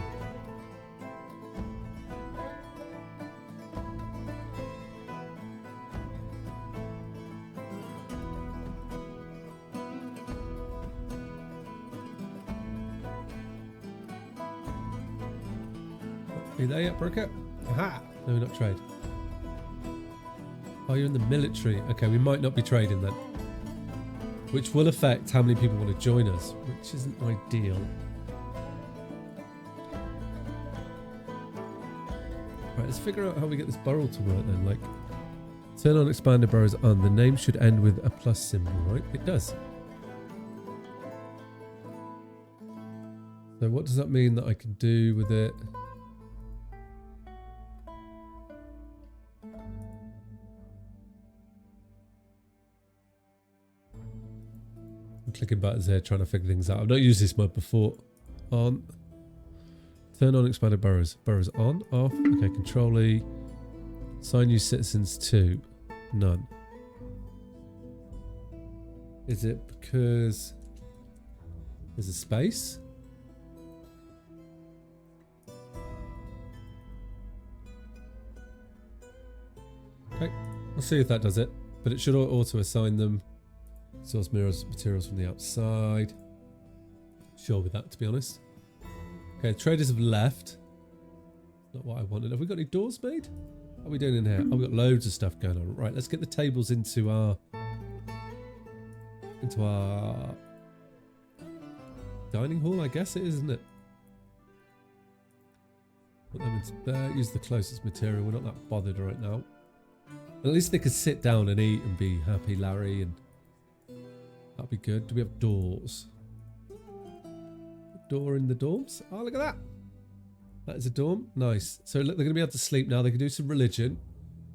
Are you there yet, broker? Aha! No, not trade. Oh, you're in the military. Okay, we might not be trading then. Which will affect how many people want to join us, which isn't ideal. Right, let's figure out how we get this burrow to work then. Like, turn on expanded burrows on. The name should end with a plus symbol, right? It does. So what does that mean that I can do with it? Clicking buttons here, trying to figure things out. I've not used this mod before. On. Turn on expanded burrows. Burrows on, off. Okay, control E. Assign new citizens to none. Is it because there's a space? Okay, we'll see if that does it. But it should auto assign them. Source materials from the outside. Sure with that, to be honest. Okay, traders have left. Not what I wanted. Have we got any doors made? What are we doing in here? Oh, we've got loads of stuff going on. Right, let's get the tables into our dining hall, I guess it is, isn't it? Put them into there. Use the closest material. We're not that bothered right now. But at least they could sit down and eat and be happy, Larry, and that'll be good. Do we have doors? Door in the dorms? Oh, look at that. That is a dorm. Nice. So look, they're going to be able to sleep now. They can do some religion.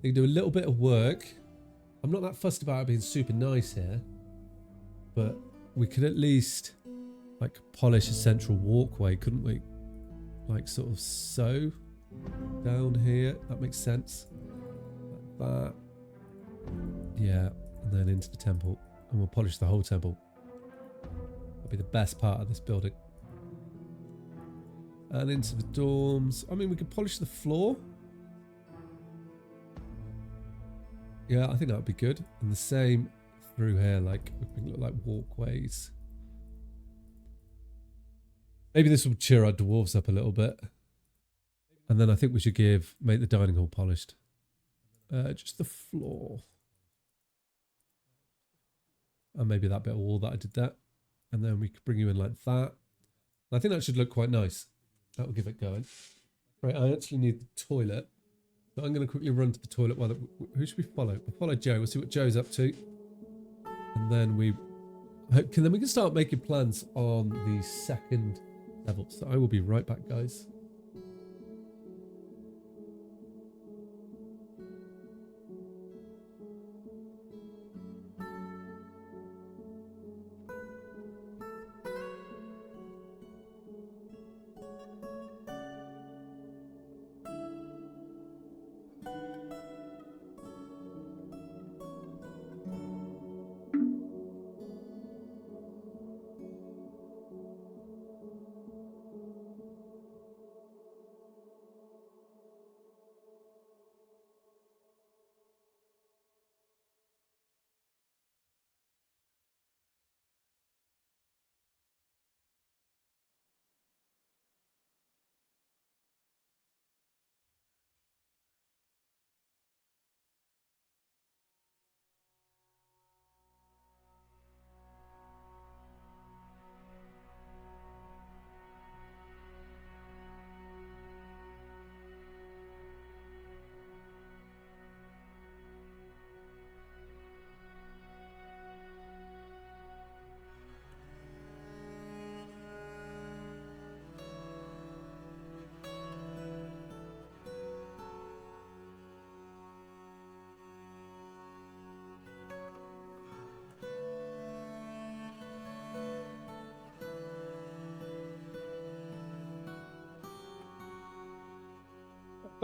They can do a little bit of work. I'm not that fussed about it being super nice here. But we could at least, like, polish a central walkway, couldn't we? Like, sort of so. Down here. That makes sense. Like that. Yeah. And then into the temple. And we'll polish the whole temple. That'll be the best part of this building. And into the dorms. I mean, we could polish the floor. Yeah, I think that would be good. And the same through here, like, we can look like walkways. Maybe this will cheer our dwarves up a little bit. And then I think we should make the dining hall polished. Just the floor. And maybe that bit of wall that I did that. And then we could bring you in like that. I think that should look quite nice. That will give it going. Right, I actually need the toilet. So I'm going to quickly run to the toilet. Who should we follow? We'll follow Joe. We'll see what Joe's up to. And then we can start making plans on the second level. So I will be right back, guys.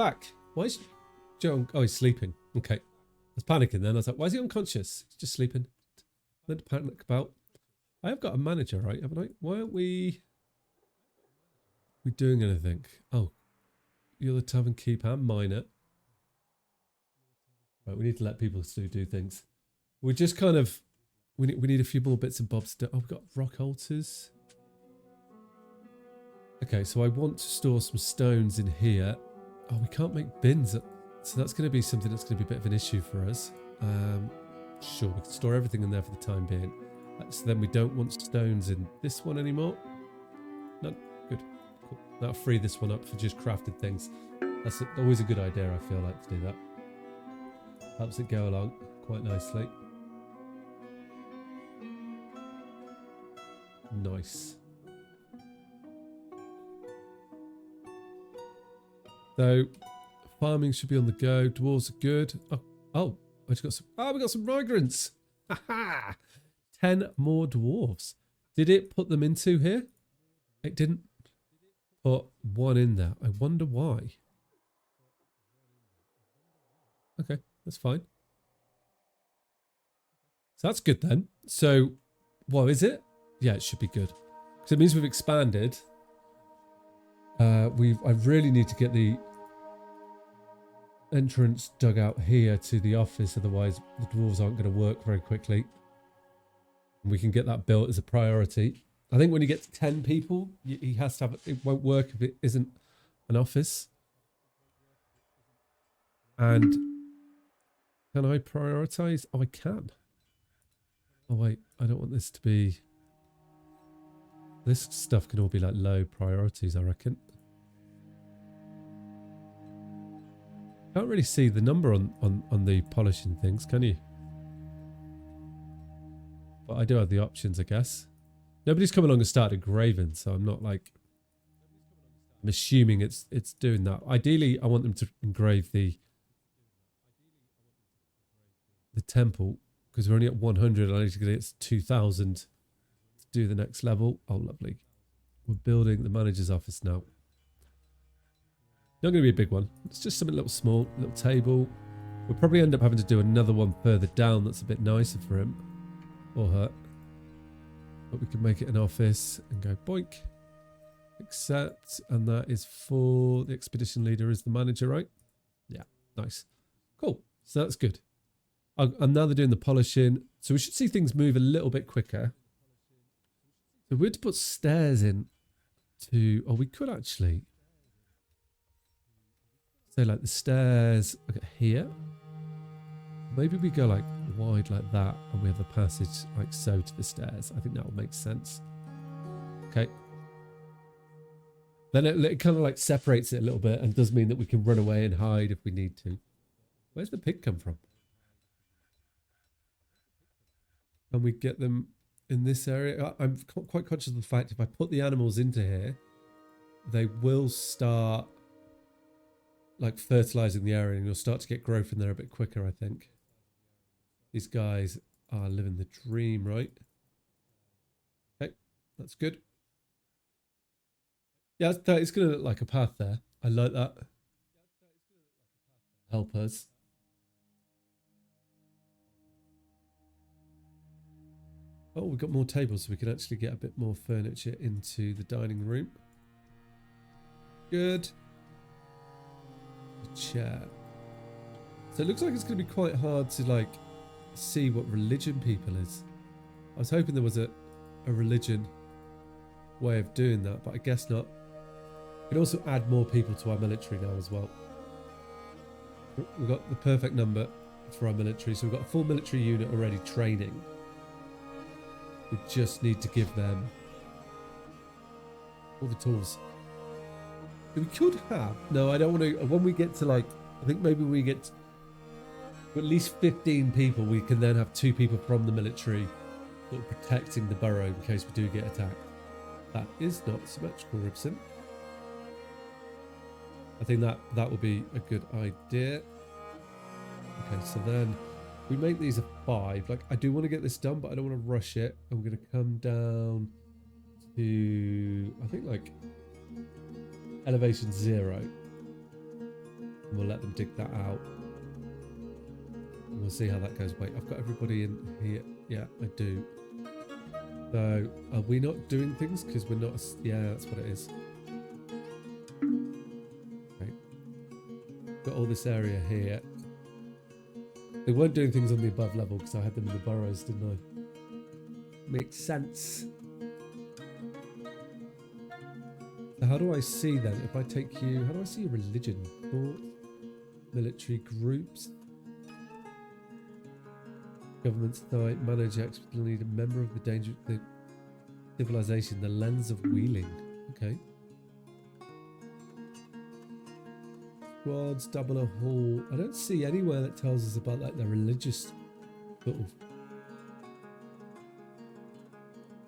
back. Why is Joe? Oh, he's sleeping. Okay. I was panicking then. I was like, why is he unconscious? He's just sleeping. Nothing to panic about. I have got a manager, right? Haven't I? Why aren't we doing anything? Oh, you're the tavern keeper and miner. Right, we need to let people do things. We just kind of we need a few more bits and bobs. Oh, we've got rock altars. Okay, so I want to store some stones in here. Oh, we can't make bins. So that's going to be something that's going to be a bit of an issue for us. Sure, we can store everything in there for the time being. So then we don't want stones in this one anymore. No, good. Cool. That'll free this one up for just crafted things. That's always a good idea, I feel like, to do that. Helps it go along quite nicely. Nice. So, farming should be on the go. Dwarves are good. Oh, I just got some. Oh, we got some migrants. Haha! 10 more dwarves. Did it put them into here? It didn't put one in there. I wonder why. Okay, that's fine. So that's good then. So, what is it? Yeah, it should be good. Because it means we've expanded. I really need to get the entrance dug out here to the office, otherwise the dwarves aren't going to work very quickly. We can get that built as a priority. I think when you get to 10 people, he has to have it won't work if it isn't an office. And can I prioritize? Oh, I can. Oh wait, I don't want this to be. This stuff can all be like low priorities, I reckon. Can't really see the number on the polishing things, can you? But I do have the options, I guess. Nobody's come along and started engraving, so I'm not like. I'm assuming it's doing that. Ideally, I want them to engrave the temple because we're only at 100. I need to get it to 2,000 to do the next level. Oh, lovely. We're building the manager's office now. Not going to be a big one. It's just something a little small, little table. We'll probably end up having to do another one further down that's a bit nicer for him or her. But we can make it an office and go boink. Accept. And that is for the expedition leader is the manager, right? Yeah, nice. Cool. So that's good. And now they're doing the polishing. So we should see things move a little bit quicker. So we had to put stairs in to... Oh, we could actually... So like the stairs here. Maybe we go like wide like that and we have the passage like so to the stairs. I think that would make sense. Okay. Then it kind of like separates it a little bit and does mean that we can run away and hide if we need to. Where's the pig come from? And we get them in this area. I'm quite conscious of the fact if I put the animals into here, they will start like fertilizing the area and you'll start to get growth in there a bit quicker, I think. These guys are living the dream, right? Okay, that's good. Yeah, it's going to look like a path there. I like that. Help us. Oh, we've got more tables so we can actually get a bit more furniture into the dining room. Good. A chair. So it looks like it's going to be quite hard to like see what religion people is. I was hoping there was a religion way of doing that, but I guess not. We can also add more people to our military now as well. We've got the perfect number for our military, so we've got a full military unit already training. We just need to give them all the tools. We could have... No, I don't want to... When we get to like... I think maybe we get to at least 15 people, we can then have 2 people from the military that are protecting the borough in case we do get attacked. That is not symmetrical, Ribsin. I think that would be a good idea. Okay, so then we make these a 5. Like, I do want to get this done, but I don't want to rush it. I'm going to come down to, I think, like elevation 0. And we'll let them dig that out. And we'll see how that goes. Wait, I've got everybody in here. Yeah, I do. So, are we not doing things? Because we're not... Yeah, that's what it is. Okay. Got all this area here. They weren't doing things on the above level because I had them in the burrows, didn't I? Makes sense. So how do I see then? If I take you... How do I see your religion? Thought? Military groups? Government site, manager, expert leader, member of the danger... The civilization, the lens of wheeling. Okay. Squads, double a hall. I don't see anywhere that tells us about like the religious sort of...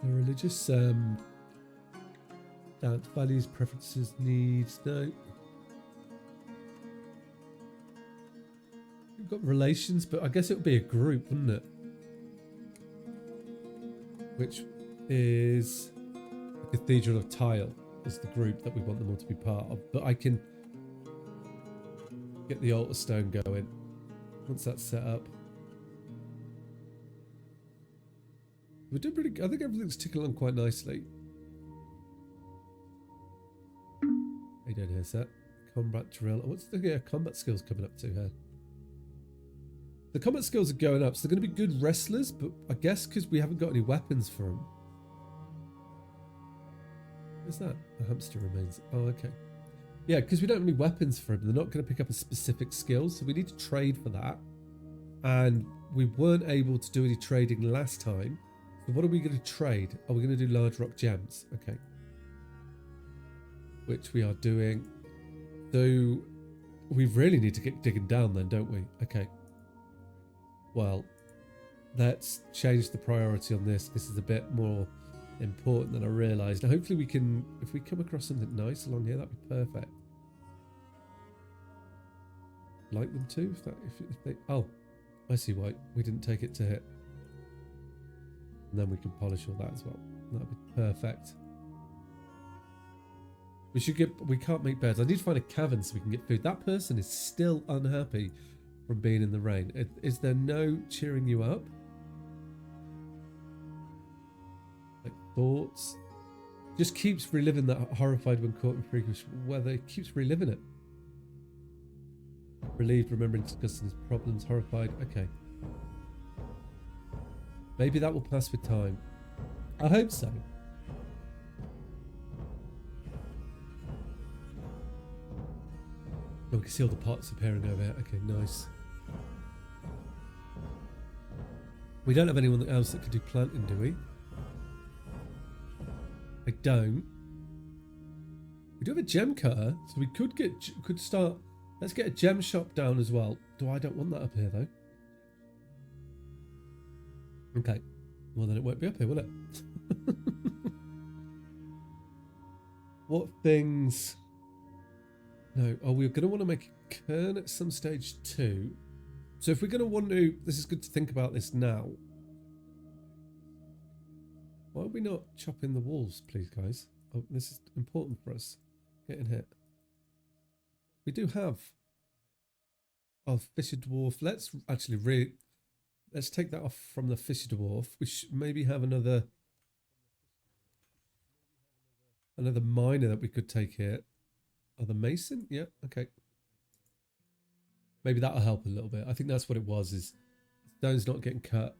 The religious stance, values, preferences, needs. No. We've got relations, but I guess it would be a group, wouldn't it? Which is the Cathedral of Tile is the group that we want them all to be part of. But I can get the altar stone going once that's set up. We're doing pretty good. I think everything's ticking along quite nicely. How you doing here, Set? Combat drill. What's the combat skills coming up to here? The combat skills are going up, so they're going to be good wrestlers, but I guess because we haven't got any weapons for them. What's that? A hamster remains. Oh, okay. Yeah, because we don't have any weapons for them. They're not going to pick up a specific skill, so we need to trade for that. And we weren't able to do any trading last time. So what are we going to trade? Are we going to do large rock gems? Okay. Which we are doing. So we really need to get digging down then, don't we? Okay. Well, let's change the priority on this. This is a bit more important than I realised. Now, hopefully we can, if we come across something nice along here, that'd be perfect. Like them too? If they, oh, I see why. We didn't take it to hit. And then we can polish all that as well. That'd be perfect. We can't make beds. I need to find a cavern so we can get food. That person is still unhappy from being in the rain. Is there no cheering you up? Like thoughts? Just keeps reliving that horrified when caught in freakish weather. It keeps reliving it. Relieved, remembering discussing his problems. Horrified. Okay. Maybe that will pass with time. I hope so. Oh, we can see all the pots appearing over here. Okay, nice. We don't have anyone else that can do planting, do we? I don't. We do have a gem cutter, so we could start. Let's get a gem shop down as well. I don't want that up here though. Okay. Well, then it won't be up here, will it? What things? No. Oh, we're going to want to make a cairn at some stage too. So if we're going to want to, this is good to think about this now. Why are we not chopping the walls, please, guys? Oh, this is important for us. Getting hit. We do have our fisher dwarf. Let's actually let's take that off from the fisher dwarf. We should maybe have another miner that we could take here. Oh, the mason? Yeah, okay. Maybe that'll help a little bit. I think that's what it was, is stone's not getting cut.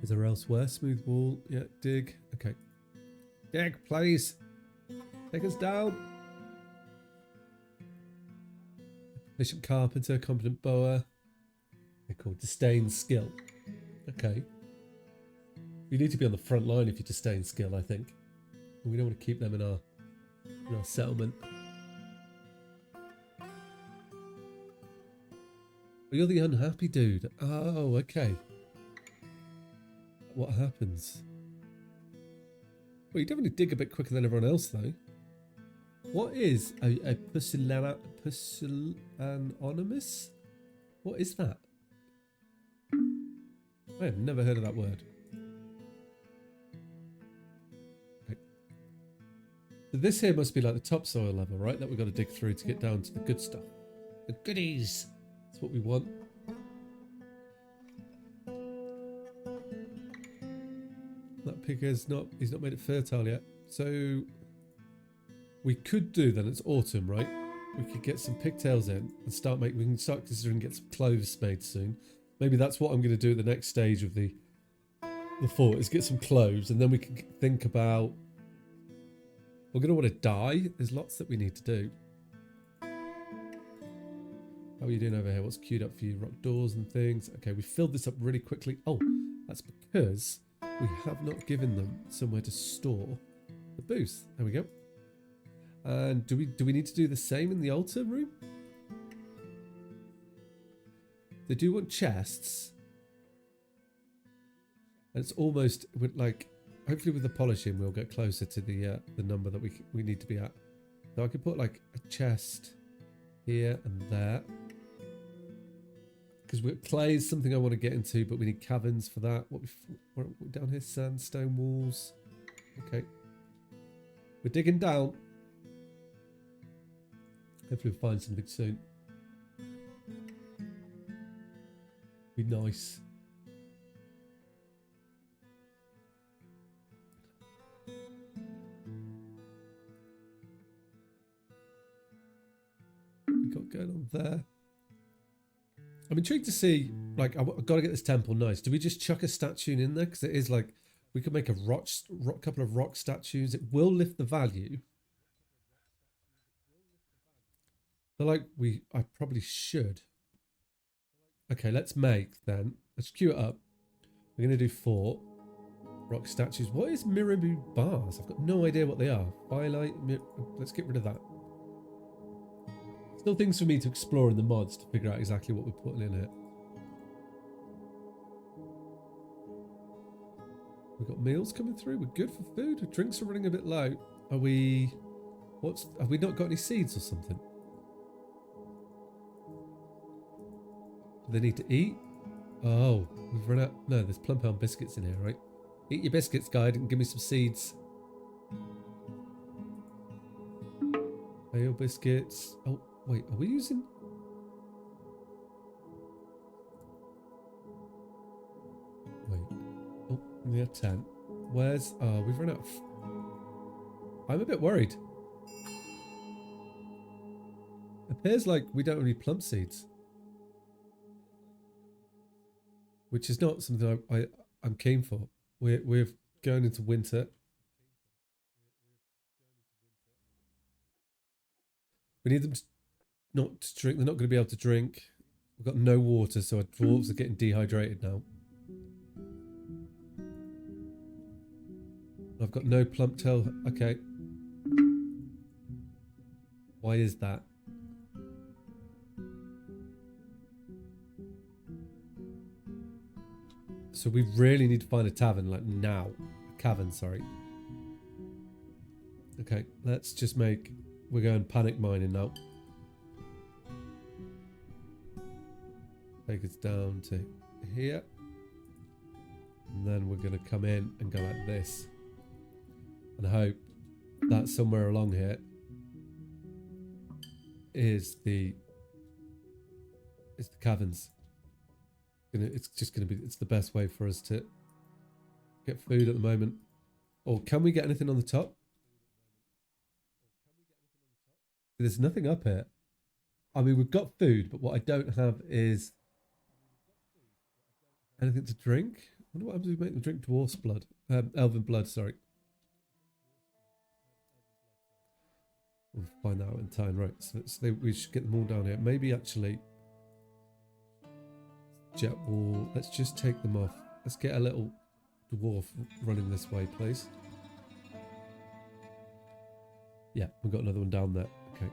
Is there elsewhere? Smooth wall. Yeah, dig. Okay. Dig, please. Take us down. Efficient carpenter, competent bower. They're called disdain skill. Okay. You need to be on the front line if you disdain skill, I think. We don't want to keep them in our settlement. Oh, you're the unhappy dude. Oh, okay. What happens? Well, you definitely dig a bit quicker than everyone else, though. What is a pusillanimous? What is that? I have never heard of that word. Okay. So this here must be like the topsoil level, right? That we've got to dig through to get down to the good stuff. The goodies. That's what we want. That pig he's not made it fertile yet. So we could do then, it's autumn, right? We could get some pigtails in and we can start considering get some clothes made soon. Maybe that's what I'm going to do at the next stage of the fort, is get some clothes, and then we can think about, we're going to want to dye. There's lots that we need to do. How are you doing over here? What's queued up for you? Rock doors and things. Okay, we filled this up really quickly. Oh, that's because we have not given them somewhere to store the booth. There we go. And do we need to do the same in the altar room? They do want chests. And it's almost like, hopefully with the polishing we'll get closer to the number that we need to be at. So I could put like a chest here and there. Because clay is something I want to get into, but we need caverns for that. What we down here? Sandstone walls. Okay. We're digging down. Hopefully we'll find something soon. Be nice. We got going on there. I'm intrigued to see, like, I've got to get this temple nice. Do we just chuck a statue in there? Because it is like, we could make a couple of rock statues. It will lift the value. But like, I probably should. Okay, let's queue it up. We're going to do 4 rock statues. What is Mirabu bars? I've got no idea what they are. Firelight, let's get rid of that. Still things for me to explore in the mods to figure out exactly what we're putting in it. We've got meals coming through. We're good for food. Drinks are running a bit low. Have we not got any seeds or something? Do they need to eat? Oh, we've run out. No, there's Plum Pound biscuits in here, right? Eat your biscuits, guy, and give me some seeds. Ale biscuits. Oh, wait, are we using... Wait. Oh, we have 10. Where's... Oh, we've run out of... I'm a bit worried. Appears like we don't have any plum seeds. Which is not something I'm keen for. We're going into winter. We need them not to drink. They're not going to be able to drink. We've got no water, so our dwarves are getting dehydrated now. I've got no plump tail. Okay. Why is that? So we really need to find a tavern, like now. A cavern, sorry. Okay, let's just make... We're going panic mining now. Take us down to here. And then we're going to come in and go like this. And hope that somewhere along here is the caverns. It's just going to be, it's the best way for us to get food at the moment. Or can we get anything on the top? There's nothing up here. I mean, we've got food, but what I don't have is anything to drink. I wonder what happens if we make them drink dwarf's blood. Elven blood, sorry. We'll find that out in time, right? So we should get them all down here. Maybe actually... Jet wall. Let's just take them off. Let's get a little dwarf running this way, please. Yeah, we've got another one down there. Okay.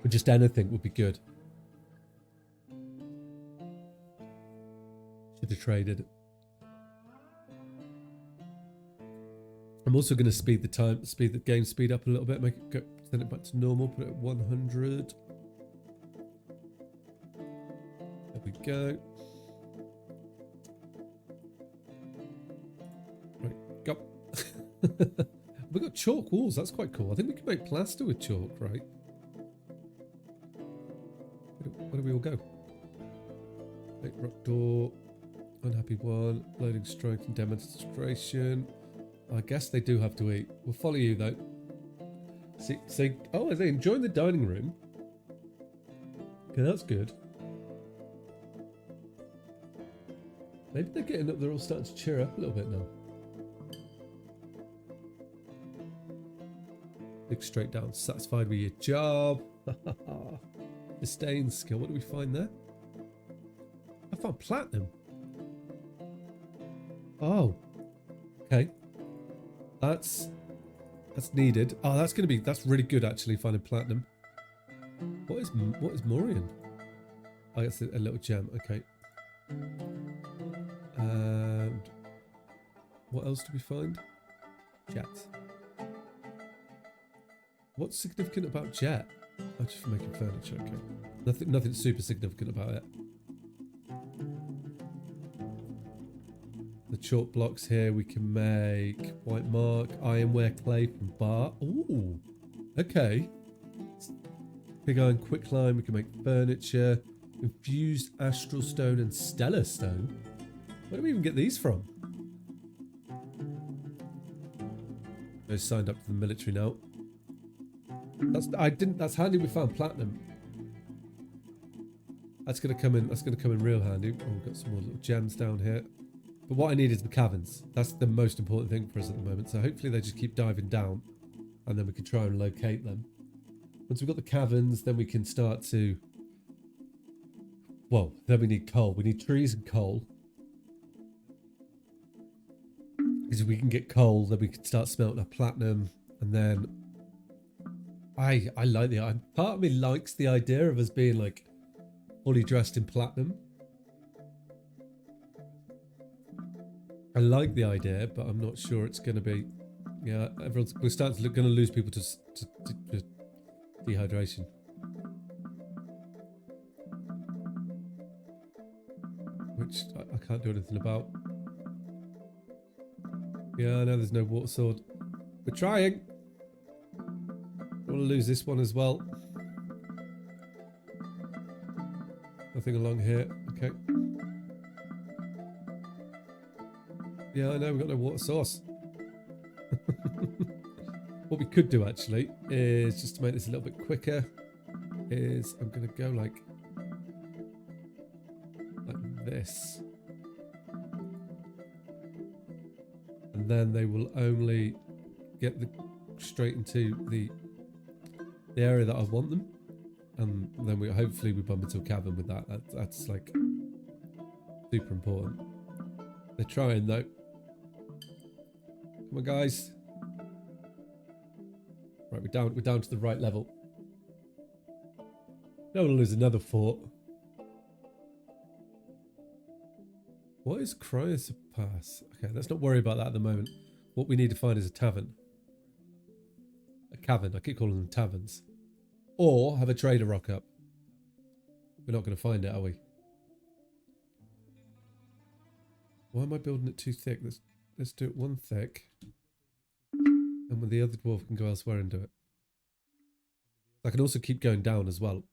But just anything would be good. Should have traded. I'm also going to speed the game speed up a little bit, make it go, send it back to normal, put it at 100. There we go. Right, go. We got got chalk walls. That's quite cool. I think we can make plaster with chalk, right? Where do we all go? Make rock door. Unhappy one. Loading strength and demonstration. I guess they do have to eat. We'll follow you though. See, oh, are they enjoying the dining room? Okay, that's good. Maybe they're getting up. They're all starting to cheer up a little bit now. Look straight down. Satisfied with your job. Disdain skill. What do we find there? I found platinum. Oh. Okay. That's needed. Oh, that's really good actually, finding platinum. What is Morian? Oh, it's a little gem. Okay. And what else do we find? Jet. What's significant about jet? Oh, just for making furniture. Okay. Nothing super significant about it. The chalk blocks here we can make white mark, ironware clay from bar. Ooh, okay. Pig iron quicklime, we can make furniture. Infused astral stone and stellar stone. Where do we even get these from? I signed up to the military now. That's handy we found platinum. That's gonna come in real handy. Oh, we've got some more little gems down here. But what I need is the caverns. That's the most important thing for us at the moment. So hopefully they just keep diving down and then we can try and locate them. Once we've got the caverns, then we can start to... Well, then we need coal. We need trees and coal. Because if we can get coal, then we can start smelting our platinum. And then... I like the... Part of me likes the idea of us being like fully dressed in platinum. I like the idea, but I'm not sure it's going to be. Yeah, we're starting to going to lose people to dehydration. Which I can't do anything about. Yeah, I know there's no water sword. We're trying. I want to lose this one as well. Nothing along here. Okay. Yeah, I know, we've got no water source. What we could do actually is, just to make this a little bit quicker, is I'm going to go like this. And then they will only get straight into the area that I want them. And then hopefully we bump into a cavern with that. That's like super important. They're trying though. Come on, guys. Right, we're down to the right level. Don't want to lose another fort. What is Cryosurpass? Okay, let's not worry about that at the moment. What we need to find is a tavern. A cavern. I keep calling them taverns. Or have a trader rock up. We're not going to find it, are we? Why am I building it too thick? Let's do it one thick. And when the other dwarf can go elsewhere and do it. I can also keep going down as well.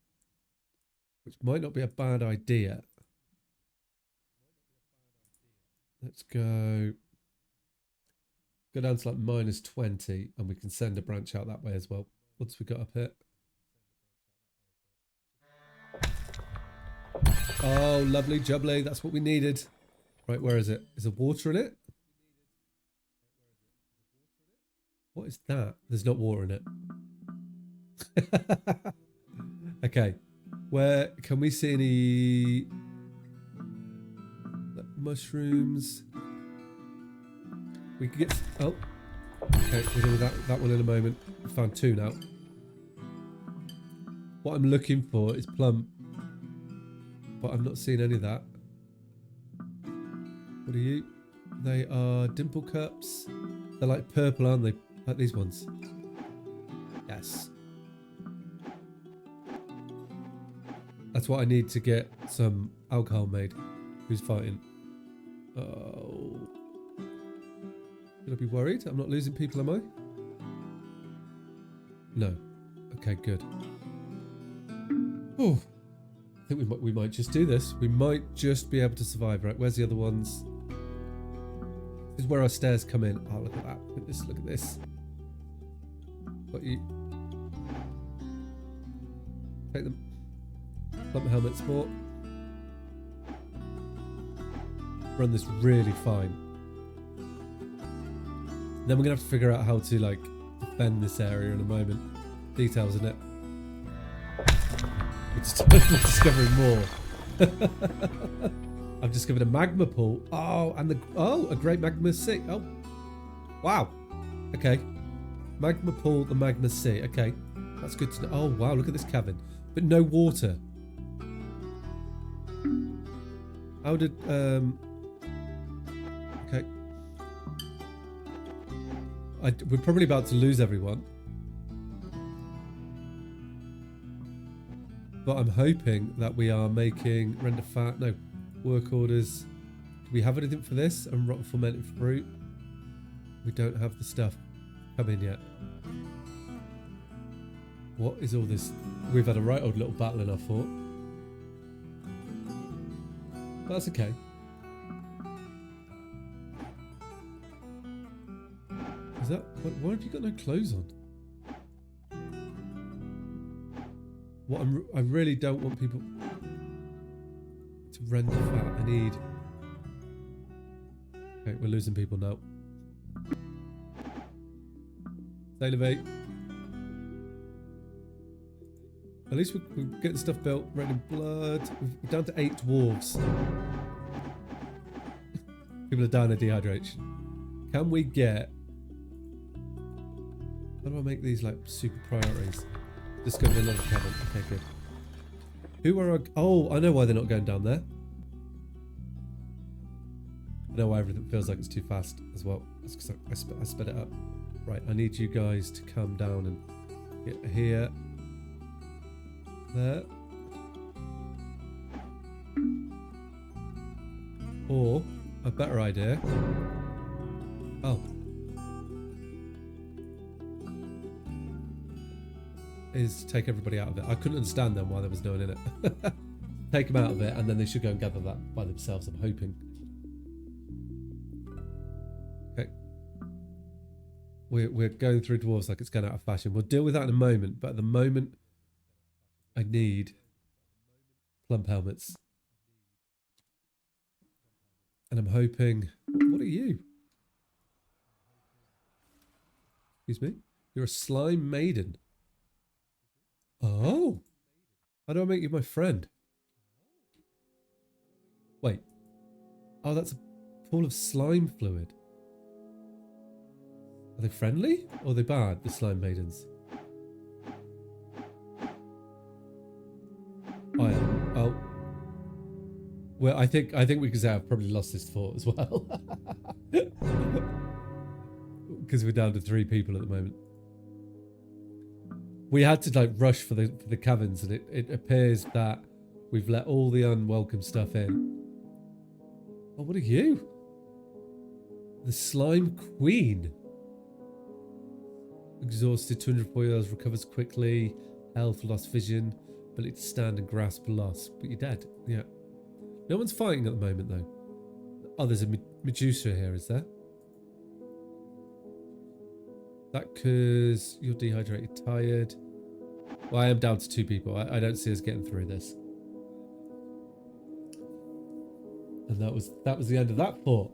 Which might not be a bad idea. Let's go down to like -20 and we can send a branch out that way as well. Once we got up here. Oh, lovely jubbly. That's what we needed. Right, where is it? Is there water in it? What is that? There's not water in it. Okay. Where can we see any mushrooms? We can get... Oh. Okay, we'll deal with that one in a moment. We found 2 now. What I'm looking for is plum. But I'm not seeing any of that. What are you? They are dimple cups. They're like purple, aren't they? Like these ones. Yes. That's what I need to get some alcohol made. Who's fighting? Oh. Should I be worried? I'm not losing people, am I? No. Okay, good. Oh, I think we might just do this. We might just be able to survive, right? Where's the other ones? This is where our stairs come in. Oh, look at that. Look at this. Look at this. Got you. Take them. Put my helmet sport. Run this really fine. Then we're gonna have to figure out how to like defend this area in a moment. Details in it. We're discovering more. I've discovered a magma pool. Oh, and a great magma sea. Oh, wow. Okay, magma pool, the magma sea. Okay, that's good to know. Oh wow, look at this cavern, but no water. How did Okay. We're probably about to lose everyone. But I'm hoping that we are making render fat. No, work orders. Do we have anything for this? And rotten fermented fruit. We don't have the stuff come in yet. What is all this? We've had a right old little battle in our fort. But that's okay. Is that? Why have you got no clothes on? What I really don't want people to render fat. I need. Okay, we're losing people now. Elevate. At least we're getting stuff built. Red in blood. We're down to 8 dwarves. People are dying of dehydration. Can we get? How do I make these like super priorities? Discovered another cavern. Okay, good. Who are our... Oh, I know why they're not going down there. I know why everything feels like it's too fast as well. That's because I sped it up. Right, I need you guys to come down and get here. There. Or, a better idea. Oh. Is to take everybody out of it. I couldn't understand them why there was no one in it. Take them out of it and then they should go and gather that by themselves, I'm hoping. Okay. We're going through dwarves like it's going out of fashion. We'll deal with that in a moment, but at the moment I need plump helmets. And I'm hoping... What are you? Excuse me? You're a slime maiden. Oh, how do I make you my friend? Wait. Oh, that's a pool of slime fluid. Are they friendly or are they bad, the slime maidens? Oh. Well, I think we could say I've probably lost this fort as well. Because we're down to 3 people at the moment. We had to like rush for the caverns, and it appears that we've let all the unwelcome stuff in. Oh, what are you? The Slime Queen. Exhausted, 204 years, recovers quickly, health, lost vision, ability to stand and grasp loss. But you're dead. Yeah. No one's fighting at the moment though. Oh, there's a Medusa here, is there? That because you're dehydrated, tired. Well, I am down to 2 people. I don't see us getting through this. And that was the end of that fort.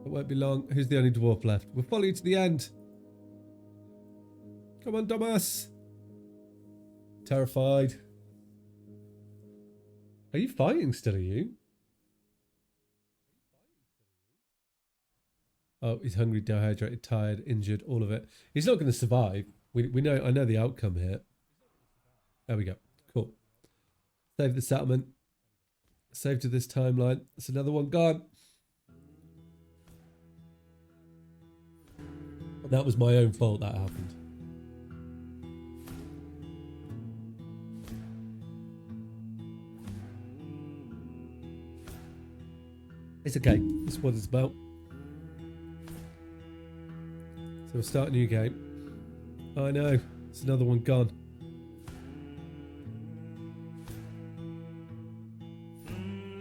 It won't be long. Who's the only dwarf left? We'll follow you to the end. Come on, Thomas. Terrified. Are you fighting still, are you? Oh, he's hungry, dehydrated, tired, injured, all of it. He's not going to survive. We know. I know the outcome here. There we go. Cool. Save the settlement. Save to this timeline. It's another one gone. That was my own fault that happened. It's okay. That's what it's about. So we'll start a new game. I know, it's another one gone.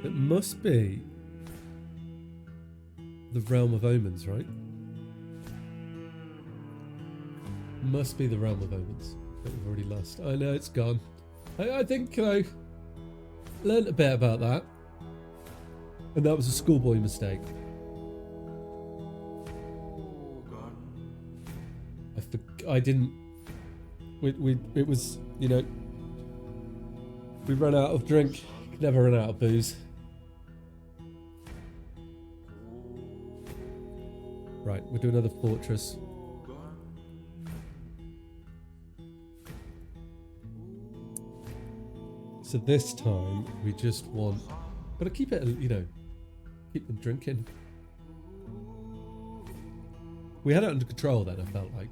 It must be the realm of omens, right? Must be the realm of omens that we've already lost. I know it's gone. I think I learned a bit about that, and that was a schoolboy mistake. I didn't. It was, you know, we ran out of drink. Never run out of booze. Right, we'll do another fortress. So this time we just want, but I keep it, you know, keep them drinking. We had it under control then, I felt like.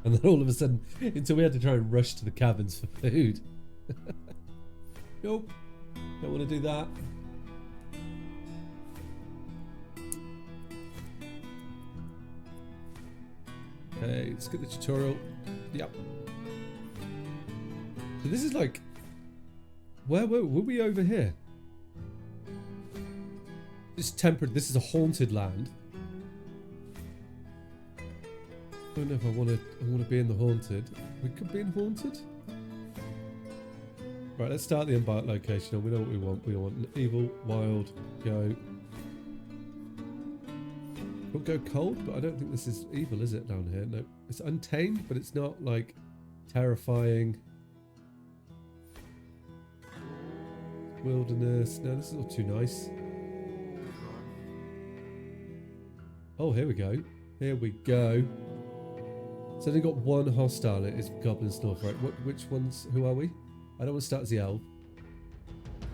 And then all of a sudden, until we had to try and rush to the cabins for food. Nope, don't want to do that. Okay, let's get the tutorial. Yep. So this is like, were we over here? It's tempered. This is a haunted land. I don't know if I want to be in the haunted. We could be in haunted. Right, let's start the embark location. We know what we want. We want an evil, wild, go. We'll go cold, but I don't think this is evil, is it, down here? No, it's untamed, but it's not like terrifying. Wilderness. No, this is not too nice. Oh, here we go. Here we go. So they've got one hostile. It is Goblins North, right? Which ones? Who are we? I don't want to start as the elf.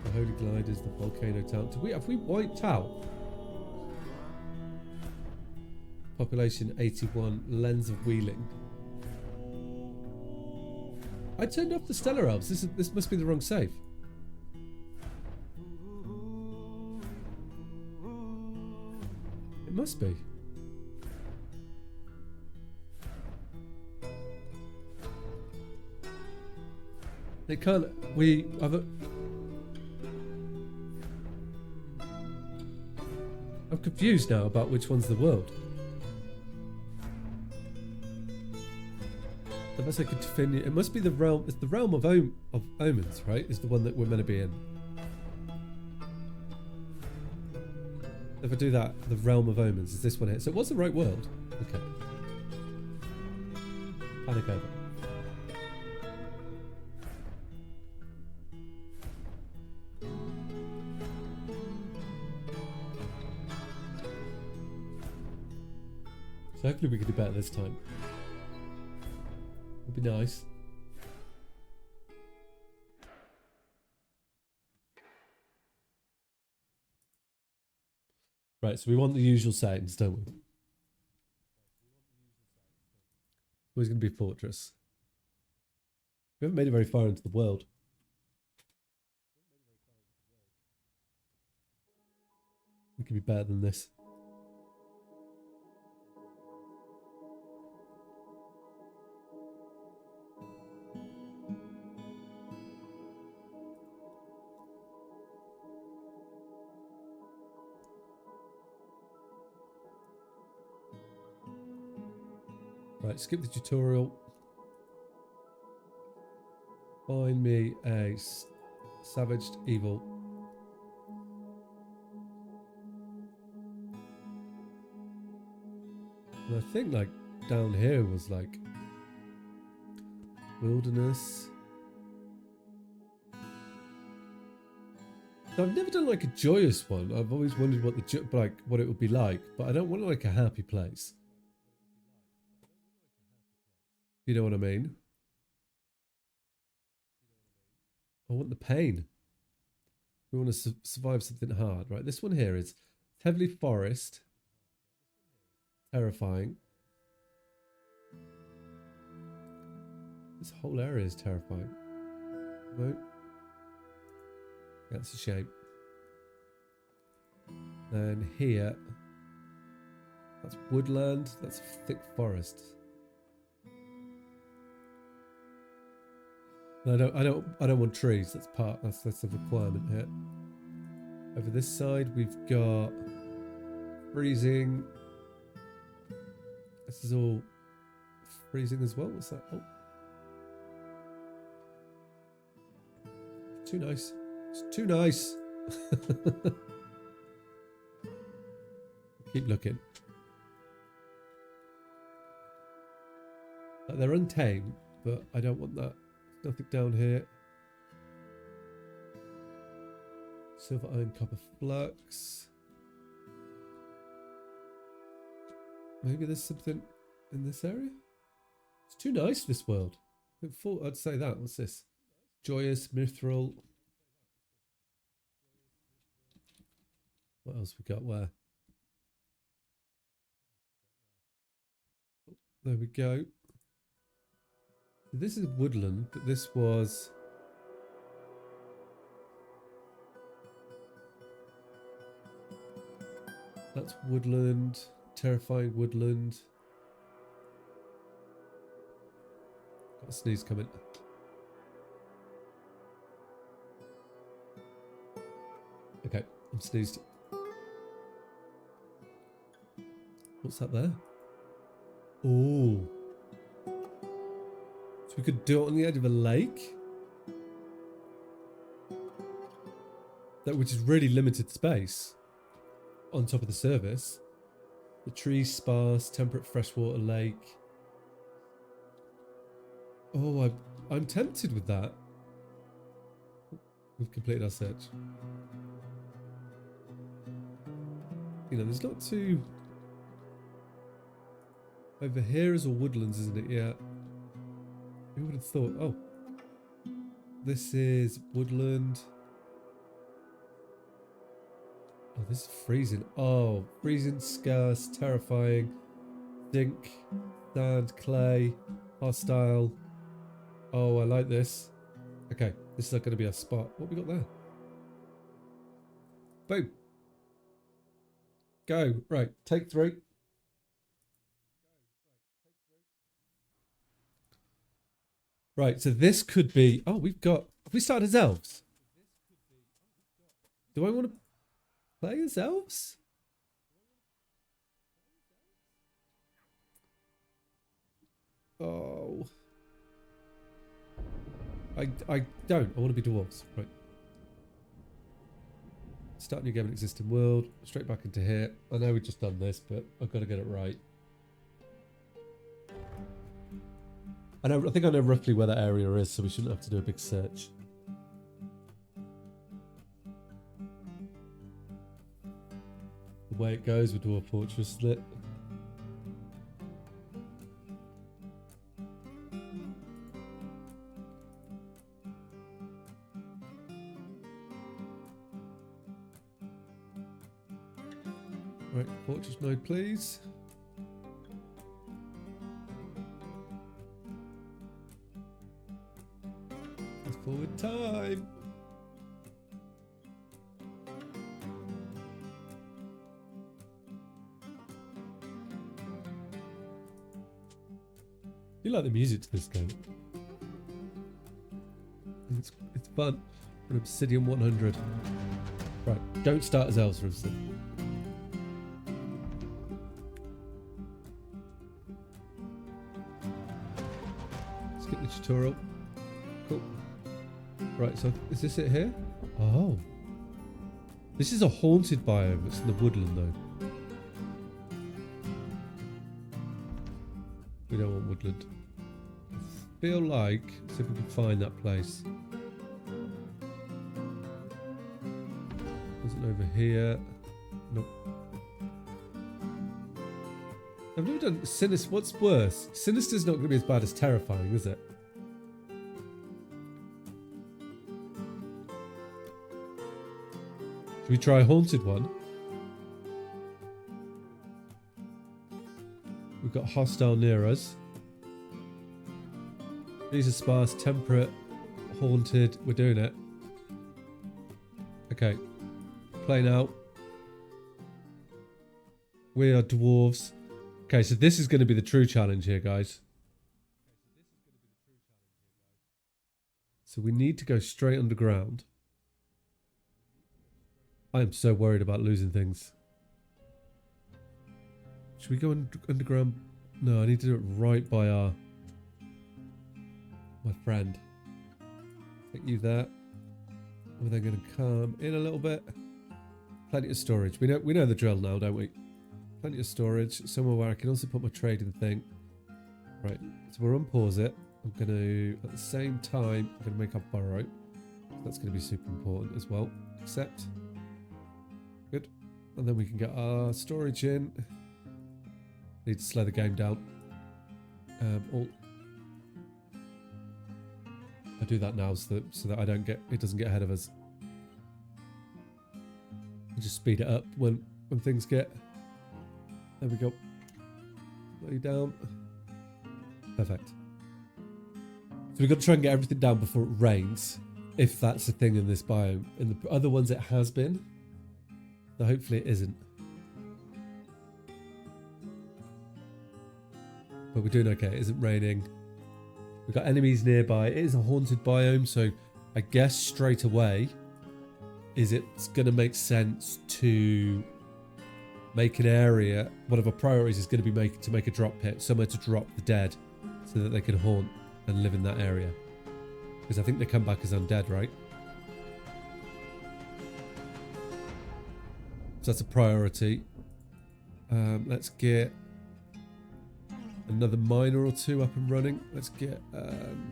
The Holy Glide is the volcano town. Have we wiped out? Population 81. Lens of Wheeling. I turned off the Stellar Elves. This must be the wrong save. It must be. They can't. We have a. I'm confused now about which one's the world. Unless I could define it. It must be the realm. It's the realm of omens, right? Is the one that we're meant to be in. If I do that, the realm of omens is this one here. So what's the right world? Okay. Panic over. So hopefully we can do better this time. Would be nice. Right, so we want the usual settings, don't we? Always going to be a fortress. We haven't made it very far into the world. We could be better than this. Right, skip the tutorial. Find me a savaged evil. And I think like down here was like wilderness. Now, I've never done like a joyous one. I've always wondered what what it would be like, but I don't want like a happy place. You know what I mean? I want the pain. We want to survive something hard, right? This one here is heavily forest. Terrifying. This whole area is terrifying. No. That's a shame. And here. That's woodland. That's thick forest. I don't want trees. That's a requirement here. Over this side, we've got freezing. This is all freezing as well. What's that? Oh, too nice. It's too nice. Keep looking. They're untamed, but I don't want that. Nothing down here. Silver, iron, copper, flux. Maybe there's something in this area. It's too nice for this world. I'd say that. What's this? Joyous, mithril. What else we got? Where? Oh, there we go. This is woodland, but this was... That's woodland. Terrifying woodland. Got a sneeze coming. Okay, I'm sneezed. What's that there? Oh. So we could do it on the edge of a lake? Which is really limited space on top of the surface. The trees sparse, temperate freshwater lake. Oh, I'm tempted with that. We've completed our search. You know, there's not too... Over here is all woodlands, isn't it? Yeah. Who would have thought? Oh. This is woodland. Oh, this is freezing. Oh, freezing, scarce, terrifying. Zinc, sand, clay, hostile. Oh, I like this. Okay, this is going to be our spot. What we got there? Boom. Go. Right, take 3. Right, so this could be... Oh, we've got... Have we started as elves? Do I want to play as elves? Oh. I don't. I want to be dwarves. Right. Start new game in existing world. Straight back into here. I know we've just done this, but I've got to get it right. I think I know roughly where that area is, so we shouldn't have to do a big search. The way it goes with Dwarf Fortress, isn't it? Right, Fortress mode, please. Forward time. You like the music to this game? It's fun. An Obsidian 100. Right, don't start as elves, Ribsin. Skip the tutorial. Cool. Right, so is this it here? Oh. This is a haunted biome. It's in the woodland, though. We don't want woodland. I feel like, see if we can find that place. Was it over here? Nope. I've never done Sinister. What's worse? Sinister's not going to be as bad as Terrifying, is it? Should we try a haunted one? We've got hostile near us. These are sparse, temperate, haunted. We're doing it. Okay. Play now. We are dwarves. Okay, so this is going to be the true challenge here, guys. So we need to go straight underground. I am so worried about losing things. Should we go underground? No, I need to do it right by my friend. Take you there. We're then going to come in a little bit. Plenty of storage. We know the drill now, don't we? Plenty of storage. Somewhere where I can also put my trading thing. Right. So we'll unpause it. I'm going to, at the same time, I'm going to make our burrow. That's going to be super important as well. Accept. Good. And then we can get our storage in. Need to slow the game down. I do that now so that I don't get, it doesn't get ahead of us. I just speed it up when things get. There we go. Lay down. Perfect. So we've got to try and get everything down before it rains, if that's a thing in this biome. In the other ones it has been, so hopefully it isn't. But we're doing okay. It isn't raining. We've got enemies nearby. It is a haunted biome, so I guess straight away it's going to make sense to make an area. One of our priorities is going to be to make a drop pit, somewhere to drop the dead so that they can haunt and live in that area. Because I think they come back as undead, right? So that's a priority. Let's get another miner or two up and running. Let's get,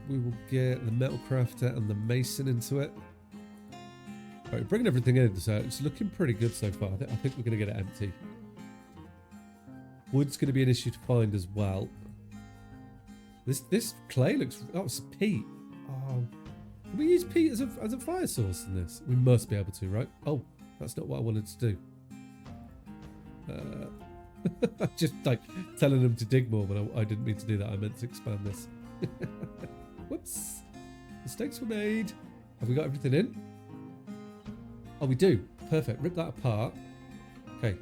we will get the metal crafter and the mason into it. Right, we're bringing everything in, so it's looking pretty good so far. I think we're going to get it empty. Wood's going to be an issue to find as well. This clay looks, oh, it's peat. Oh, can we use peat as a fire source in this? We must be able to, right? Oh, that's not what I wanted to do. Just like telling them to dig more, but I didn't mean to do that. I meant to expand this. Whoops. Mistakes were made. Have we got everything in? Oh, we do. Perfect. Rip that apart. Okay.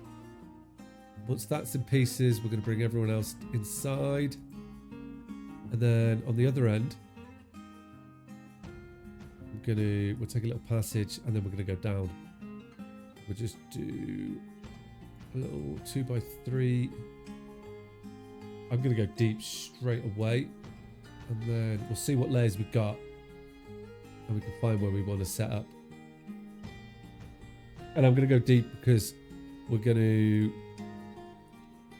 Once that's in pieces, we're going to bring everyone else inside. And then on the other end, we'll take a little passage and then we're going to go down. We'll just do a little 2x3. I'm going to go deep straight away. And then we'll see what layers we've got. And we can find where we want to set up. And I'm going to go deep because we're going to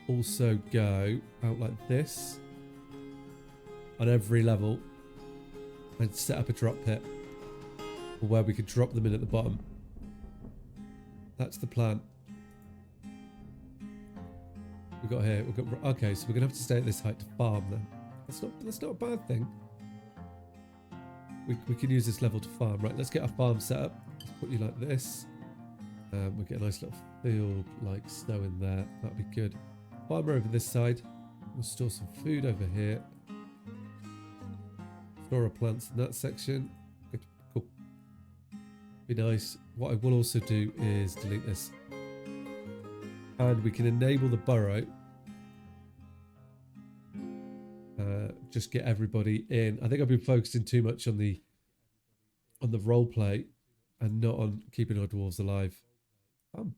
also go out like this on every level and set up a drop pit where we could drop them in at the bottom. That's the plan. We've got here, okay, so we're gonna have to stay at this height to farm then. That's not a bad thing. We can use this level to farm. Right, let's get our farm set up. Let's put you like this. We'll get a nice little field like snow in there. That'll be good. Farmer over this side. We'll store some food over here. Store our plants in that section. Good, cool. Be nice. What I will also do is delete this. And we can enable the burrow. Just get everybody in. I think I've been focusing too much on the role play and not on keeping our dwarves alive.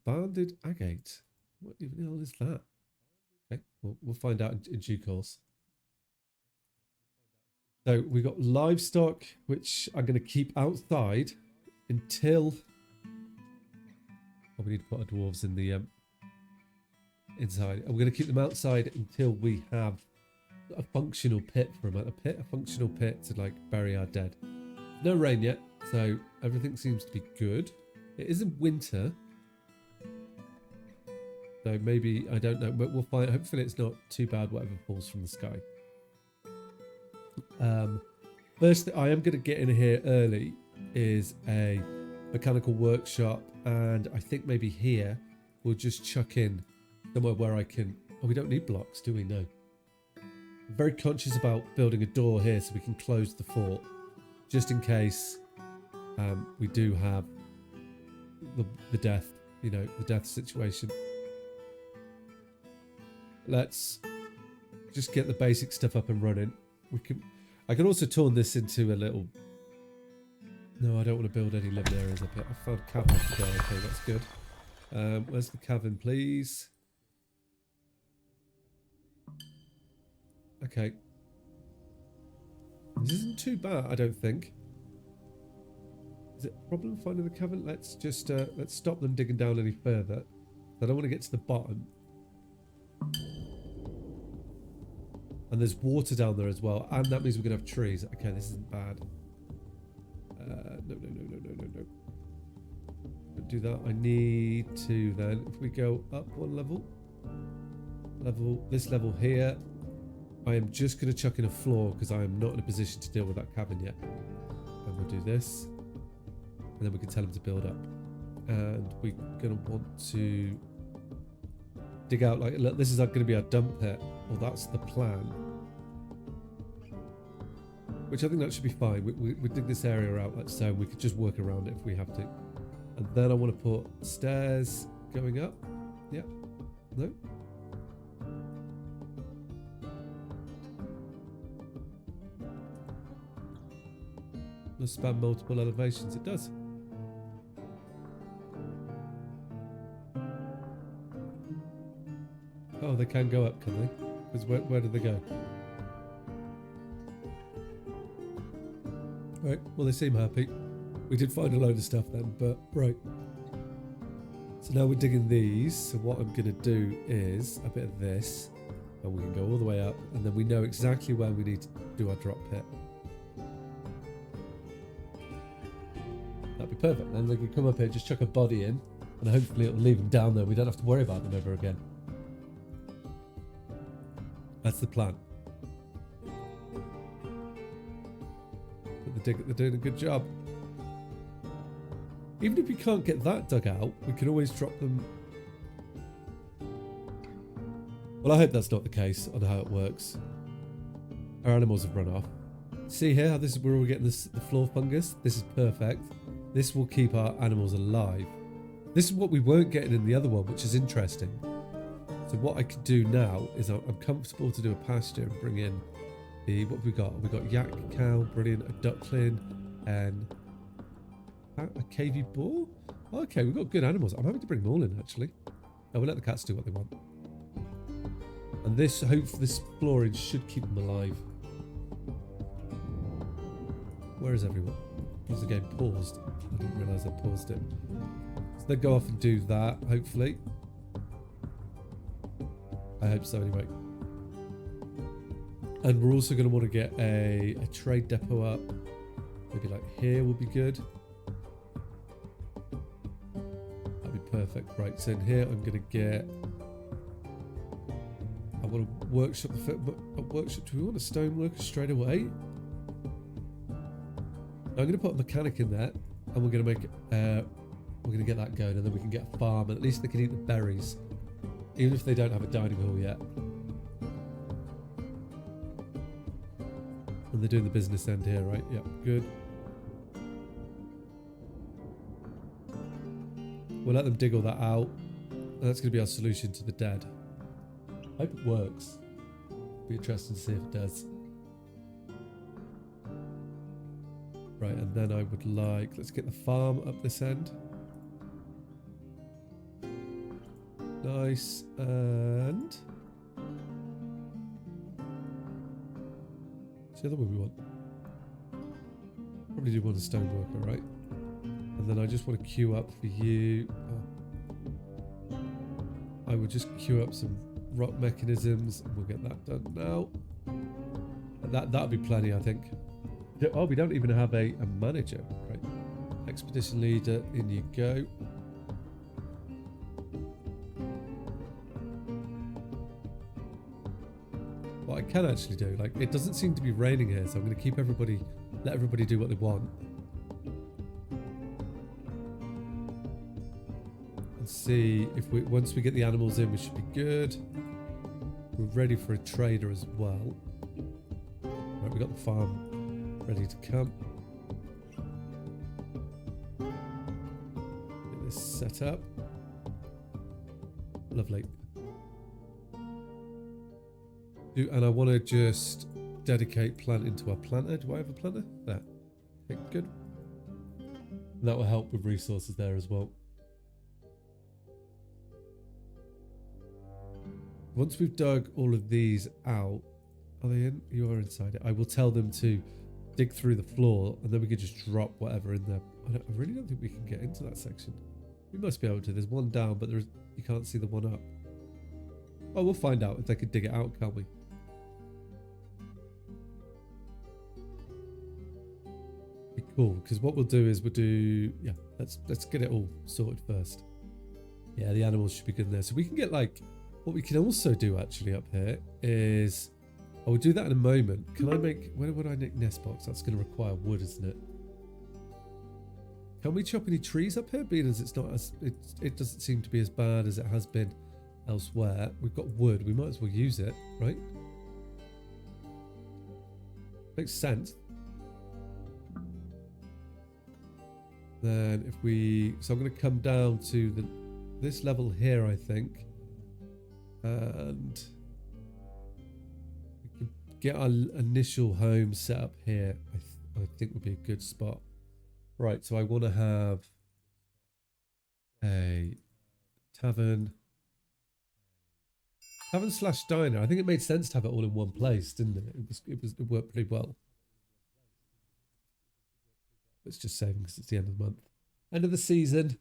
Banded agate. What even the hell is that? Okay, we'll find out in due course. So we've got livestock, which I'm going to keep outside until. Oh, we need to put our dwarves in the inside. And we're going to keep them outside until we have a functional pit for them. A functional pit to like bury our dead. No rain yet, so everything seems to be good. It isn't winter. So maybe, I don't know, but we'll find, hopefully it's not too bad whatever falls from the sky. First thing I am going to get in here early is a mechanical workshop, and I think maybe here we'll just chuck in somewhere where I can, oh, we don't need blocks, do we? No. I'm very conscious about building a door here so we can close the fort, just in case we do have the death, you know, the death situation. let's just get the basic stuff up and running. I can also turn this into a little... No, I don't want to build any living areas up here. I found cabin today. Okay, that's good. Where's the cabin, please? Okay. This isn't too bad, I don't think. Is it a problem finding the cabin? Let's just let's stop them digging down any further. I don't want to get to the bottom. And there's water down there as well, and that means we're gonna have trees. Okay, this isn't bad. No. Don't do that. I need to then, if we go up one level, this level here, I am just going to chuck in a floor because I am not in a position to deal with that cabin yet. And we'll do this, and then we can tell them to build up. And we're going to want to dig out, like, look, this is going to be our dump pit. Well, that's the plan. Which I think that should be fine. We dig this area out like so. We could just work around it if we have to. And then I want to put stairs going up. Yep. No. Does span multiple elevations? It does. Oh, they can go up, can they? Because where do they go? Right, well, they seem happy. We did find a load of stuff then, but right. So now we're digging these. So what I'm going to do is a bit of this, and we can go all the way up, and then we know exactly where we need to do our drop pit. That'd be perfect. Then they can come up here, just chuck a body in, and hopefully it'll leave them down there. We don't have to worry about them ever again. That's the plan. They're doing a good job. Even if we can't get that dug out, we can always drop them. Well, I hope that's not the case on how it works. Our animals have run off. See here how this is where we're getting the floor fungus? This is perfect. This will keep our animals alive. This is what we weren't getting in the other one, which is interesting. So what I could do now is I'm comfortable to do a pasture and bring in what have we got? We've got yak, cow, brilliant, a duckling, and a KV boar? Okay, we've got good animals. I'm happy to bring them all in, actually. I will let the cats do what they want. And this flooring should keep them alive. Where is everyone? Was the game paused? I didn't realise I paused it. So they'll go off and do that, hopefully. I hope so, anyway. And we're also going to want to get a trade depot up. Maybe like here will be good. That'd be perfect. Right, so in here I'm going to get... I want a workshop. Workshop. Do we want a stoneworker straight away? I'm going to put a mechanic in there, and we're going to make we're going to get that going, and then we can get a farm, and at least they can eat the berries, even if they don't have a dining hall yet. And they're doing the business end here, right? Yep, good. We'll let them dig all that out, and that's going to be our solution to the dead. I hope it works. Be interesting to see if it does. Right, and then I would like... Let's get the farm up this end. Nice, and... What's the other one we want? Probably do want a stoneworker, right? And then I just want to queue up for you. I would just queue up some rock mechanisms, and we'll get that done now. And that'll be plenty, I think. Oh, we don't even have a manager, right? Expedition leader, in you go. What I can actually do, like, it doesn't seem to be raining here, so I'm going to keep everybody, let everybody do what they want. And see if once we get the animals in, we should be good. We're ready for a trader as well. Right, we got the farm ready to come. Get this set up. Lovely. And I want to just dedicate planting to our planter. Do I have a planter? There. Okay, good. And that will help with resources there as well. Once we've dug all of these out, are they in? You are inside it. I will tell them to dig through the floor, and then we can just drop whatever in there. I really don't think we can get into that section. We must be able to. There's one down, but you can't see the one up. Oh, we'll find out if they could dig it out, can't we? Be cool, because what we'll do is let's get it all sorted first. Yeah, the animals should be good in there. So we can get like, what we can also do actually up here is, I will do that in a moment. Can I make, where would I make nest box? That's going to require wood, isn't it? Can we chop any trees up here? Being as it's not as, it doesn't seem to be as bad as it has been elsewhere. We've got wood. We might as well use it, right? Makes sense. Then if we, so I'm going to come down to this level here, I think. And we can get our initial home set up here. I think would be a good spot. Right, so I want to have a tavern / diner. I think it made sense to have it all in one place, didn't it? It worked pretty well. It's just saving because it's the end of the month, end of the season.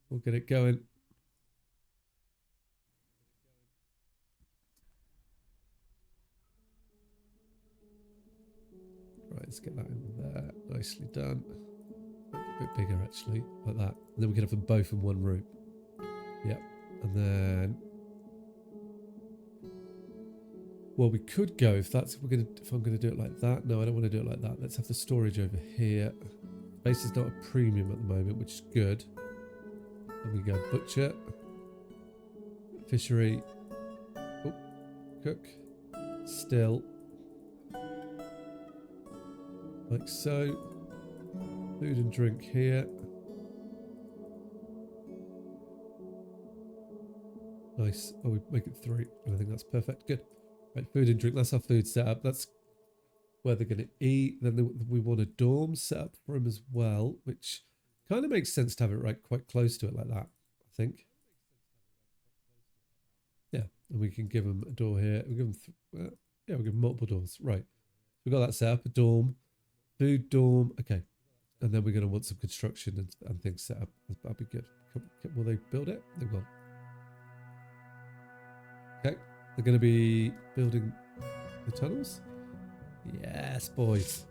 We'll get it going. Right, let's get that in there. Nicely done. Make it a bit bigger actually, like that. And then we can have them both in one room. Yep. And then, well, we could go if I'm gonna do it like that. No, I don't want to do it like that. Let's have the storage over here. Space is not a premium at the moment, which is good. And we go butcher, fishery, cook, still. Like so. Food and drink here. Nice. Oh, we make it 3. I think that's perfect. Good. Right, food and drink. That's our food setup. That's where they're going to eat. Then we want a dorm set up for them as well, which kind of makes sense to have it right quite close to it like that, I think. Yeah, and we can give them a door here. We give them, we'll give them multiple doors. Right. We've got that set up. A dorm. Food dorm, okay. And then we're going to want some construction and things set up. That'll be good. Will they build it? They will. Okay, they're going to be building the tunnels. Yes, boys.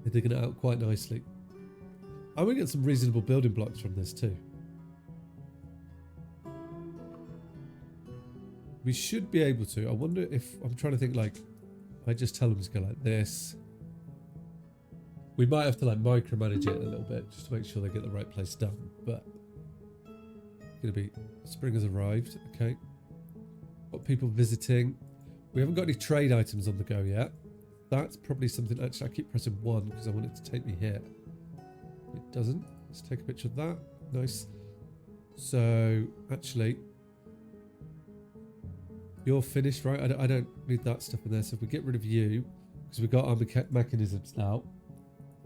They're digging it out quite nicely. I'm going to get some reasonable building blocks from this too. We should be able to. I wonder if, I'm trying to think like, I just tell them to go like this. We might have to like micromanage it a little bit just to make sure they get the right place done. But it's going to be, spring has arrived. Okay. Got people visiting. We haven't got any trade items on the go yet. That's probably something, actually I keep pressing 1 because I want it to take me here. It doesn't. Let's take a picture of that. Nice. So actually, you're finished, right? I don't need that stuff in there. So if we get rid of you, because we've got our mechanisms now,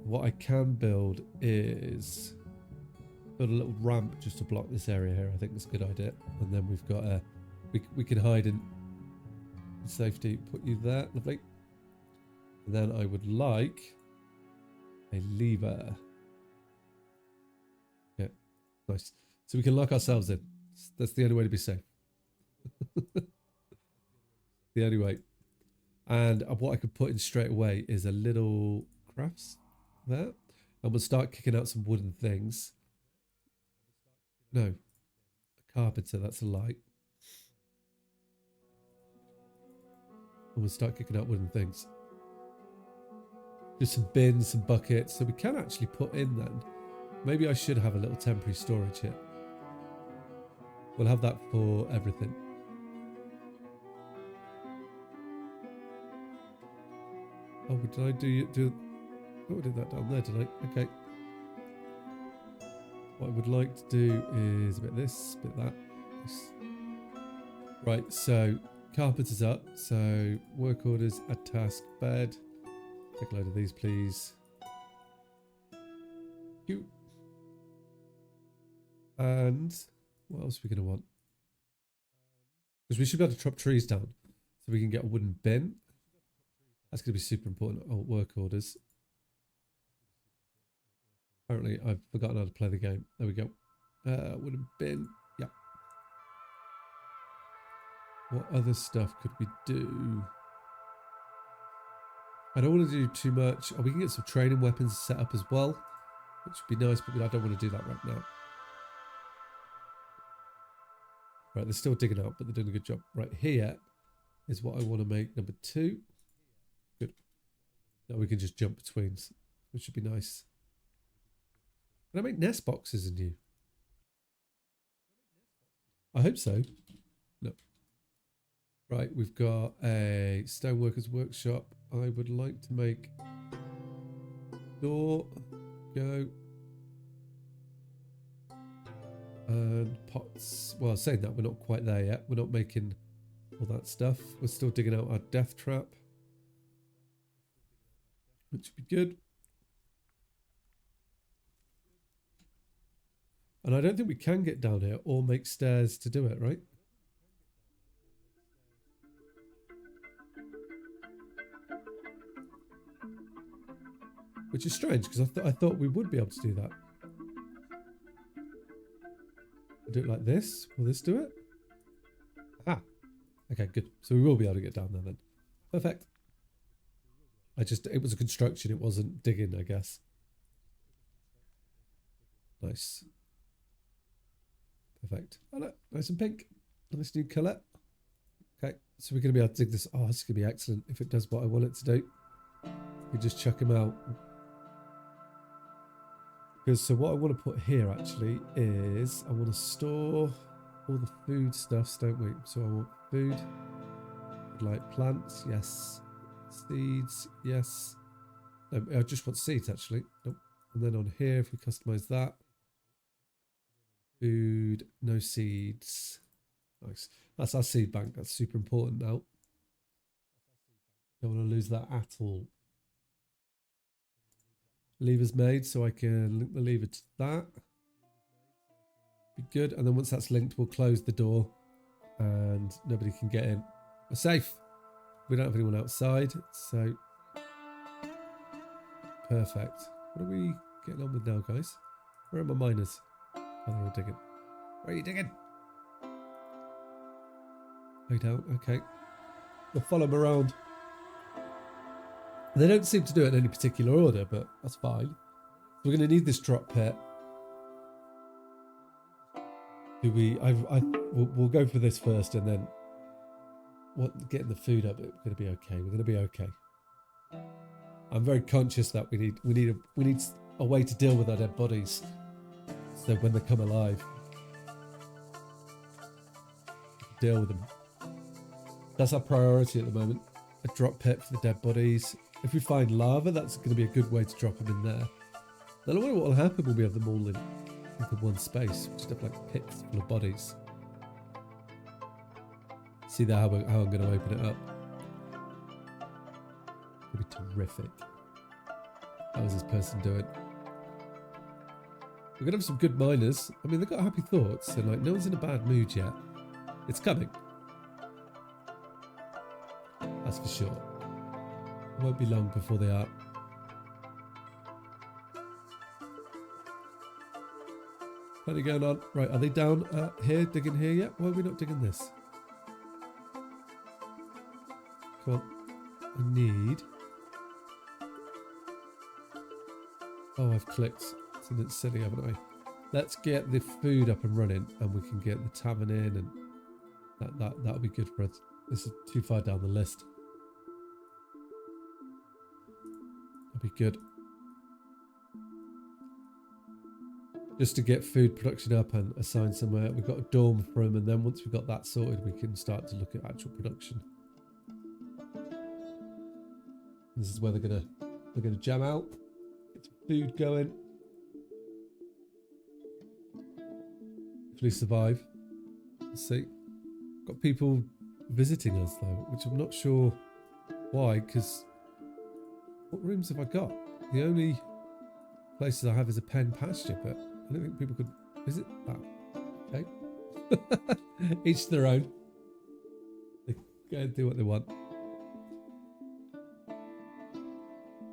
what I can build is build a little ramp just to block this area here. I think that's a good idea. And then we've got a, we can hide in safety. Put you there, lovely. And then I would like a lever. Yeah, nice. So we can lock ourselves in. That's the only way to be safe. The only way. And what I could put in straight away is a little crafts there. And we'll start kicking out some wooden things. No. A carpenter, that's a light. And we'll start kicking out wooden things. Just some bins, some buckets. So we can actually put in then. Maybe I should have a little temporary storage here. We'll have that for everything. Oh, did I do oh, I did that down there, did I? Okay. What I would like to do is a bit of this, a bit of that. Nice. Right, so carpenter's up. So work orders, add task, bed. Take a load of these, please. You. And what else are we going to want? Because we should be able to chop trees down so we can get a wooden bin. That's going to be super important. Oh, work orders. Apparently, I've forgotten how to play the game. There we go. Wooden bin. Yeah. What other stuff could we do? I don't want to do too much. Oh, we can get some training weapons set up as well, which would be nice, but I don't want to do that right now. Right, they're still digging out, but they're doing a good job. Right, here is what I want to make number 2. Good. Now we can just jump between, which should be nice. Can I make nest boxes in you? I hope so. No. Right, we've got a stoneworkers workshop. I would like to make door, go, and pots. Well, saying that, we're not quite there yet. We're not making all that stuff. We're still digging out our death trap, which would be good. And I don't think we can get down here or make stairs to do it, right? Which is strange, because I thought we would be able to do that. Do it like this. Will this do it? Ah. Okay, good. So we will be able to get down there then. Perfect. It was a construction. It wasn't digging, I guess. Nice. Perfect. Oh, look, nice and pink. Nice new colour. Okay, so we're going to be able to dig this. Oh, this is going to be excellent if it does what I want it to do. We just chuck him out. Because so what I want to put here actually is I want to store all the food stuffs, don't we? So I want food, like plants, yes. Seeds, yes. No, I just want seeds actually. Nope. And then on here, if we customize that, food, no seeds. Nice. That's our seed bank. That's super important now. Don't want to lose that at all. Lever's made, so I can link the lever to that. Be good. And then once that's linked, we'll close the door and nobody can get in. We're safe. We don't have anyone outside, so perfect. What are we getting on with now, guys? Where are my miners? Oh, they're all digging. Where are you digging? Way down. Okay. We'll follow them around. They don't seem to do it in any particular order, but that's fine. We're going to need this drop pit. We'll go for this first, and then getting the food up. We're going to be okay. We're going to be okay. I'm very conscious that we need a way to deal with our dead bodies, so when they come alive, deal with them. That's our priority at the moment. A drop pit for the dead bodies. If we find lava, that's going to be a good way to drop them in there. Then I wonder what will happen when we have them all in into one space. Just have like pits full of bodies. See how I'm going to open it up. It'll be terrific. How is this person doing? We're going to have some good miners. I mean, they've got happy thoughts, and like no one's in a bad mood yet. It's coming. That's for sure. It won't be long before they are. Plenty going on. Right, are they down here, digging here yet? Why are we not digging this? Come on. I need... Oh, I've clicked something silly, haven't I? Let's get the food up and running, and we can get the tavern in, and that'll be good for us. This is too far down the list. That'll be good. Just to get food production up and assign somewhere. We've got a dorm for them, and then once we've got that sorted, we can start to look at actual production. This is where they're gonna jam out. Get some food going. Hopefully survive. Let's see. got people visiting us though, which I'm not sure why, because what rooms have I got? The only places I have is a pen pasture, but I don't think people could visit that. Okay. Each their own. They go and do what they want.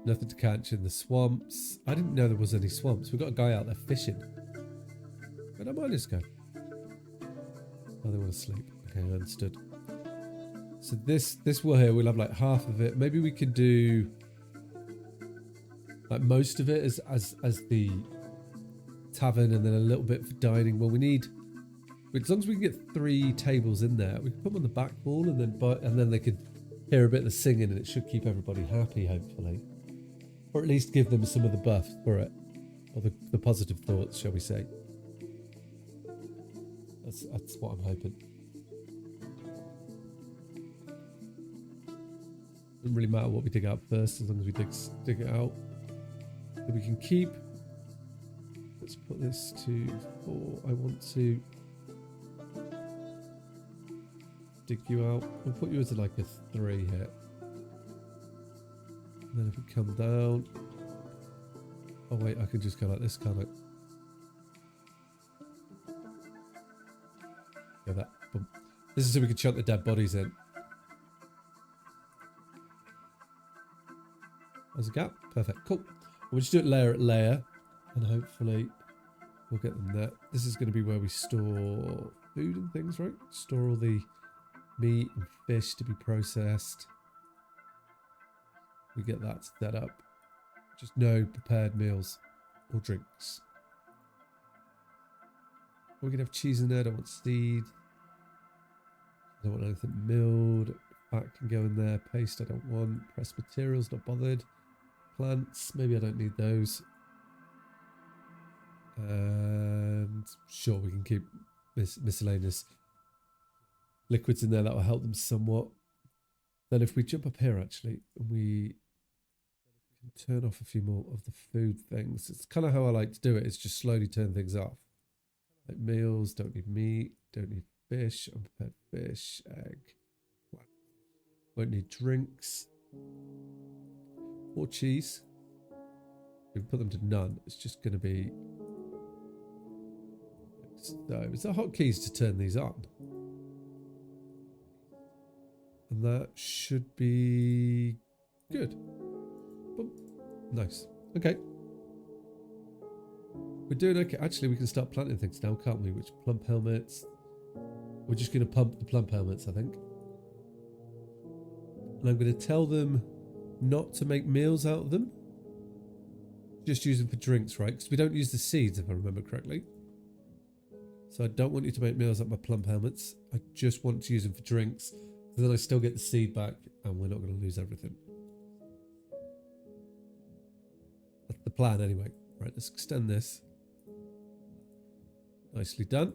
Nothing to catch in the swamps. I didn't know there was any swamps. We've got a guy out there fishing. Where did miners go? Oh, they want to sleep. Okay, I understood. So this wool here, we'll have like half of it. Maybe we could do like most of it as the tavern, and then a little bit for dining. Well, we need, as long as we can get 3 tables in there, we can put them on the back wall, and then they could hear a bit of the singing, and it should keep everybody happy, hopefully, or at least give them some of the buff for it, or the positive thoughts, shall we say. That's what I'm hoping. Doesn't really matter what we dig out first, as long as we dig it out. So we can keep. Let's put this to 4. I want to dig you out. We'll put you as like a 3 here. And then if we come down. Oh wait, I can just go like this, can't I? Yeah, that. Boom. This is so we can chuck the dead bodies in. There's a gap. Perfect. Cool. We'll just do it layer at layer, and hopefully we'll get them there. This is going to be where we store food and things, right? Store all the meat and fish to be processed. We get that set up. Just no prepared meals or drinks. We can have cheese in there. I don't want seed. I don't want anything milled. Fat can go in there. Paste I don't want. Pressed materials, not bothered. Plants, maybe I don't need those. And sure, we can keep miscellaneous liquids in there. That will help them somewhat. Then if we jump up here, actually, we can turn off a few more of the food things. It's kind of how I like to do it. It's just slowly turn things off. Like meals, don't need meat, don't need fish, unprepared fish, egg. Won't need drinks. Or cheese. We can put them to none. It's just going to be like so. It's the hotkeys to turn these on. And that should be good. Boom. Nice. Okay. We're doing okay. Actually, we can start planting things now, can't we? Which plump helmets? We're just going to pump the plump helmets, I think. And I'm going to tell them not to make meals out of them. Just use them for drinks, right? Because we don't use the seeds, if I remember correctly. So I don't want you to make meals out of my plump helmets. I just want to use them for drinks. So then I still get the seed back, and we're not going to lose everything. That's the plan anyway. Right, let's extend this. Nicely done.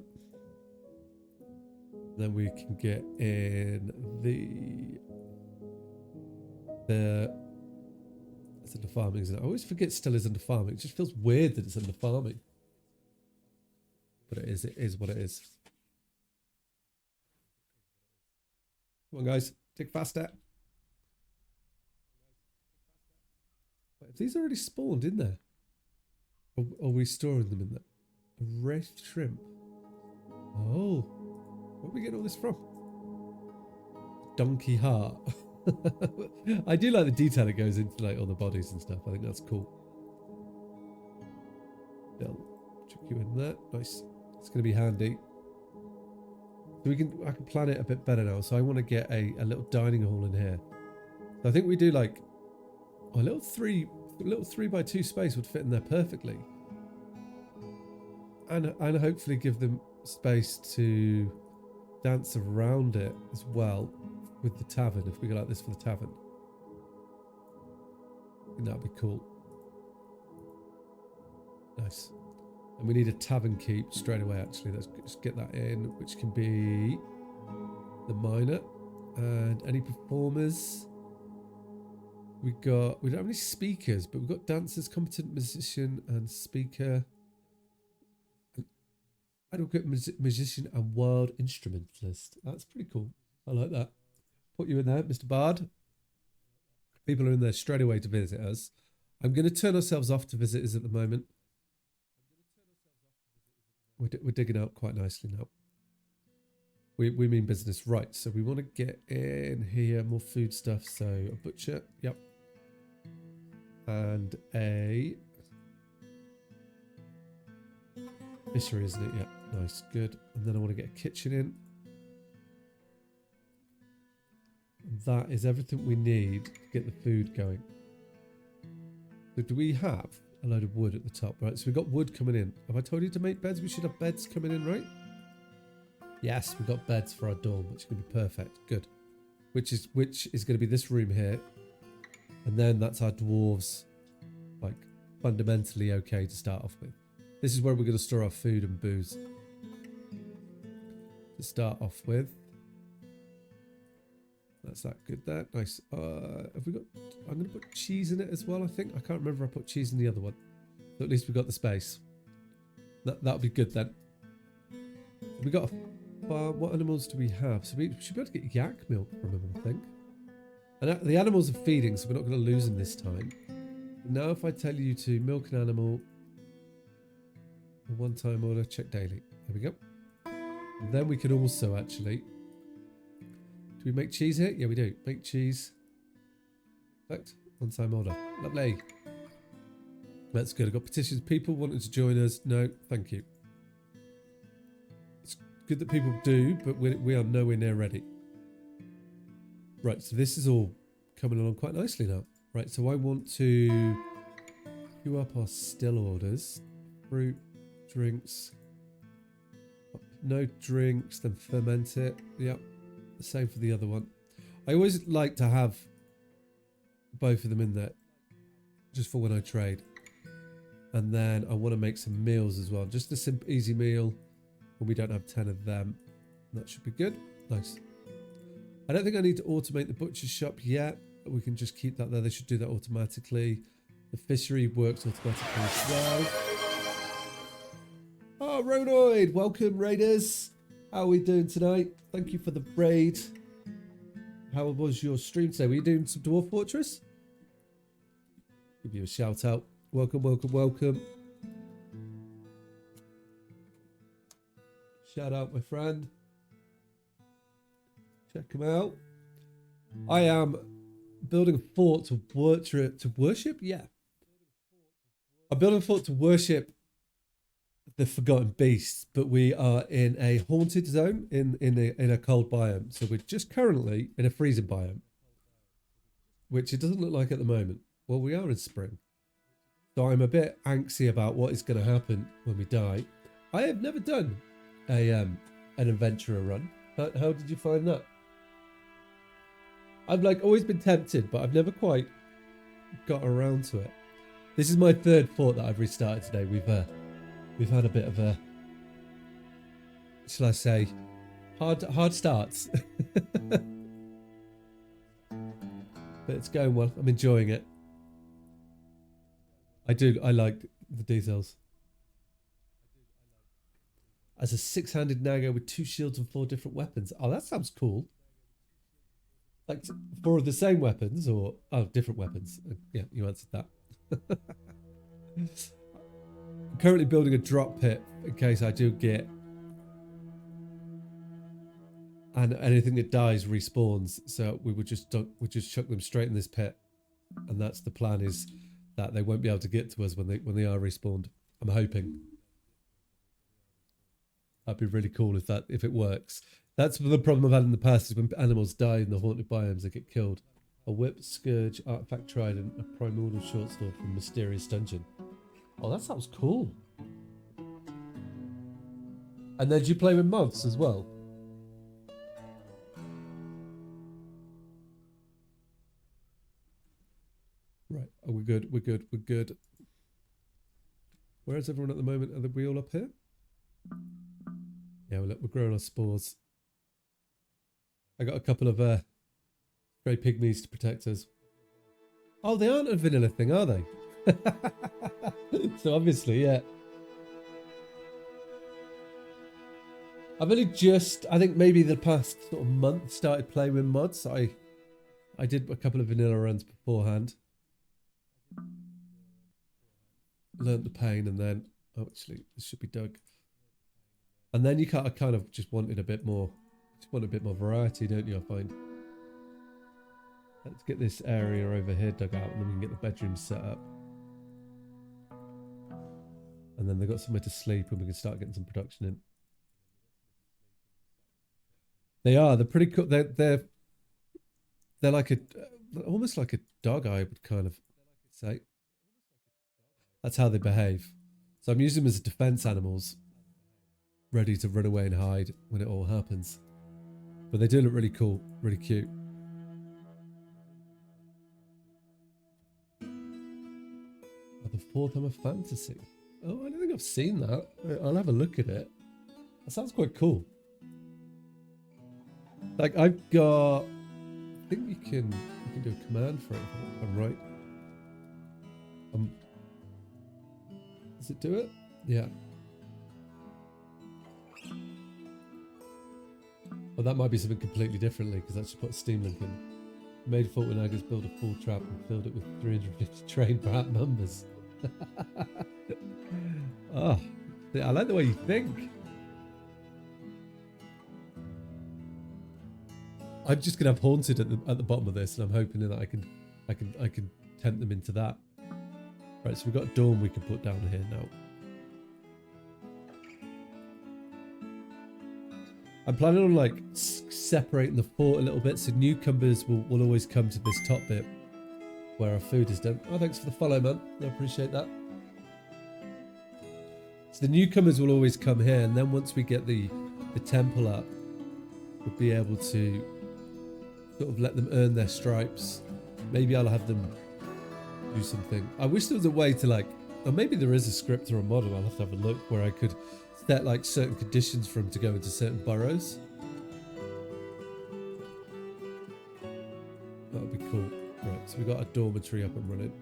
Then we can get in the it's under farming, isn't it? I always forget still is under farming. It just feels weird that it's under farming. But it is what it is. Come on, guys. Dig faster. Wait, have these already spawned in there? Or are we storing them in there? A roast shrimp. Oh. Where are we getting all this from? Donkey heart. I do like the detail it goes into, like all the bodies and stuff. I think that's cool. I'll chuck you in there. Nice. It's going to be handy. So I can plan it a bit better now. So I want to get a little dining hall in here. So I think we do like a little 3x2 space would fit in there perfectly. And hopefully give them space to dance around it as well with the tavern, if we go like this for the tavern. I think that'd be cool. Nice. And we need a tavern keep straight away, actually. Let's just get that in, which can be the miner. And any performers. We don't have any speakers, but we've got dancers, competent musician, and speaker. Adequate musician and world instrumentalist. That's pretty cool. I like that. Put you in there, Mr. Bard. People are in there straight away to visit us. I'm going to turn ourselves off to visitors at the moment. We're digging out quite nicely now. We mean business. Right, so we want to get in here more food stuff. So a butcher, yep. And a fishery, isn't it? Yeah, nice, good. And then I want to get a kitchen in. And that is everything we need to get the food going. So do we have a load of wood at the top? Right, so we've got wood coming in. Have I told you to make beds? We should have beds coming in, right? Yes, we've got beds for our dorm, which is going to be perfect. Good. Which is going to be this room here. And then that's our dwarves, like, fundamentally okay to start off with. This is where we're going to store our food and booze. To start off with. That's that good there. Nice. Have we got... I'm going to put cheese in it as well, I think. I can't remember if I put cheese in the other one. So at least we've got the space. That'll be good then. We got a farm. What animals do we have? So we should be able to get yak milk from them, I think. And the animals are feeding, so we're not going to lose them this time. Now if I tell you to milk an animal... A one-time order, check daily. There we go. And then we can also actually... Do we make cheese here? Yeah, we do. Make cheese. Perfect. One-time order. Lovely. That's good. I've got petitions. People wanting to join us. No, thank you. It's good that people do, but we are nowhere near ready. Right, so this is all coming along quite nicely now. Right, so I want to queue up our still orders. Fruit, drinks. No drinks, then ferment it. Yep. The same for the other one. I always like to have both of them in there just for when I trade. And then I want to make some meals as well. Just a simple, easy meal when we don't have 10 of them. That should be good. Nice. I don't think I need to automate the butcher's shop yet. We can just keep that there. They should do that automatically. The fishery works automatically as well. Oh, Ronoid. Welcome, Raiders. How are we doing tonight? Thank you for the raid. How was your stream today? Were you doing some Dwarf Fortress? Give you a shout out. Welcome, welcome, welcome. Shout out, my friend. Check him out. I am building a fort to worship. Yeah. I'm building a fort to worship the forgotten beasts, but we are in a haunted zone in a cold biome. So we're just currently in a freezing biome, which it doesn't look like at the moment. Well, we are in spring. So I'm a bit anxious about what is going to happen when we die. I have never done an adventurer run. How did you find that? I've always been tempted, but I've never quite got around to it. This is my third fort that I've restarted today. We've had a bit of a, shall I say, hard starts. But it's going well. I'm enjoying it. I like the details. As a 6-handed Naga with 2 shields and 4 different weapons. Oh, that sounds cool. Like 4 of the same weapons or different weapons. Yeah, you answered that. I'm currently building a drop pit in case I do get, and anything that dies respawns. So we would just chuck them straight in this pit, and that's the plan, is that they won't be able to get to us when they are respawned. I'm hoping. That'd be really cool if it works. That's the problem I've had in the past, is when animals die in the haunted biomes, they get killed. A whip, scourge, artifact trident, a primordial short sword from mysterious dungeon. Oh, that sounds cool. And then do you play with mods as well? Right. Oh, we're good. We're good. We're good. Where is everyone at the moment? Are we all up here? Yeah, we're growing our spores. I got a couple of stray pygmies to protect us. Oh, they aren't a vanilla thing, are they? So obviously, yeah. I've only just, I think maybe the past sort of month, started playing with mods. I did a couple of vanilla runs beforehand. Learned the pain, and then, oh, actually, this should be dug. And then you kind of just wanted a bit more, want a bit more variety, don't you, I find? Let's get this area over here dug out, and then we can get the bedrooms set up. And then they've got somewhere to sleep, and we can start getting some production in. They're pretty cool. They're like almost like a dog, I would kind of say. That's how they behave. So I'm using them as defense animals, ready to run away and hide when it all happens. But they do look really cool, really cute. Oh, the Fourth Hammer Fantasy. Oh, I don't think I've seen that. I'll have a look at it. That sounds quite cool. Like I've got, I think you can do a command for it if I'm right. Does it do it? Yeah. Well, that might be something completely differently because that's just put Steamlink in. Made Fort Nagas build a full trap and filled it with 350 trained rat members. Oh, I like the way you think. I'm just gonna have haunted at the bottom of this, and I'm hoping that I can tempt them into that. Right, so we've got a dorm we can put down here now. I'm planning on like separating the fort a little bit, so newcomers will always come to this top bit where our food is done. Oh, thanks for the follow, man. I appreciate that. So the newcomers will always come here, and then once we get the temple up, we'll be able to sort of let them earn their stripes. Maybe I'll have them do something. I wish there was a way to like, or maybe there is a script or a model, I'll have to have a look, where I could set like certain conditions for them to go into certain burrows. That would be cool. Right, so we got a dormitory up and running.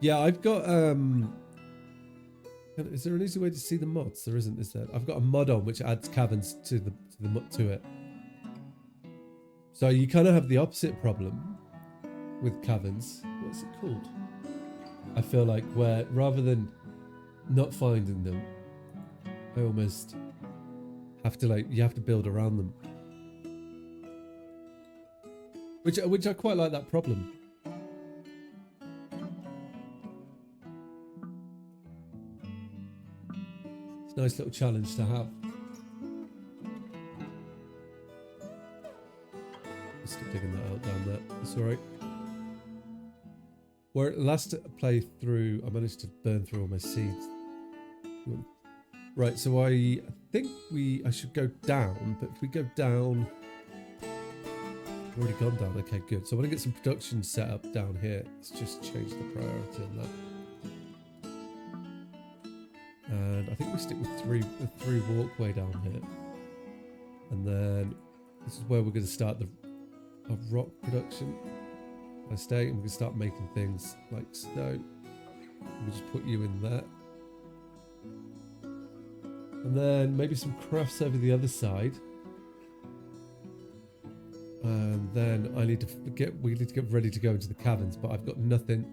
Yeah, I've got is there an easy way to see the mods? There isn't, is there? I've got a mod on which adds caverns to it. So you kind of have the opposite problem with caverns. What's it called? I feel like where rather than not finding them, I almost have to you have to build around them. Which I quite like that problem. It's a nice little challenge to have. Just digging that out down there. That's alright. Where last playthrough I managed to burn through all my seeds. Right, so I think I should go down, but if we go down, I've already gone down. Okay, good. So I want to get some production set up down here. Let's just change the priority on that. And I think we stick with three walkway down here, and then this is where we're going to start the rock production. I stay, and we can start making things like stone. We just put you in there. And then maybe some crafts over the other side. And then we need to get ready to go into the caverns, but I've got nothing.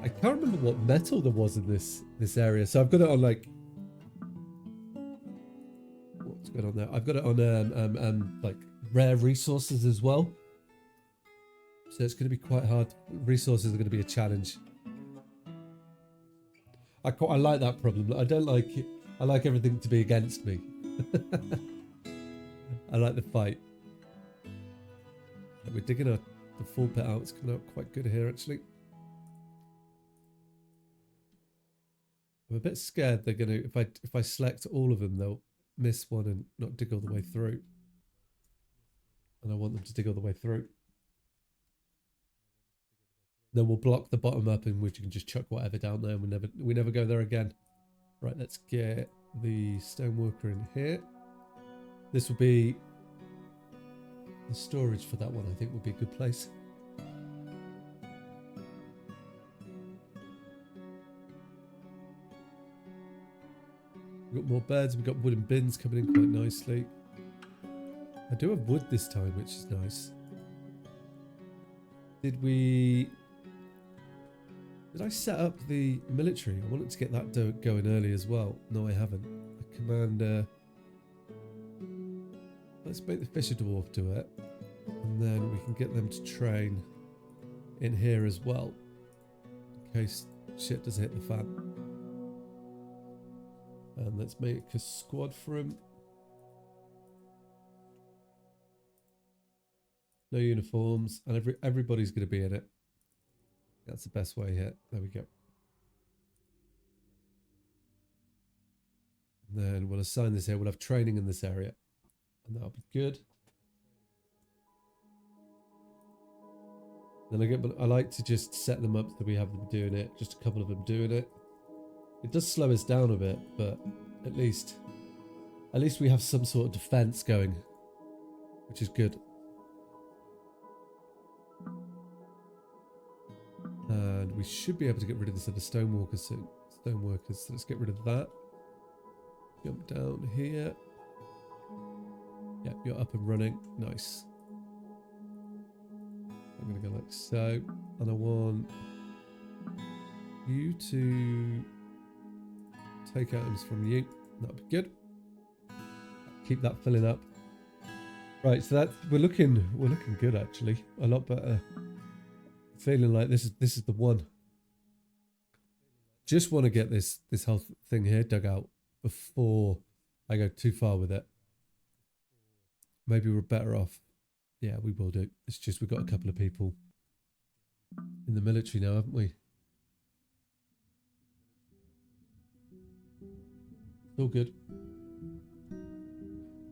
I can't remember what metal there was in this area. So I've got it on like, what's going on there? I've got it on like rare resources as well. So it's going to be quite hard. Resources are going to be a challenge. I like that problem. I don't like it. I like everything to be against me. I like the fight. We're digging the full pit out. It's coming out quite good here, actually. I'm a bit scared they're going to, if I select all of them, they'll miss one and not dig all the way through. And I want them to dig all the way through. Then we'll block the bottom up, in which you can just chuck whatever down there, and we never go there again. Right, let's get the stoneworker in here. This will be the storage for that one. I think would be a good place. We've got more beds. We've got wooden bins coming in quite nicely. I do have wood this time, which is nice. Did I set up the military? I wanted to get that going early as well. No, I haven't. A commander. Let's make the fisher dwarf do it. And then we can get them to train in here as well. In case shit does hit the fan. And let's make a squad for him. No uniforms, and everybody's going to be in it. That's the best way here. There we go. And then we'll assign this here. We'll have training in this area, and that'll be good. Then I like to just set them up so we have them doing it. Just a couple of them doing it. It does slow us down a bit, but at least we have some sort of defense going, which is good. And we should be able to get rid of this other stoneworkers soon. Stoneworkers, so let's get rid of that. Jump down here. Yep, you're up and running. Nice. I'm going to go like so. And I want you to take items from you. That'll be good. Keep that filling up. Right, so we're looking good actually. A lot better. Feeling like this is the one. Just want to get this whole thing here dug out before I go too far with it. Maybe we're better off. Yeah, we will do. It's just we've got a couple of people in the military now, haven't we? All good.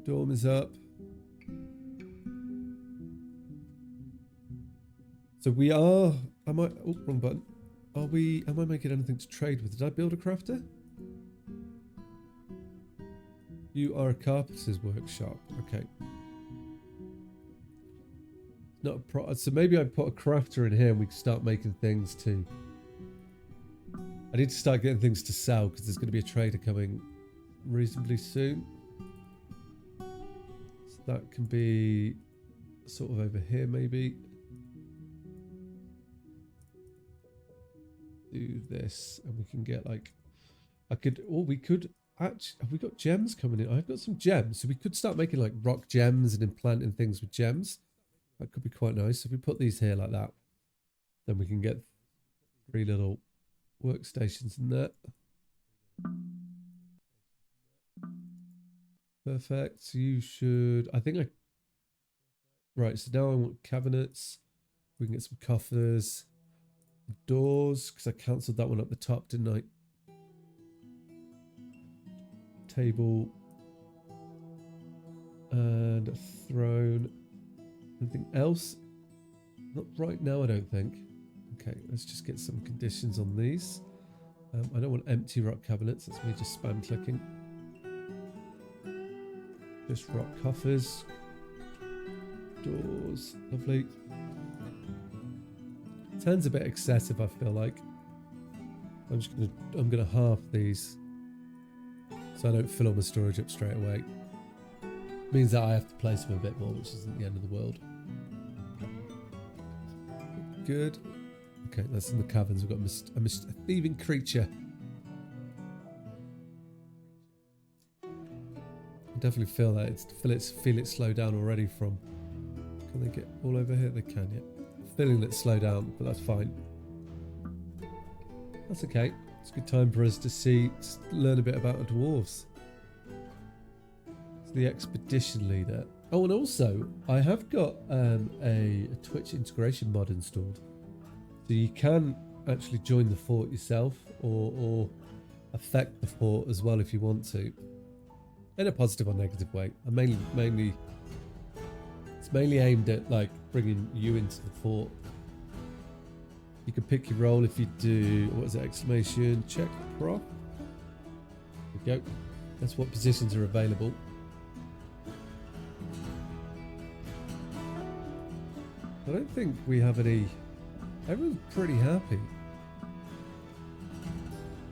Dorm is up. So we are, wrong button. Am I making anything to trade with? Did I build a crafter? You are a carpenter's workshop. Okay. Not a so maybe I put a crafter in here and we can start making things too. I need to start getting things to sell because there's going to be a trader coming reasonably soon. So that can be sort of over here maybe. Do this and we can get like we could actually, have we got gems coming in? I've got some gems, so we could start making like rock gems and implanting things with gems. That could be quite nice. If we put these here like that, then we can get 3 little workstations in there. Perfect. So you should, right, so now I want cabinets. We can get some coffers. Doors, because I cancelled that one up the top, didn't I? Table. And a throne. Anything else? Not right now, I don't think. Okay, let's just get some conditions on these. I don't want empty rock cabinets. That's me just spam clicking. Just rock coffers. Doors. Lovely. Turn's a bit excessive, I feel like. I'm gonna half these so I don't fill all my storage up straight away. Means that I have to place them a bit more, which isn't the end of the world. Good. Okay, that's in the caverns. We've got a thieving creature. I definitely feel that. Feel it slow down already from... Can they get all over here? They can, yeah. Feeling it slow down, but that's fine. That's okay. It's a good time for us to learn a bit about the dwarves. It's the expedition leader. Oh, and also I have got a Twitch integration mod installed, so you can actually join the fort yourself or affect the fort as well if you want to, in a positive or negative way. It's mainly aimed at like bringing you into the fort. You can pick your role if you do, what is it, exclamation, checkprof. There we go. That's what positions are available. I don't think we have any, everyone's pretty happy.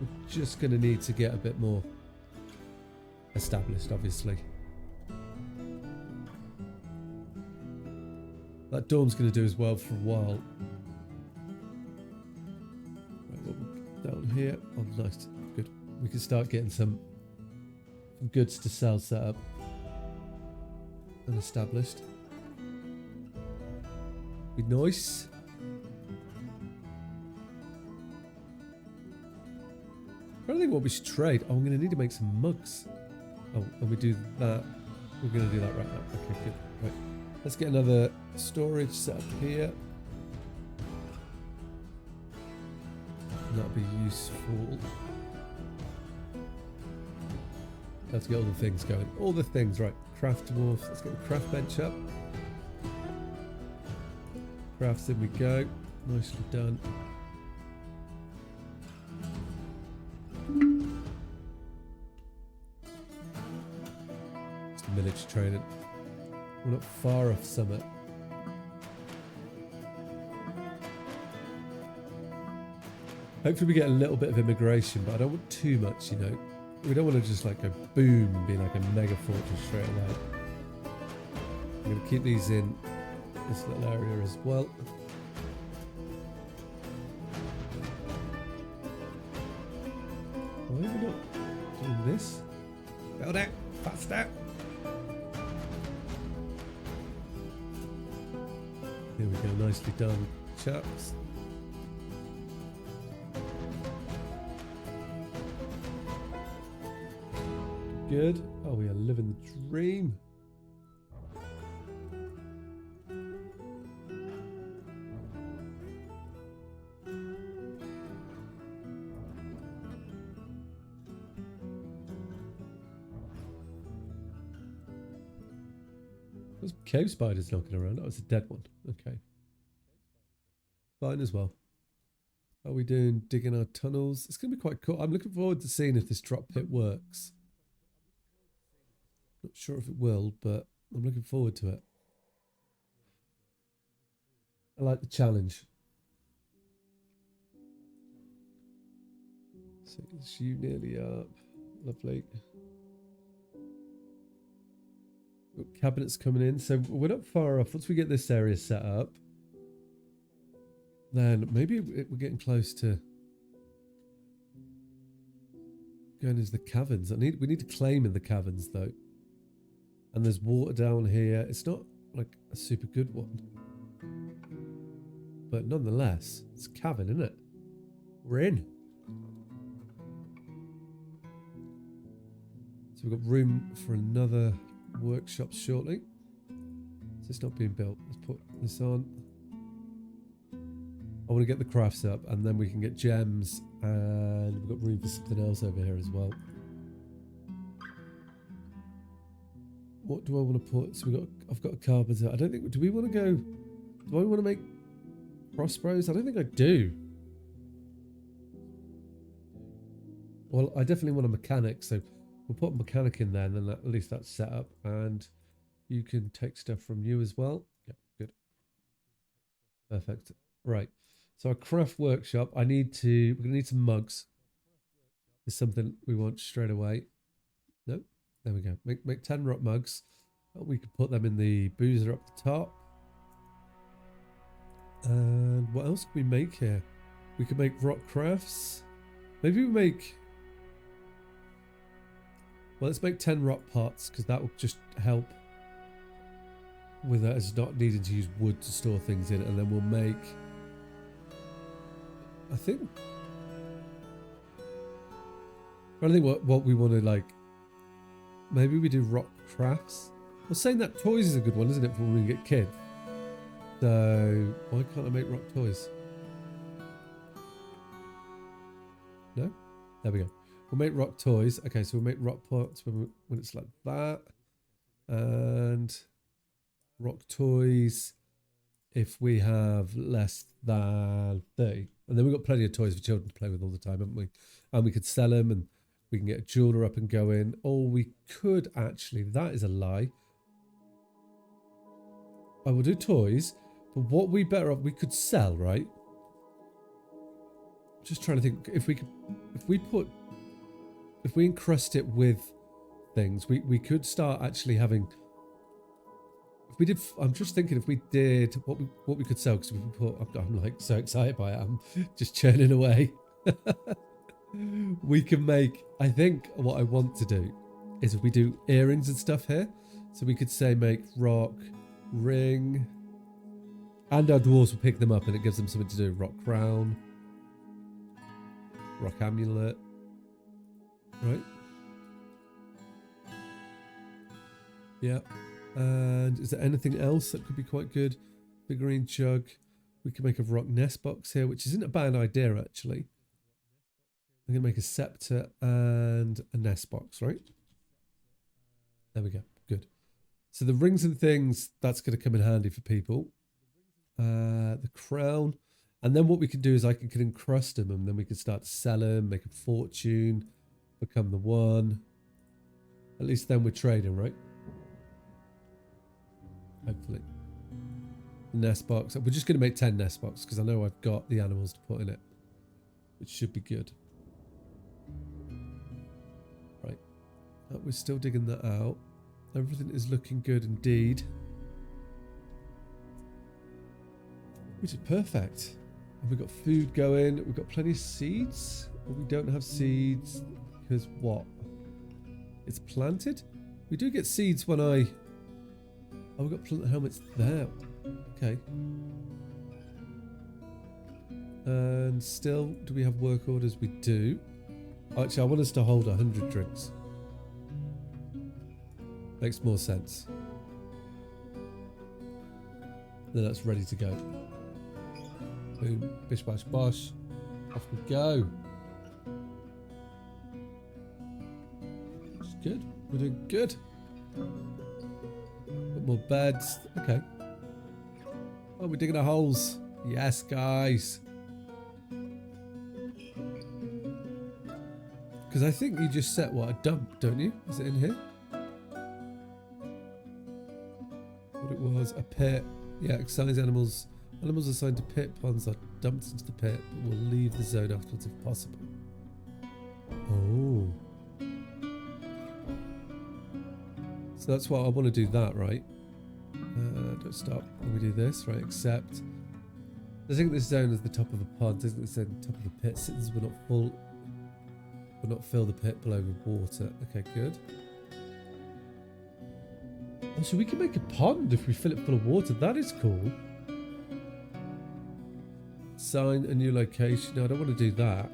We're just going to need to get a bit more established, obviously. That dorm's going to do as well for a while. Right, what we down here? Oh, nice. Good. We can start getting some goods to sell set up and established. Be nice. I don't think what we should trade. Oh, I'm going to need to make some mugs. Oh, and we do that. We're going to do that right now. Okay, good. Right. Let's get another storage set up here. And that'll be useful. Let's get all the things going. All the things, right. Craft dwarf. Let's get the craft bench up. Crafts, in we go. Nicely done. Just military training. We're not far off summit. Hopefully we get a little bit of immigration, but I don't want too much, you know. We don't want to just like go boom and be like a mega fortress straight away. I'm going to keep these in this little area as well. Why are we not doing this? Build it! Faster! Here we go, nicely done, chaps. Good. Oh, we are living the dream. There's cave spiders knocking around. Oh, it's a dead one. Okay. Fine as well. How are we doing digging our tunnels? It's going to be quite cool. I'm looking forward to seeing if this drop pit works. Not sure if it will, but I'm looking forward to it. I like the challenge. So it's you nearly up. Lovely. Got cabinets coming in, so we're not far off. Once we get this area set up, then maybe we're getting close to going into the caverns. We need to claim in the caverns though. And there's water down here. It's not like a super good one, but nonetheless, it's a cavern, isn't it? We're in. So we've got room for another workshop shortly. So it's not being built. Let's put this on. I want to get the crafts up and then we can get gems, and we've got room for something else over here as well. What do I want to put? So I've got a carpenter. I don't think, do we want to go, do I want to make crossbows? I don't think I do. Well, I definitely want a mechanic, so we'll put a mechanic in there and then at least that's set up, and you can take stuff from you as well. Yeah, good. Perfect. Right. So our craft workshop, we're going to need some mugs. There's something we want straight away. No? There we go. Make 10 rock mugs. We could put them in the boozer up the top. And what else can we make here? We could make rock crafts. Maybe we make... Well, let's make 10 rock pots, because that will just help with us not needing to use wood to store things in. And then we'll make... I think... I think what we want to like... Maybe we do rock crafts. Well, saying that toys is a good one, isn't it, for when we get kids? So, why can't I make rock toys? No? There we go. We'll make rock toys. Okay, so we'll make rock pots when it's like that. And rock toys if we have less than 30. And then we've got plenty of toys for children to play with all the time, haven't we? And we could sell them and we can get a jeweler up and going. Or we could actually, that is a lie. I will do toys, but what we better off, we could sell, right? Just trying to think, if we encrust it with things. We could start actually having. If we did, I'm just thinking if we did what we could sell, because we can put. I'm like so excited by it. I'm just churning away. We can make. I think what I want to do is if we do earrings and stuff here, so we could say make rock ring, and our dwarves will pick them up, and it gives them something to do. Rock crown, rock amulet, right? Yeah. And is there anything else that could be quite good? Figurine jug. We can make a rock nest box here, which isn't a bad idea actually. I'm gonna make a scepter and a nest box, right? There we go. Good. So the rings and things, that's gonna come in handy for people. The crown. And then what we can do is I can encrust them, and then we can start to sell them, make a fortune, become the one. At least then we're trading, right? Hopefully. The nest box. We're just going to make 10 nest boxes because I know I've got the animals to put in it, which should be good. Right. We're still digging that out. Everything is looking good indeed. Which is perfect. And we've got food going. We've got plenty of seeds. But we don't have seeds because what? It's planted? We do get seeds when I... Oh, we've got plant helmets there. Okay. And still, do we have work orders? We do. Actually, I want us to hold 100 drinks. Makes more sense. Then that's ready to go. Boom. Bish bash bosh. Off we go. It's good. We're doing good. Put more beds. Okay. Oh, we're digging our holes. Yes, guys. Because I think you just set what, a dump, don't you? Is it in here? What it was, a pit. Yeah, excised animals. Animals assigned to pit ponds are dumped into the pit, but will leave the zone afterwards if possible. Oh. So that's why I want to do that, right? Don't stop when we do this, right? Except, I think this zone is the top of the pond, isn't it? It's the top of the pit. Since we're not full, we'll not fill the pit below with water. Okay, good. Oh, so we can make a pond if we fill it full of water. That is cool. Assign a new location. No, I don't want to do that.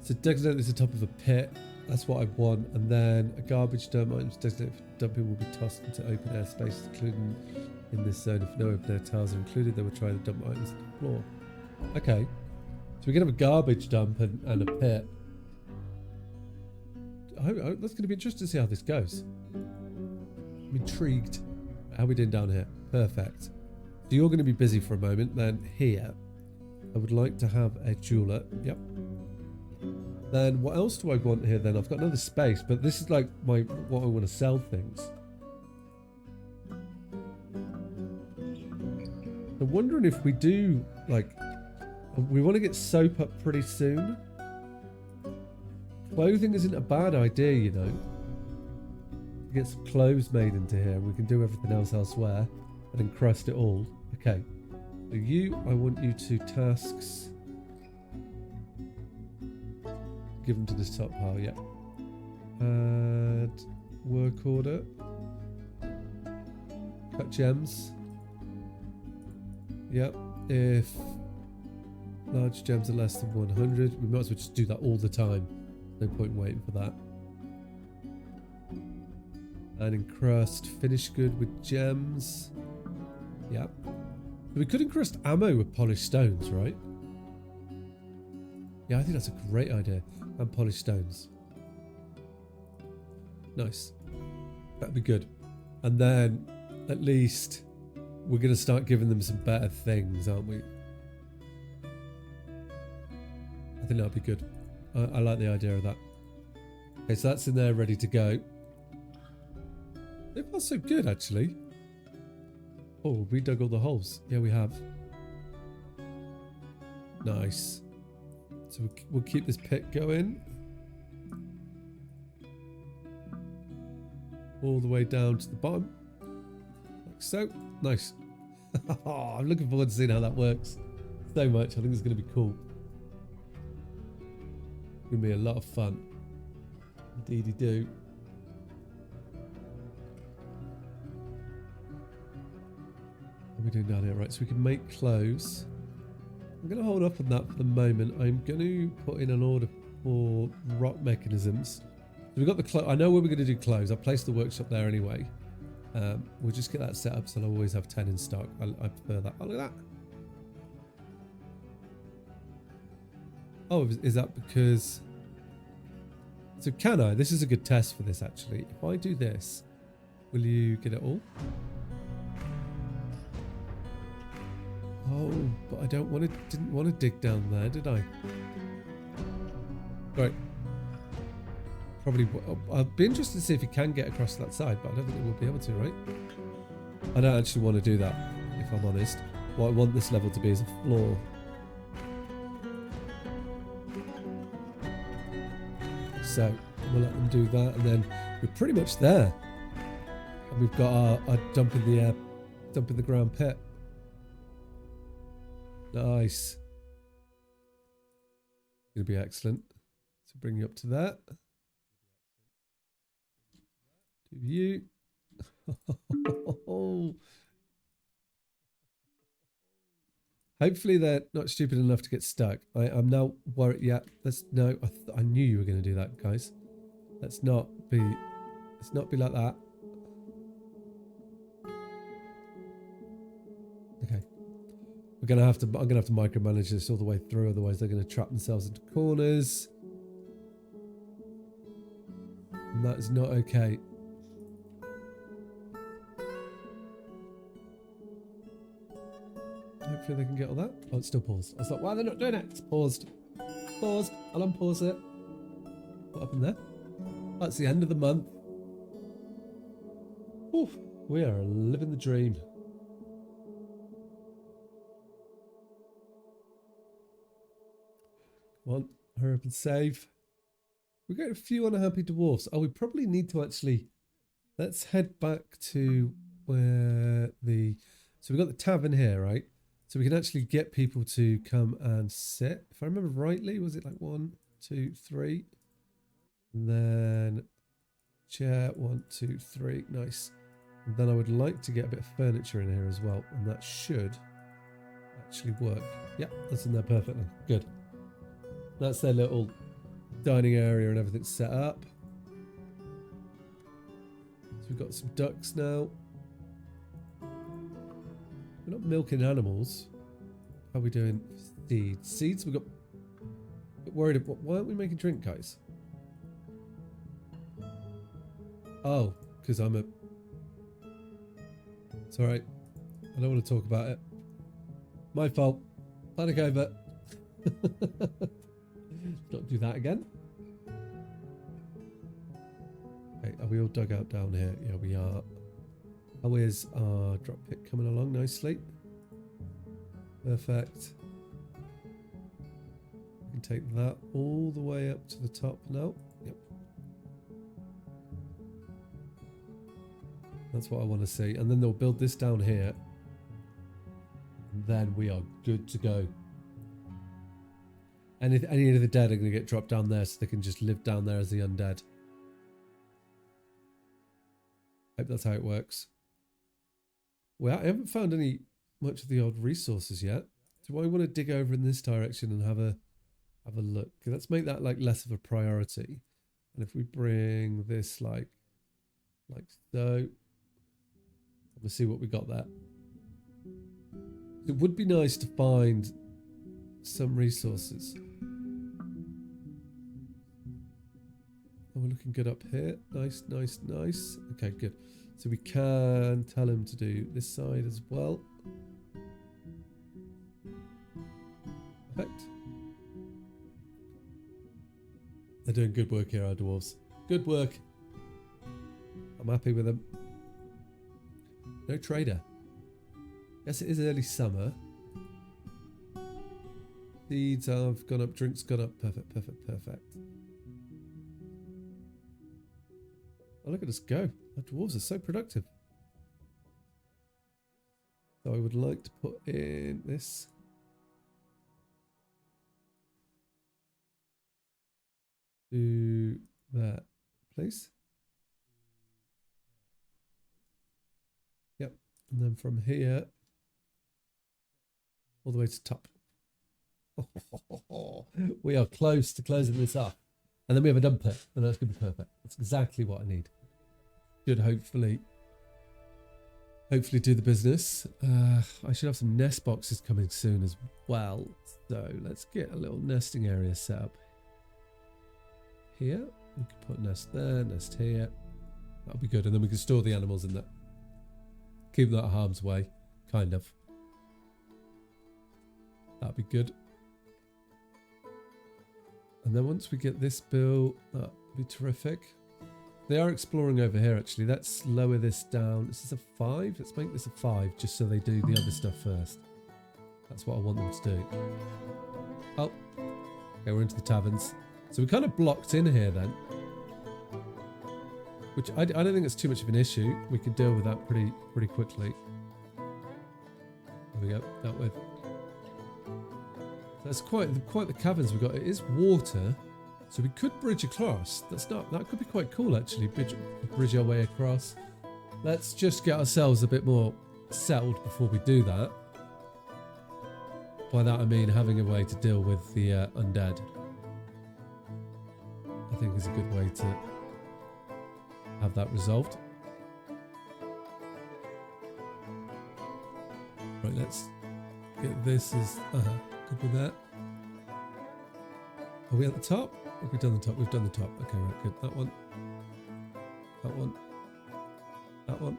So designate this the top of a pit. That's what I want. And then a garbage dump items designated for dumping will be tossed into open air spaces, including in this zone. If no open air tiles are included, they will try to dump items to the floor. Okay. So we can have a garbage dump and a pit. That's going to be interesting to see how this goes. I'm intrigued. How are we doing down here? Perfect. So you're going to be busy for a moment. Then here, I would like to have a jeweler. Yep. Then what else do I want here then? I've got another space, but this is like what I want to sell things. I'm wondering if we do, like, we want to get soap up pretty soon. Clothing isn't a bad idea, you know. Get some clothes made into here and we can do everything else elsewhere and encrust it all. Okay. So you, I want you to tasks. Give them to this top pile, yeah. Add work order. Cut gems. Yep. If large gems are less than 100, we might as well just do that all the time. No point waiting for that. And encrust finished good with gems. Yep. We could encrust ammo with polished stones, right? Yeah, I think that's a great idea. And polished stones. Nice. That'd be good. And then, at least, we're going to start giving them some better things, aren't we? I think that'd be good. I like the idea of that. Okay, so that's in there ready to go. It was so good, actually. Oh, we dug all the holes. Yeah, we have. Nice. So we'll keep this pit going. all the way down to the bottom, like so. Nice. I'm looking forward to seeing how that works so much. I think it's going to be cool. It's going to be a lot of fun. Indeedy do. What are we doing down here? Right, so we can make clothes. I'm going to hold up on that for the moment. I'm going to put in an order for rock mechanisms. So we've got the clothes. I know where we're going to do clothes. I've placed the workshop there anyway. We'll just get that set up so I'll always have 10 in stock. I prefer that. Oh, look at that. Oh, is that because... So can I? This is a good test for this, actually. If I do this, will you get it all? Oh, but I didn't want to dig down there, did I? Right. Probably, I'll be interested to see if you can get across that side, but I don't think it will be able to, right? I don't actually want to do that, if I'm honest. What I want this level to be is a floor. So, we'll let them do that, and then we're pretty much there. And we've got our dump in the ground pit. Nice. Gonna be excellent. So bring you up to that. To view. Hopefully they're not stupid enough to get stuck. I'm now worried. Yeah, no. I knew you were going to do that, guys. Let's not be like that. Okay. I'm gonna have to micromanage this all the way through, otherwise they're gonna trap themselves into corners. And that is not okay. Hopefully they can get all that. Oh, it's still paused. I was like, why are they not doing it? It's paused. Paused. I'll unpause it. What happened there? That's the end of the month. Oof, we are living the dream. Come on, hurry up and save. We've got a few unhappy dwarfs. Oh, we probably need to actually... Let's head back to where the... So we've got the tavern here, right? So we can actually get people to come and sit. If I remember rightly, was it like 1, 2, 3? And then chair, 1, 2, 3. Nice. And then I would like to get a bit of furniture in here as well. And that should actually work. Yep, that's in there perfectly. Good. That's their little dining area and everything set up. So we've got some ducks now. We're not milking animals. How are we doing? Seeds. Seeds, we've got... worried about... Why aren't we making drink, guys? Oh, because I'm a... It's alright. I don't want to talk about it. My fault. Panic over. Don't do that again. Okay, are we all dug out down here? Yeah, we are. How is our drop pit coming along nicely? Perfect. We can take that all the way up to the top now. Yep. That's what I want to see. And then they'll build this down here. And then we are good to go. And if any of the dead are going to get dropped down there so they can just live down there as the undead. Hope that's how it works. Well, I haven't found much of the old resources yet. Do I want to dig over in this direction and have a look? Let's make that like less of a priority. And if we bring this like so, we'll see what we got there. It would be nice to find some resources. Oh, we're looking good up here. Nice, nice, nice. Okay, good. So we can tell him to do this side as well. Perfect. They're doing good work here, our dwarves. Good work. I'm happy with them. No trader. Yes, it is early summer. Seeds have gone up, drinks gone up. Perfect, perfect, perfect. Oh, look at us go. Our dwarves are so productive. So I would like to put in this. Do that, please. Yep. And then from here, all the way to top. We are close to closing this up. And then we have a dump pit, and that's going to be perfect. That's exactly what I need. Should hopefully do the business. I should have some nest boxes coming soon as well. So let's get a little nesting area set up here. We can put nest there, nest here. That'll be good. And then we can store the animals in there. Keep that harm's way, kind of. That'd be good. And then once we get this built, that'd be terrific. They are exploring over here, actually. Let's lower this down. This is a 5. Let's make this a 5, just so they do the other stuff first. That's what I want them to do. Oh. Okay, we're into the taverns. So we're kind of blocked in here then. Which I don't think it's too much of an issue. We can deal with that pretty quickly. There we go. That way. That's quite the caverns we've got. It is water, so we could bridge across. That could be quite cool actually. Bridge our way across. Let's just get ourselves a bit more settled before we do that. By that I mean having a way to deal with the undead. I think is a good way to have that resolved. Right, let's get this as good with that. Are we at the top? Have we done the top? We've done the top. Okay, right, good. That one. That one. That one.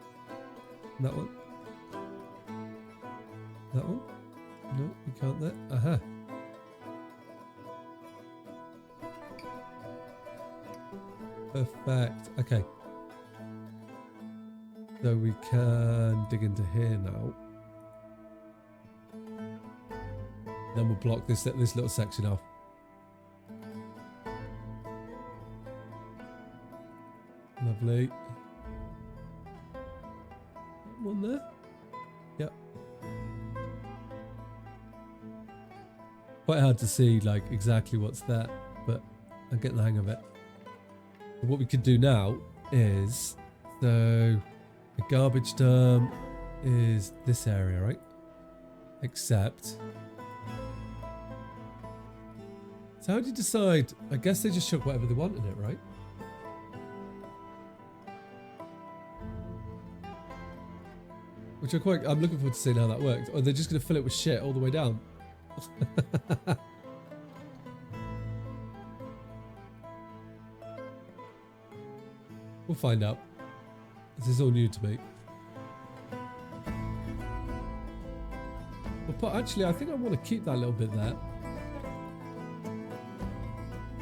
That one. That one. No, we can't there. Aha. Perfect. Okay. So we can dig into here now. Then we'll block this little section off. Lovely. One there. Yep. Quite hard to see like exactly what's there, but I'm getting the hang of it. And what we can do now is, so the garbage dump is this area, right? Except, so how do you decide? I guess they just chuck whatever they want in it, right? Which I'm looking forward to seeing how that works. Or they're just going to fill it with shit all the way down. We'll find out. This is all new to me. Actually, I think I want to keep that little bit there.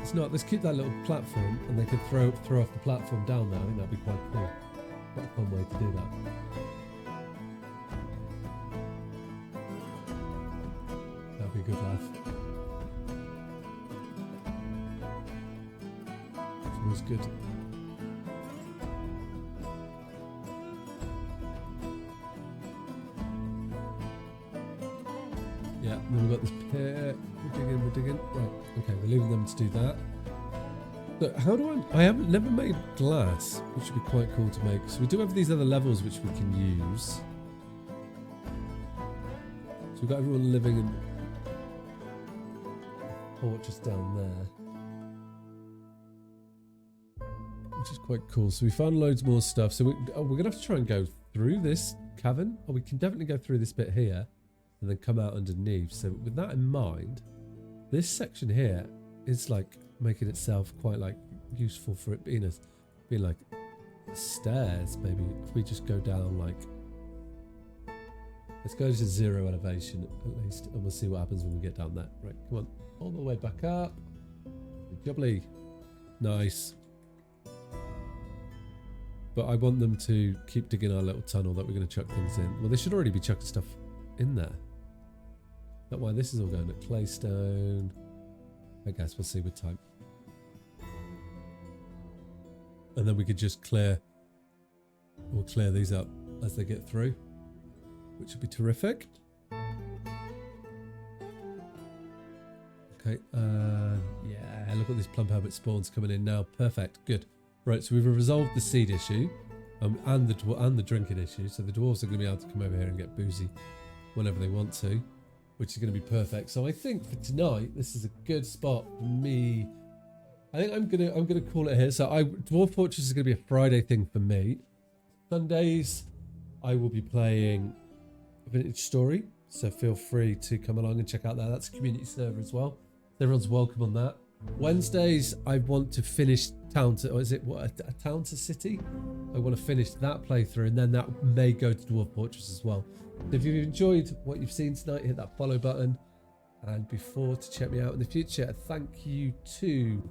It's not. Let's keep that little platform, and they could throw off the platform down there. I think that'd be quite cool. Quite a fun way to do that. That'd be a good laugh. It's always good. Yeah, and then we've got this pit. We're digging. Right, okay, we're leaving them to do that. But how do I haven't never made glass, which would be quite cool to make. So we do have these other levels which we can use. So we've got everyone living in fortress down there. Which is quite cool. So we found loads more stuff. So we're going to have to try and go through this cavern. Or we can definitely go through this bit here. And then come out underneath. So with that in mind, this section here is like making itself quite like useful for it being like stairs. Maybe if we just go down like, let's go to 0 elevation at least, and we'll see what happens when we get down there. Right, come on, all the way back up. Jubbly, nice. But I want them to keep digging our little tunnel that we're going to chuck things in. Well, they should already be chucking stuff in there. Not why this is all going at claystone. I guess we'll see with time. And then we could just clear We'll clear these up as they get through, which would be terrific. Okay, yeah, look at these plump habit spawns coming in now. Perfect, good. Right, so we've resolved the seed issue and the drinking issue. So the dwarves are going to be able to come over here and get boozy whenever they want to, which is going to be perfect. So I think for tonight, this is a good spot for me. I think I'm gonna call it here. So Dwarf Fortress is going to be a Friday thing for me. Sundays, I will be playing Vintage Story. So feel free to come along and check out that. That's a community server as well. Everyone's welcome on that. Wednesdays, I want to finish Town to, or is it what, a Town to City? I want to finish that playthrough, and then that may go to Dwarf Fortress as well. So if you've enjoyed what you've seen tonight, hit that follow button. And before to check me out in the future, thank you to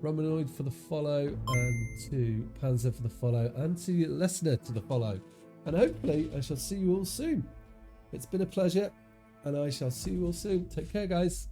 Romanoid for the follow, and to Panzer for the follow, and to Listener to the follow. And hopefully I shall see you all soon. It's been a pleasure, and I shall see you all soon. Take care, guys.